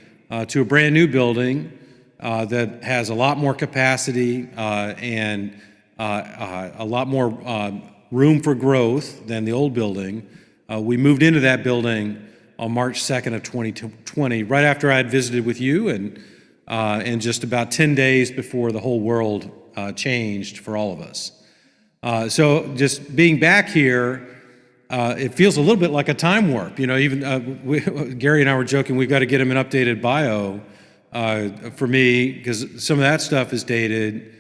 to a brand new building that has a lot more capacity and a lot more room for growth than the old building. We moved into that building on March 2nd of 2020, right after I had visited with you and just about 10 days before the whole world changed for all of us. So just being back here, it feels a little bit like a time warp. You know, even Gary and I were joking, we've got to get him an updated bio for me, because some of that stuff is dated,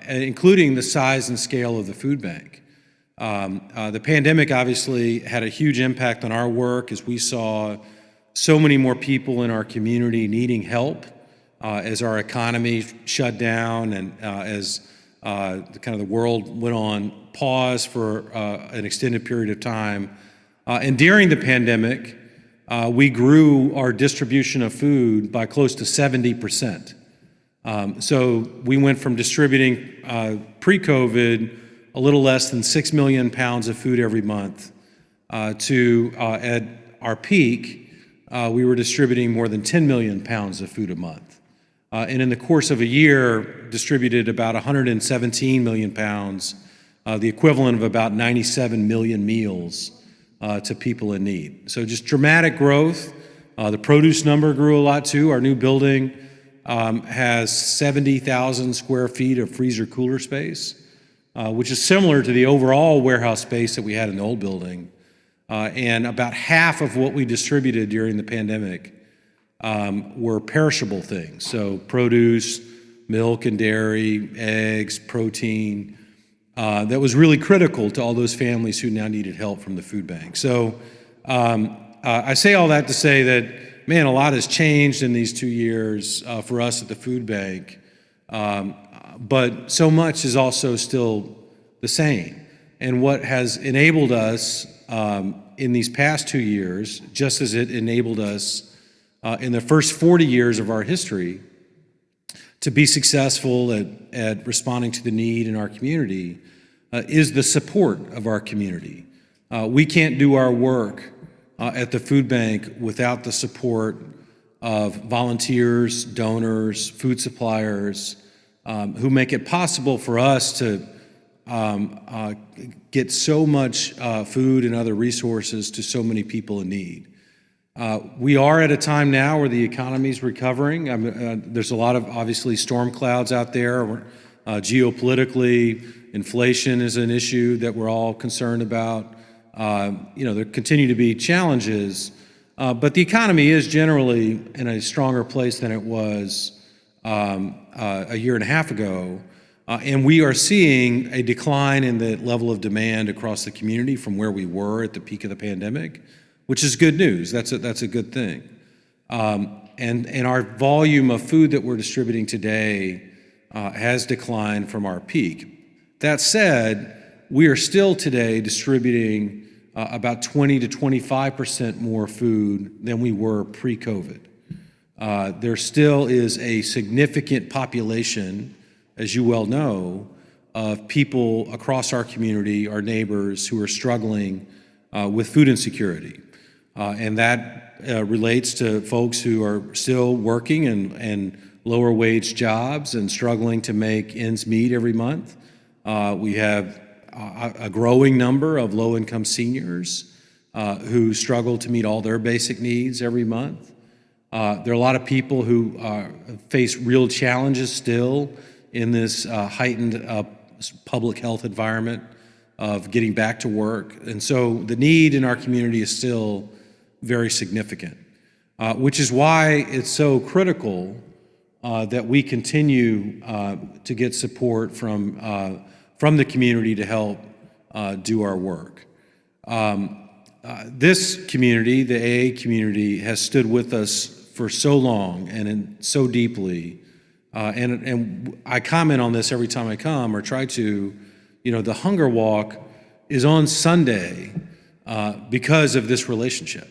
including the size and scale of the food bank. The pandemic obviously had a huge impact on our work as we saw so many more people in our community needing help as our economy shut down and as the world went on pause for an extended period of time. And during the pandemic, we grew our distribution of food by close to 70%. So we went from distributing pre-COVID a little less than 6 million pounds of food every month to at our peak, we were distributing more than 10 million pounds of food a month. and in the course of a year distributed about 117 million pounds, the equivalent of about 97 million meals to people in need. So just dramatic growth. The produce number grew a lot too. Our new building has 70,000 square feet of freezer cooler space, which is similar to the overall warehouse space that we had in the old building. And about half of what we distributed during the pandemic were perishable things. So produce, milk and dairy, eggs, protein, that was really critical to all those families who now needed help from the food bank. So I say all that to say that, man, a lot has changed in these 2 years for us at the food bank, but so much is also still the same. And what has enabled us in these past 2 years, just as it enabled us in the first 40 years of our history to be successful at responding to the need in our community, is the support of our community. We can't do our work at the food bank without the support of volunteers, donors, food suppliers, who make it possible for us to get so much food and other resources to so many people in need. We are at a time now where the economy is recovering. There's a lot of, obviously, storm clouds out there. Geopolitically, inflation is an issue that we're all concerned about. There continue to be challenges, but the economy is generally in a stronger place than it was a year and a half ago. And we are seeing a decline in the level of demand across the community from where we were at the peak of the pandemic, which is good news. That's a good thing. And our volume of food that we're distributing today has declined from our peak. That said, we are still today distributing about 20 to 25% more food than we were pre-COVID. There still is a significant population, as you well know, of people across our community, our neighbors, who are struggling with food insecurity. And that relates to folks who are still working and lower wage jobs and struggling to make ends meet every month. We have a growing number of low-income seniors who struggle to meet all their basic needs every month. There are a lot of people who face real challenges still in this heightened public health environment of getting back to work. And so the need in our community is still very significant, which is why it's so critical that we continue to get support from the community to help do our work. This community, the AA community, has stood with us for so long and so deeply. And I comment on this every time I come, or try to. The Hunger Walk is on Sunday because of this relationship,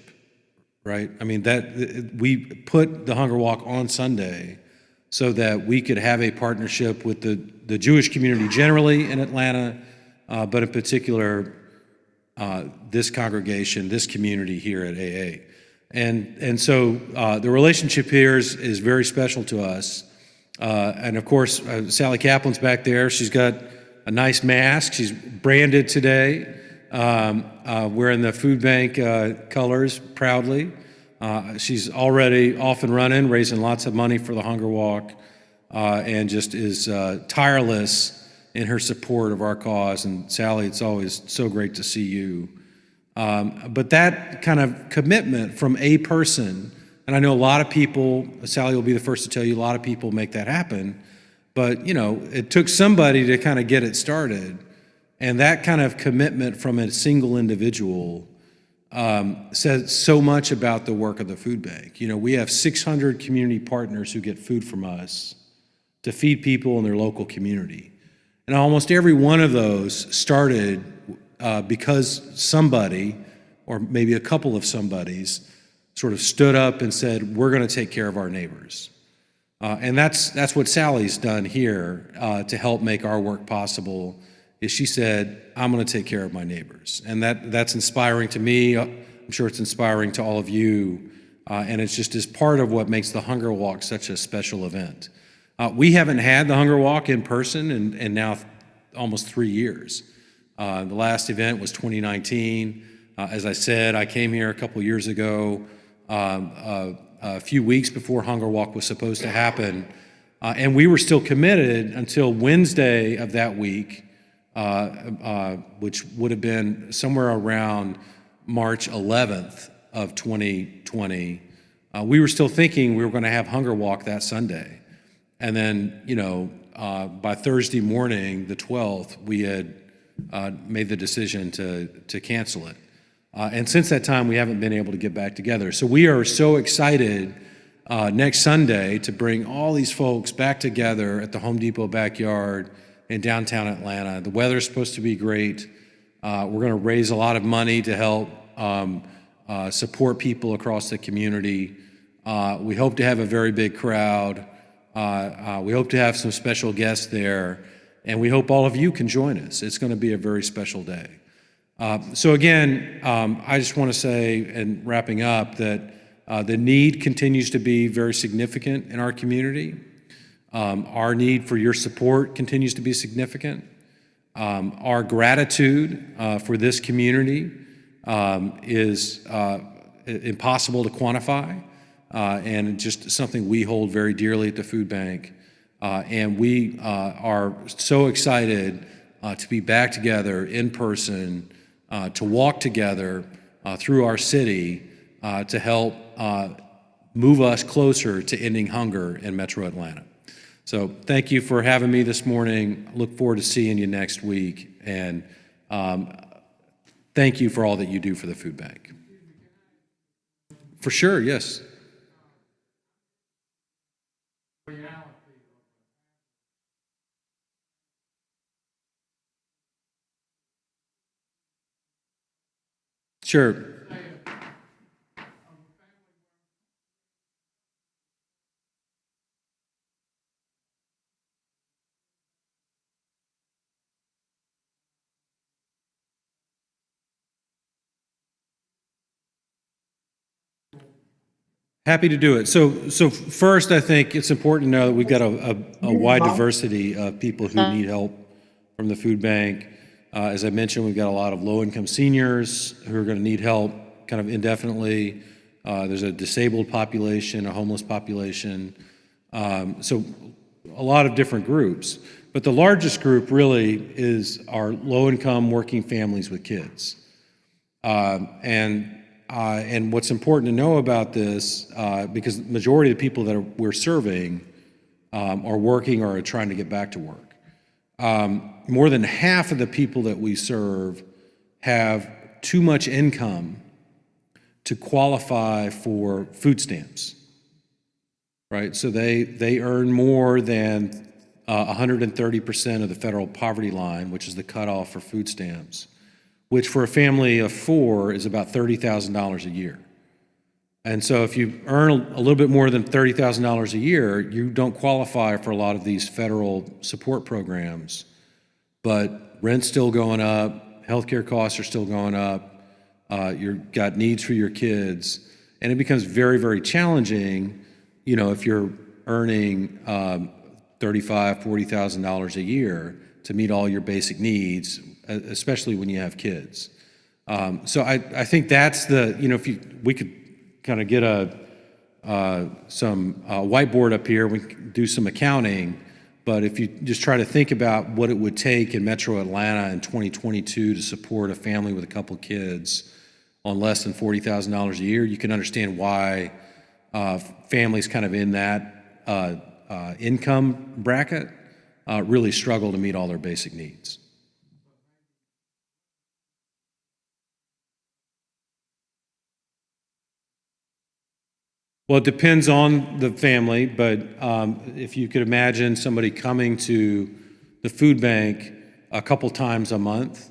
right? I mean, that we put the Hunger Walk on Sunday so that we could have a partnership with the Jewish community generally in Atlanta, but in particular, this congregation, this community here at AA. And so the relationship here is very special to us. And of course, Sally Kaplan's back there. She's got a nice mask. She's branded today, wearing the food bank colors proudly. She's already off and running, raising lots of money for the Hunger Walk, and just is tireless in her support of our cause. And Sally, it's always so great to see you. But that kind of commitment from a person, and I know a lot of people, Sally will be the first to tell you, a lot of people make that happen, but it took somebody to kind of get it started. And that kind of commitment from a single individual says so much about the work of the food bank. We have 600 community partners who get food from us to feed people in their local community. And almost every one of those started because somebody, or maybe a couple of somebodies, sort of stood up and said, we're going to take care of our neighbors. And that's what Sally's done here to help make our work possible, is she said, I'm going to take care of my neighbors. And that's inspiring to me. I'm sure it's inspiring to all of you And it's just as part of what makes the Hunger Walk such a special event. We haven't had the Hunger Walk in person in now almost 3 years. The last event was 2019. As I said, I came here a couple years ago, a few weeks before Hunger Walk was supposed to happen, and we were still committed until Wednesday of that week, which would have been somewhere around March 11th of 2020. We were still thinking we were going to have Hunger Walk that Sunday. And then, by Thursday morning, the 12th, we had made the decision to cancel it. And since that time, we haven't been able to get back together. So we are so excited next Sunday to bring all these folks back together at the Home Depot backyard in downtown Atlanta. The weather's supposed to be great. We're going to raise a lot of money to help support people across the community. We hope to have a very big crowd. We hope to have some special guests there, and we hope all of you can join us. It's going to be a very special day. So again, I just want to say, and wrapping up, that the need continues to be very significant in our community. Our need for your support continues to be significant. Our gratitude for this community is impossible to quantify, and just something we hold very dearly at the food bank. And we are so excited to be back together in person, to walk together through our city to help move us closer to ending hunger in Metro Atlanta. So thank you for having me this morning. Look forward to seeing you next week. And thank you for all that you do for the food bank. For sure, yes. Sure. Happy to do it. So first, I think it's important to know that we've got a wide diversity of people who need help from the food bank. As I mentioned, we've got a lot of low-income seniors who are going to need help kind of indefinitely. There's a disabled population, a homeless population. So a lot of different groups. But the largest group really is our low-income working families with kids. And what's important to know about this, because the majority of the people that we're serving are working or are trying to get back to work. More than half of the people that we serve have too much income to qualify for food stamps, right? So they earn more than 130% of the federal poverty line, which is the cutoff for food stamps, which for a family of four is about $30,000 a year. And so if you earn a little bit more than $30,000 a year, you don't qualify for a lot of these federal support programs. But rent's still going up, healthcare costs are still going up, you've got needs for your kids, and it becomes very, very challenging, if you're earning $35,000, $40,000 a year to meet all your basic needs, especially when you have kids. So I think that's we could kind of get some whiteboard up here, we can do some accounting, but if you just try to think about what it would take in Metro Atlanta in 2022 to support a family with a couple kids on less than $40,000 a year, you can understand why families kind of in that income bracket really struggle to meet all their basic needs. Well, it depends on the family, but if you could imagine somebody coming to the food bank a couple times a month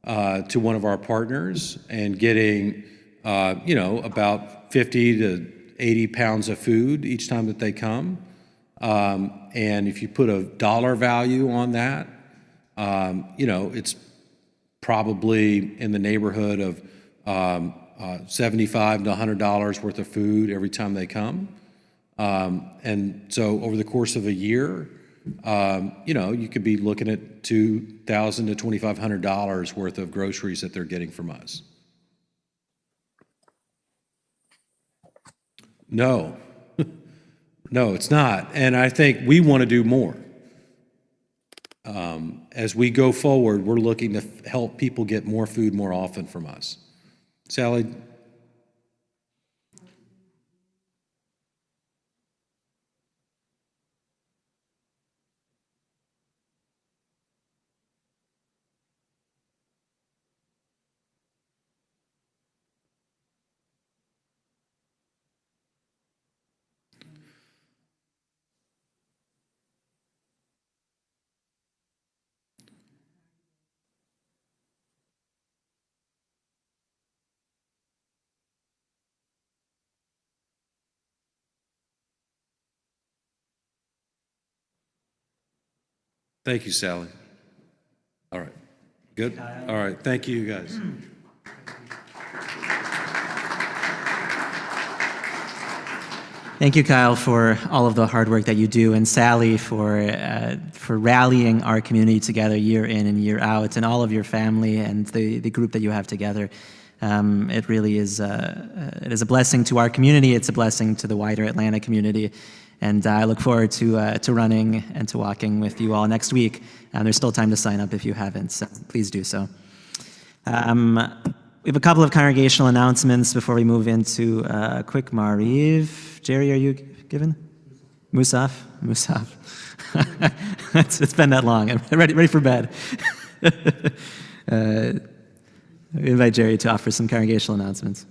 to one of our partners and getting, about 50 to 80 pounds of food each time that they come. And if you put a dollar value on that, it's probably in the neighborhood of $75 to $100 worth of food every time they come. And so over the course of a year, you could be looking at $2,000 to $2,500 worth of groceries that they're getting from us. No, no, it's not. And I think we want to do more. As we go forward, we're looking to help people get more food more often from us. Sally? Thank you, Sally. All right. Good? All right. Thank you, guys. Thank you, Kyle, for all of the hard work that you do, and Sally for rallying our community together year in and year out, and all of your family and the group that you have together. It really is it is a blessing to our community. It's a blessing to the wider Atlanta community. And I look forward to running and to walking with you all next week. There's still time to sign up if you haven't, so please do so. We have a couple of congregational announcements before we move into a quick Mariv. Jerry, are you given? Musaf? It's been that long. I'm ready for bed. We invite Jerry to offer some congregational announcements.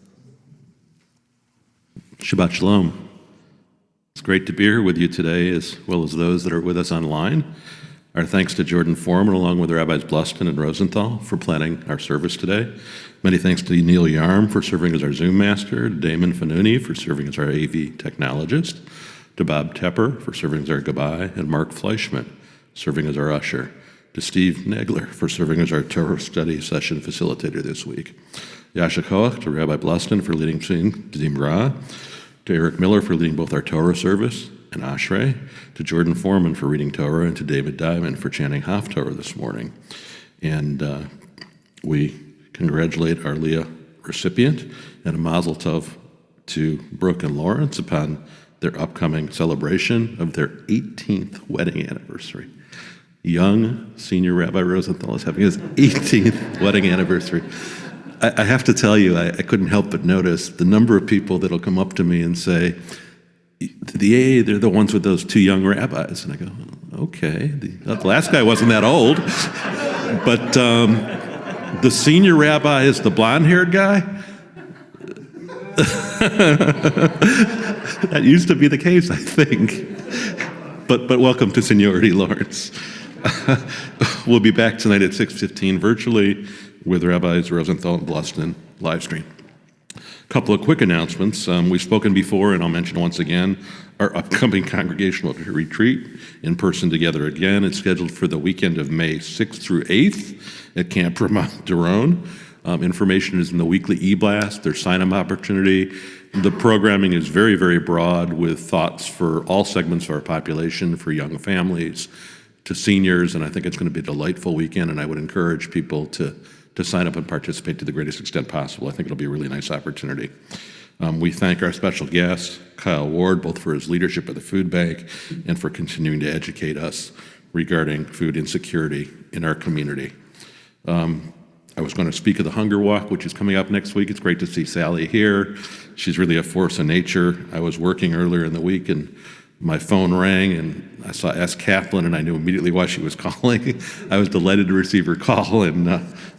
Shabbat Shalom. It's great to be here with you today, as well as those that are with us online. Our thanks to Jordan Foreman, along with Rabbis Bluston and Rosenthal, for planning our service today. Many thanks to Neil Yarm for serving as our Zoom master, to Damon Fanuni for serving as our AV technologist, to Bob Tepper for serving as our Gabai, and Mark Fleischman serving as our usher, to Steve Nagler for serving as our Torah study session facilitator this week, Yasha Koach, to Rabbi Bluston for leading Zimra, to Eric Miller for leading both our Torah service and Ashrei, to Jordan Foreman for reading Torah, and to David Diamond for chanting Haftorah this morning. And we congratulate our Leah recipient and a mazel tov to Brooke and Lawrence upon their upcoming celebration of their 18th wedding anniversary. Young senior Rabbi Rosenthal is having his 18th wedding anniversary. I have to tell you, I couldn't help but notice the number of people that'll come up to me and say, the AA, they're the ones with those two young rabbis. And I go, okay, the last guy wasn't that old. But the senior rabbi is the blonde-haired guy? That used to be the case, I think. But welcome to seniority, Lawrence. We'll be back tonight at 6:15 virtually with Rabbis Rosenthal and Bluston live stream. A couple of quick announcements. We've spoken before, and I'll mention once again, our upcoming congregational retreat in person together again. It's scheduled for the weekend of May 6th through 8th at Camp Vermont Daron. Information is in the weekly e-blast. There's sign-up opportunity. The programming is very, very broad with thoughts for all segments of our population, for young families to seniors, and I think it's going to be a delightful weekend, and I would encourage people to sign up and participate to the greatest extent possible. I think it'll be a really nice opportunity. We thank our special guest, Kyle Ward, both for his leadership of the food bank and for continuing to educate us regarding food insecurity in our community. I was going to speak of the Hunger Walk, which is coming up next week. It's great to see Sally here. She's really a force of nature. I was working earlier in the week and my phone rang and I saw S. Kaplan and I knew immediately why she was calling. I was delighted to receive her call and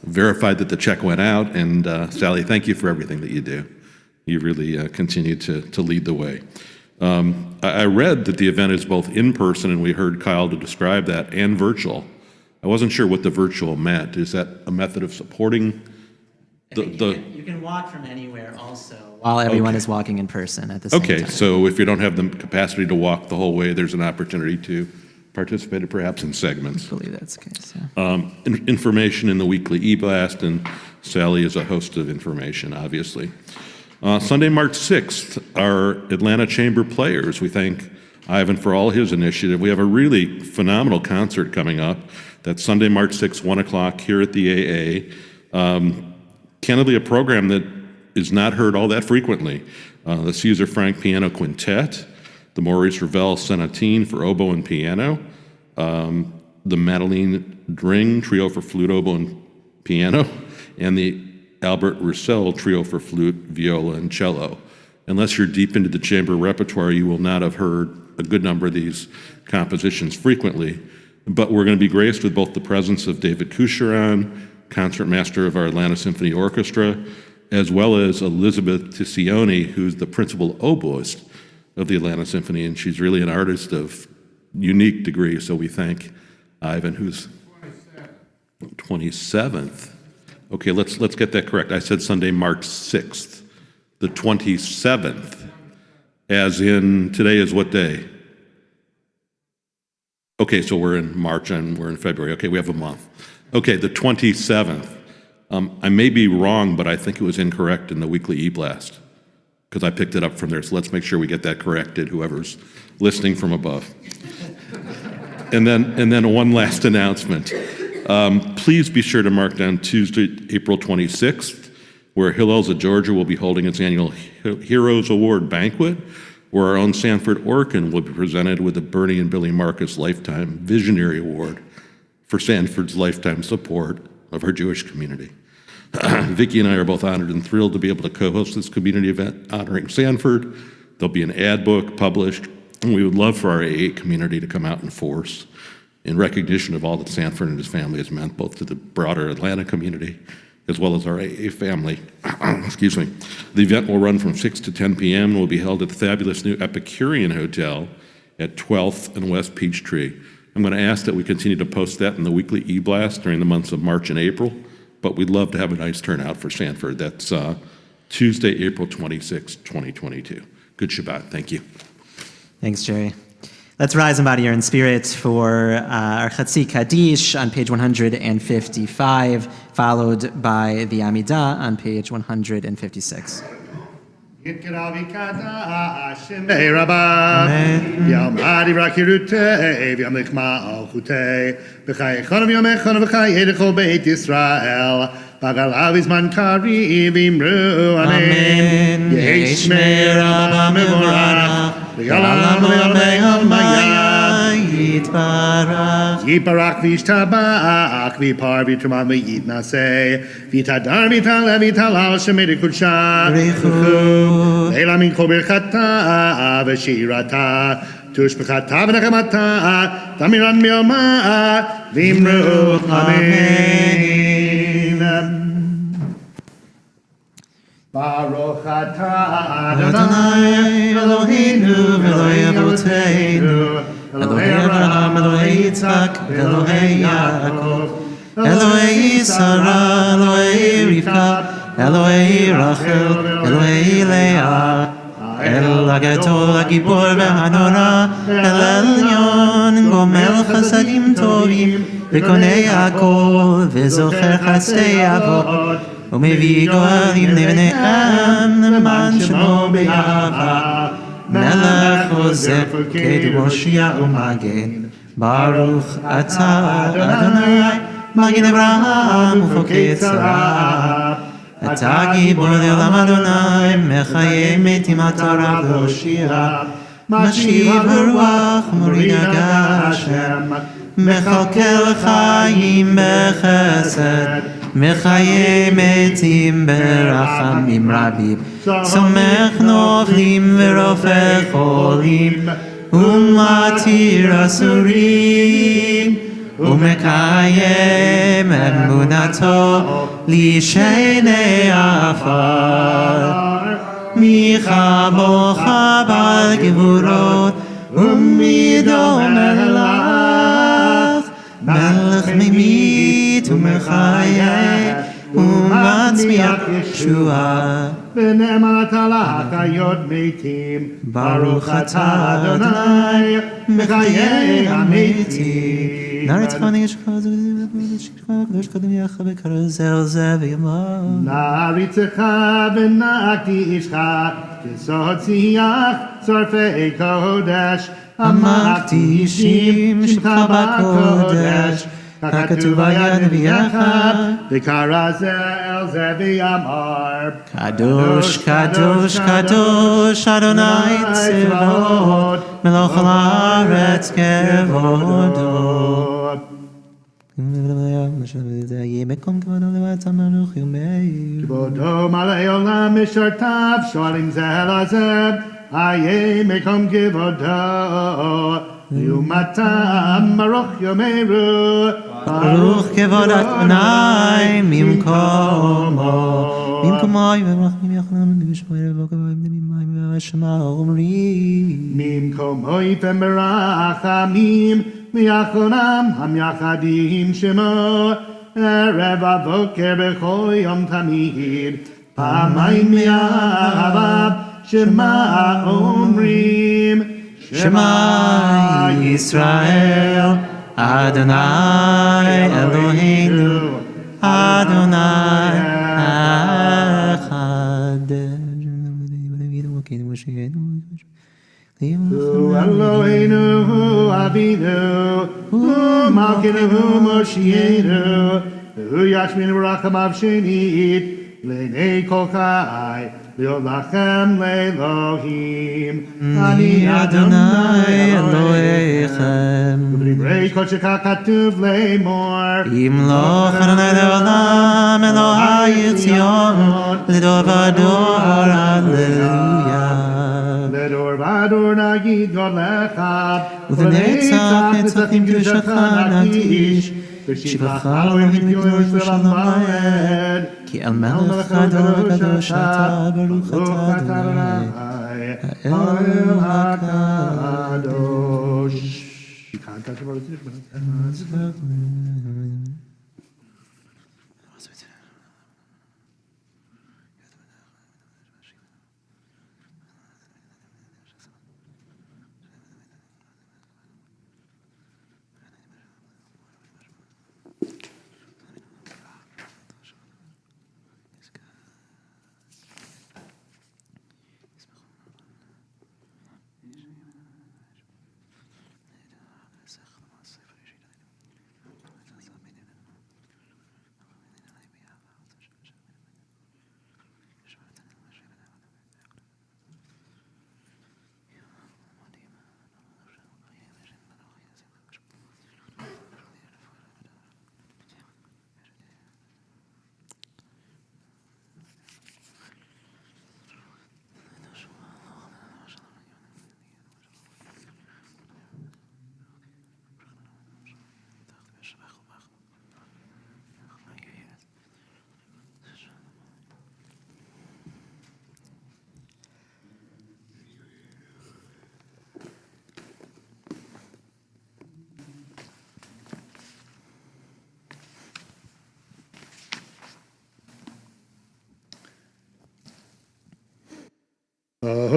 verified that the check went out. And Sally, thank you for everything that you do. You really continue to lead the way. I read that the event is both in person, and we heard Kyle to describe that, and virtual. I wasn't sure what the virtual meant. Is that a method of supporting You can walk from anywhere also, while everyone is walking in person at the same time. Okay, so if you don't have the capacity to walk the whole way, there's an opportunity to participated perhaps in segments. I believe that's the case, yeah. Information in the weekly e-blast, and Sally is a host of information, obviously. Sunday, March 6th, our Atlanta Chamber Players. We thank Ivan for all his initiative. We have a really phenomenal concert coming up. That's Sunday, March 6th, 1 o'clock here at the AA. Candidly, a program that is not heard all that frequently. The Caesar Frank Piano Quintet, the Maurice Ravel Sonatine for oboe and piano, the Madeleine Dring Trio for flute, oboe, and piano, and the Albert Roussel Trio for flute, viola, and cello. Unless you're deep into the chamber repertoire, you will not have heard a good number of these compositions frequently. But we're going to be graced with both the presence of David Coucheron, concertmaster of our Atlanta Symphony Orchestra, as well as Elizabeth Tissioni, who's the principal oboist of the Atlanta Symphony, and she's really an artist of unique degree, so we thank Ivan, who's 27th. Okay, let's get that correct. I said Sunday, March 6th, the 27th, as in today is what day? Okay, so we're in March and we're in February. Okay, we have a month. Okay, the 27th. I may be wrong, but I think it was incorrect in the weekly e-blast because I picked it up from there. So let's make sure we get that corrected, whoever's listening from above. And then one last announcement. Please be sure to mark down Tuesday, April 26th, where Hillel's of Georgia will be holding its annual Heroes Award banquet, where our own Sanford Orkin will be presented with the Bernie and Billy Marcus Lifetime Visionary Award for Sanford's lifetime support of our Jewish community. Vicki and I are both honored and thrilled to be able to co-host this community event honoring Sanford. There'll be an ad book published, and we would love for our AA community to come out in force in recognition of all that Sanford and his family has meant both to the broader Atlanta community as well as our AA family. Excuse me. The event will run from 6 to 10 p.m. and will be held at the fabulous new Epicurean Hotel at 12th and West Peachtree. I'm going to ask that we continue to post that in the weekly e-blast during the months of March and April, but we'd love to have a nice turnout for Sanford. That's Tuesday, April 26, 2022. Good Shabbat. Thank you. Thanks, Jerry. Let's rise in body or in spirit for our Chatzi Kaddish on page 155, followed by the Amidah on page 156. Yiparak vishtabak vipar vitramam v'yitnaseh vitadar vitala vitalal shemedi kudsha Eila min kol birchata v'shirata tushbechata v'nechamata tamiran mioma v'imru amen. Baruch atah Adonai Eloheinu v'Elokei Avotenu Elohei Abraham, Elohei Yitzhak, Elohei Yaakov, Elohei Sarah, Elohei Rivka, Elohei Rachel, Elohei Leah, El Hagadol, Hagibor v'Hanora, El Elyon, Gomel Chasadim Tovim, V'konei Hakol, V'zocher Chasdei Avot, U'mevii Goalim Nevneiam, L'man Shemo B'Yava, Melech Hosef Ked Moshiach U'Magen Baruch Atah Adonai Magen Avraham Ufokei Tzara Atah Gibor Le'olam Adonai Mechayei Metim HaTorah V'Hoshia Mashiv Haruach Morid HaGashem Mechalkel Chaim B'Chesed Mechayei Metim Berachamim Rabim Somech Noflim V'Rofeh Cholim U'Matir Asurim U'Mekayem Emunato L'Shenei Afar Micha Bocha Bal Gevurot U'Midom Elach Melech Mimit U'Mechayeh U'Matzmiach Yeshua ונאמנת להחיות מתים. ברוך אתה אדוני מחיי המתים. נעריץ חני ישכה קדוש קדם יחד וקרזר זה וימר. נעריצך ונקדישך כסוד שיח שורפי קודש המקדישים שמך בקודש ככתוב היה נביאך וקרא זה אל זה ויאמר קדוש קדוש קדוש אדוני צבאות מלוך הארץ כבודו. מקום כבודו לבצע מלוך יומי כבודו מלא עולם משרתיו שואלים זה לזה איה מקום כבודו לעומתם ברוך יאמרו ברוך כבוד אדוני ממקומו וברחמים יכולים בשמי ובוקר ובמים ושמה אומרים ממקומו יפם ברחמים ויחונם המייחדים שמו ערב הבוקר בכל יום תמיד פעמיים מאהבה שמה אומרים שמע ישראל אדוני אלוהינו אדוני אחד. הוא אלוהינו הוא אבינו הוא מלכנו הוא מושיענו הוא ישמין ברחמיו שנית לעיני כל חי להולכם לאלוהים אני אדוני אלוהיכם ובדברי קודשך כתוב לאמור ימלוך אדוני לעולם אלוהי ציון לדור ודור הללויה לדור ודור נגיד גודלך ולנצח נצחים קדושתך נקדיש בשבחך אלוהים קדוש ושלום לעד כי אל מלך גדול וקדוש אתה ברוך אתה אדוני האל הקדוש.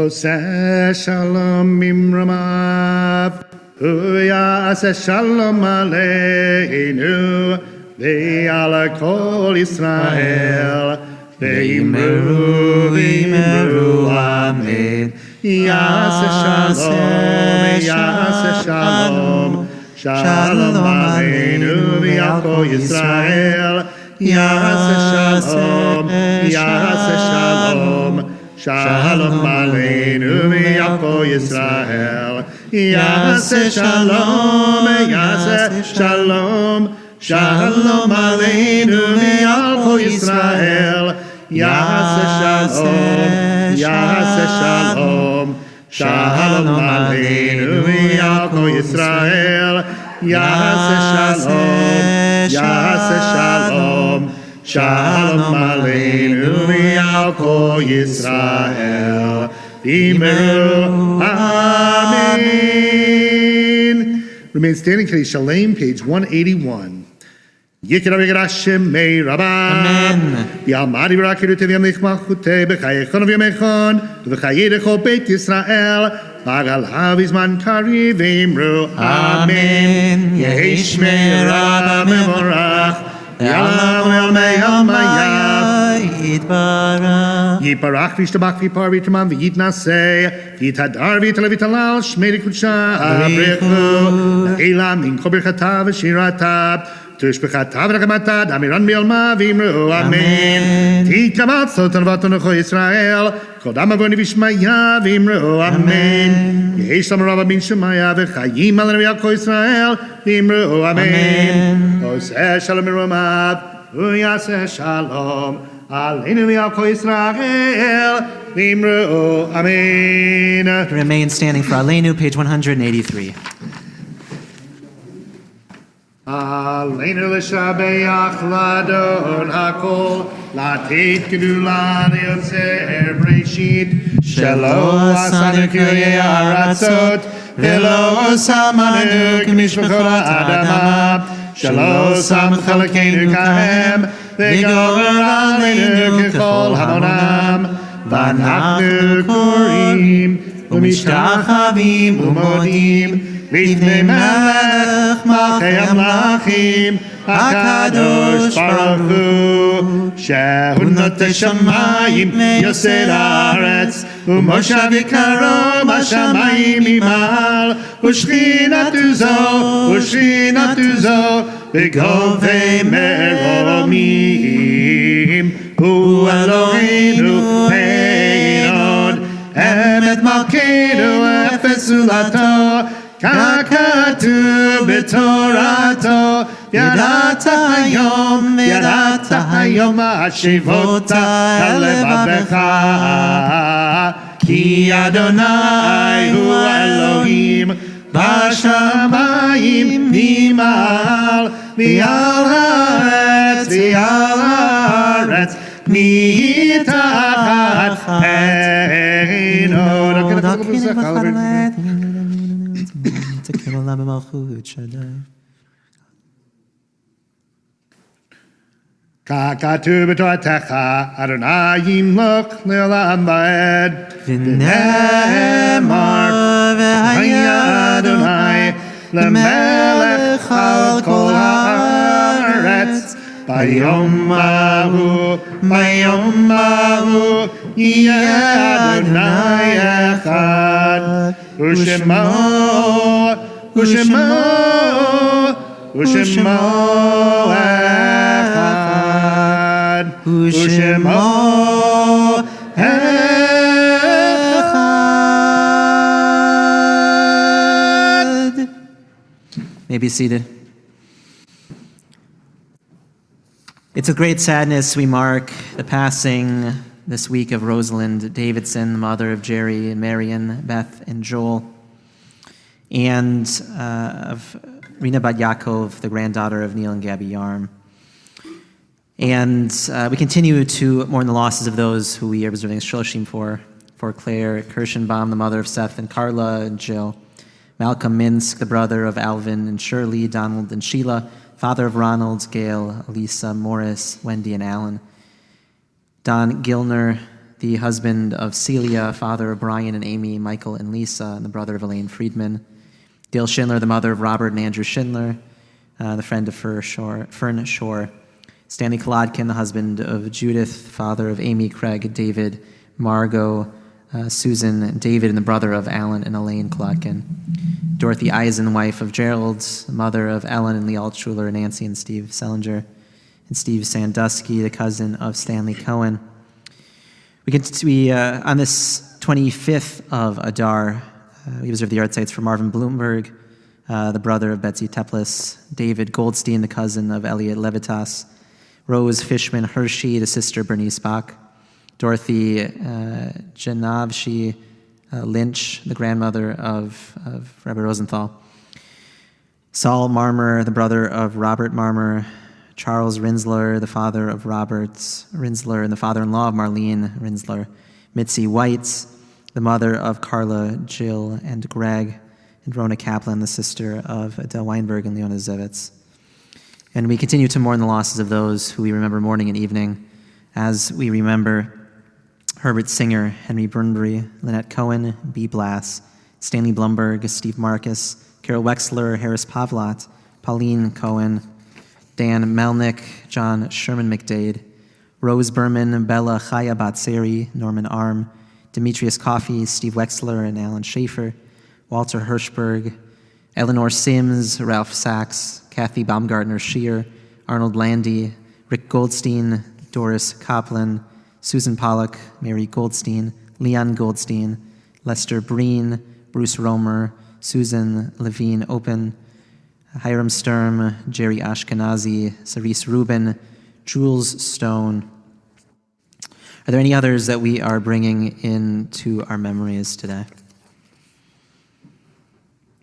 עושה שלום ממרומיו, הוא יעשה שלום עלינו ועל כל ישראל, ואמרו ואמרו אמן. יעשה שלום, יעשה שלום, שלום עלינו ועל כל ישראל, יעשה שלום, יעשה שלום. שלום עלינו ועל כל ישראל, יעשה שלום, יעשה שלום, שלום עלינו ועל כל ישראל, יעשה שלום, יעשה שלום, שלום עלינו ועל כל ישראל, יעשה שלום, יעשה שלום. Shalom Aleinu v'al kol Yisrael. V'imru Amen. Remain standing, Kaddish Shalem, page 181. Yikra Hashem May Rabbi. Amen. The Almighty Barakiru to the Amlich Malchute, Bechayechon of Yomechon, Bechayedechol Beit Yisrael, Agal Havizman Kari Vimru. Amen. Yehishmei Rabbi Memorach, Yalam Elmei Almayah, Yiparach Vishtabach Vipar Vitaman V'yitnaseh, V'yitadar V'yitalavitalal Shmei Kudsha Abrechu, Elam Min Kobir Chatav Shiratab, Tushbechatav Rakamatad, Amiran Milma Vimru. Amen. Tikamat Sotan Vatonocho Israel, Kodam Avoni Vishmaya Vimru. Amen. Yesham Rabba Bin Shemaya V'chayim Alenaviyako Israel Vimru. Amen. Oseh Shalom Miromav, Uyaseh Shalom, Aleinu V'yako Israel Vimru. Amen. Remain standing for Aleinu, page 183. Aleinu l'shabeach ladon hakol, latit gedula liotzer breshit, shelo asanu kiryei aratzot, velo samanu k'mishpachot ha'adama, shelo sam chalakenu kahem, v'gover aleinu k'chol hamonam, v'anachnu korim, u'mishtachavim u'modim, Livnei Melech Malchei Amlachim HaKadosh Baruch Hu Shehu Notei Shamayim Yosei Haaretz Umoshav Yikarom HaShamayim Imal Ushchinatu Zo B'govei Meromim Hu Eloheinu Ein Od Emet Malkeinu Efes Ulato Kakatu b'torato, yadata hayom hashivota levavecha, ki Adonai hu Elohim, b'shamayim nimal, v'al haaretz, mitachat peino. Kakatu b'toratecha, Adonai yimloch le'olam va'ed. V'nemar v'haya Adonai le'melech al kol haaretz. Bayom mahu yeh Adonai echad. Ushemo echad. Ushemo echad. May be seated. It's with great sadness we mark the passing this week of Rosalind Davidson, the mother of Jerry and Marion, Beth and Joel, and of Rina Bat Yaakov, the granddaughter of Neil and Gabby Yarm. And we continue to mourn the losses of those who we are observing Shloshim for Claire Kirschenbaum, the mother of Seth and Carla and Jill, Malcolm Minsk, the brother of Alvin and Shirley, Donald and Sheila, father of Ronald, Gail, Elisa, Morris, Wendy, and Alan. Don Gilner, the husband of Celia, father of Brian and Amy, Michael and Lisa, and the brother of Elaine Friedman. Dale Schindler, the mother of Robert and Andrew Schindler, the friend of Fern Shore. Stanley Kolodkin, the husband of Judith, father of Amy, Craig, David, Margot, Susan, David, and the brother of Alan and Elaine Kolodkin. Dorothy Eisen, wife of Gerald, mother of Ellen and Lee Altschuler, Nancy and Steve Sellinger, and Steve Sandusky, the cousin of Stanley Cohen. We on this 25th of Adar, we observe the yard sites for Marvin Bloomberg, the brother of Betsy Teplis, David Goldstein, the cousin of Elliot Levitas, Rose Fishman Hershey, the sister of Bernice Bach, Dorothy Janavshi Lynch, the grandmother of Rabbi Rosenthal, Saul Marmer, the brother of Robert Marmer, Charles Rinsler, the father of Robert Rinsler and the father-in-law of Marlene Rinsler, Mitzi White, the mother of Carla, Jill, and Greg, and Rona Kaplan, the sister of Adele Weinberg and Leona Zevitz. And we continue to mourn the losses of those who we remember morning and evening, as we remember Herbert Singer, Henry Burnbury, Lynette Cohen, B. Blass, Stanley Blumberg, Steve Marcus, Carol Wexler, Harris Pavlot, Pauline Cohen, Dan Melnick, John Sherman McDade, Rose Berman, Bella Chaya Batseri, Norman Arm, Demetrius Coffey, Steve Wexler, and Alan Schaefer, Walter Hirschberg, Eleanor Sims, Ralph Sachs, Kathy Baumgartner Scheer, Arnold Landy, Rick Goldstein, Doris Kaplan, Susan Pollock, Mary Goldstein, Leon Goldstein, Lester Breen, Bruce Romer, Susan Levine Open, Hiram Sturm, Jerry Ashkenazi, Cerise Rubin, Jules Stone. Are there any others that we are bringing into our memories today?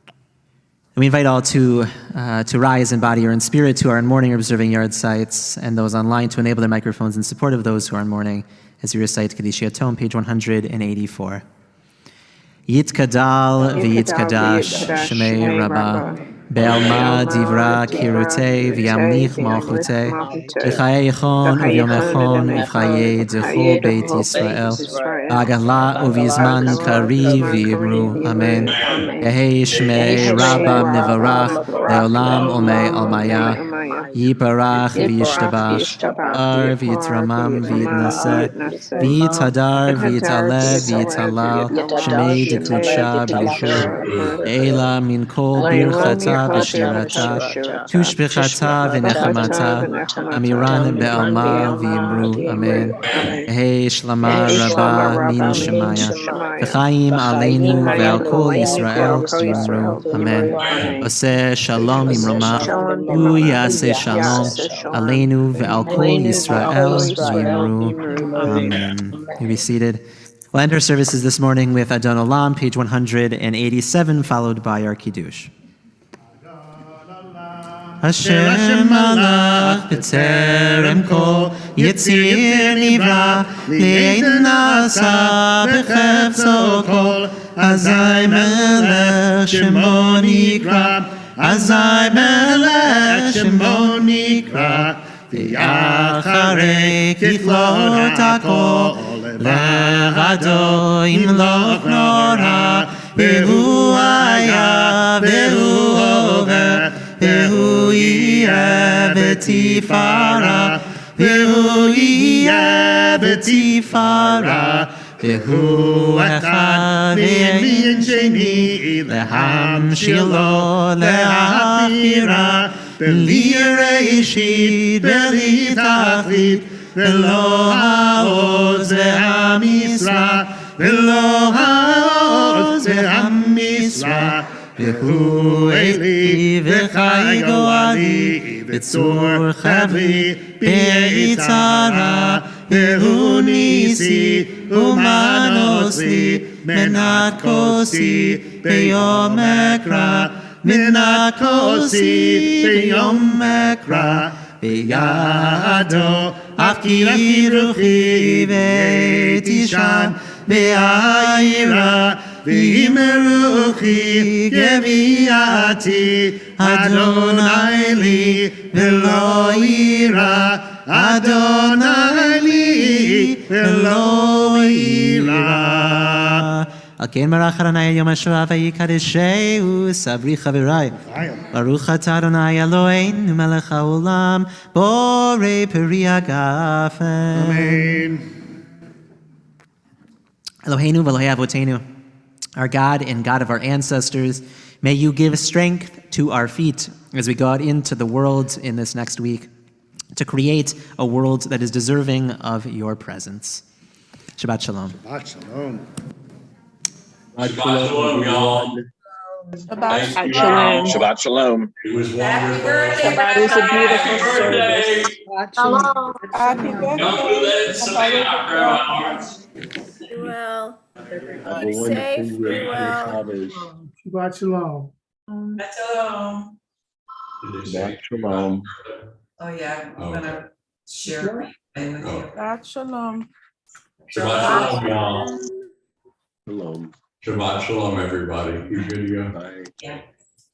And we invite all to rise in body or in spirit to our mourning or observing yard sites, and those online to enable their microphones in support of those who are in mourning as we recite Kaddish Yatom, page 184. Yitkadal v'yitkadash shemei Rabba Be'alma divra kirutei v'yamlich malchutei v'chayei yechon u'vyom echon v'chayei d'chol beit Yisrael b'agala u'vizman kariv v'yimru Amen. Yehei shmei Rabba nevarach le'olam omei almaya Yibarach v'yishtabach ar v'yitramam v'yitnaseh v'yitadar v'yitaleh v'yitalal shemei d'kudsha b'yichur Eila min kol birchata v'shirata tushbichata v'nechamata amiran be'alma v'yimru Amen. Yehei shlama Rabba min shemaya v'chaim aleinu ve'al kol Yisrael v'yimru Amen. Oseh shalom imromah u'yaseh shalom aleinu ve'al kol Yisrael v'yimru Amen. You be seated. We'll end our services this morning with Adon Olam, page 187, followed by our Kiddush. Hashem malach b'terem kol yitzir nivra le'ein nasa b'chefzo kol azai melech shemo nikra azai melech shemo nikra v'yacharei kichlot hakol le'chado imloch nora v'hu haya v'hu hover v'hu yeh v'tifara v'hu yeh v'tifara v'hu echad v'yemin sheni lehamshil lo le'achira b'li reishit b'li tachlit v'lo ha'oz ve'hamisra v'lo ha'oz ve'hamisra v'hu eli v'chai go'ali v'tzur chavli b'yitzara v'hu nisi u'manosli menat kosi b'yom ekra menat kosi b'yom ekra v'yado afki ruchi v'tishan v'ayira v'yimeruchi geviati Adonai li v'lo ira Adonai li v'lo ira Al ken marach Adonai yom hashua v'yikadesheu sabri chavirai Baruch atah Adonai Eloheinu melech haolam borei peri hagafen Amen. Eloheinu v'Elohei avotenu, our God and God of our ancestors, may you give strength to our feet as we go out into the world in this next week to create a world that is deserving of your presence. Shabbat shalom. Shabbat shalom. Shabbat shalom, y'all. Shabbat shalom. Shabbat shalom. It was wonderful. Shabbat was a beautiful service. Shalom. Happy birthday. Don't let it sign out, Grandma Lawrence. Be well. Have Be safe. Be well. Shabbat shalom. Shabbat shalom. Shabbat shalom. Oh yeah, I'm gonna share my thing with you. Shabbat shalom. Shabbat shalom, y'all. Shalom. Shabbat shalom, everybody. You good to go? Bye. Yeah.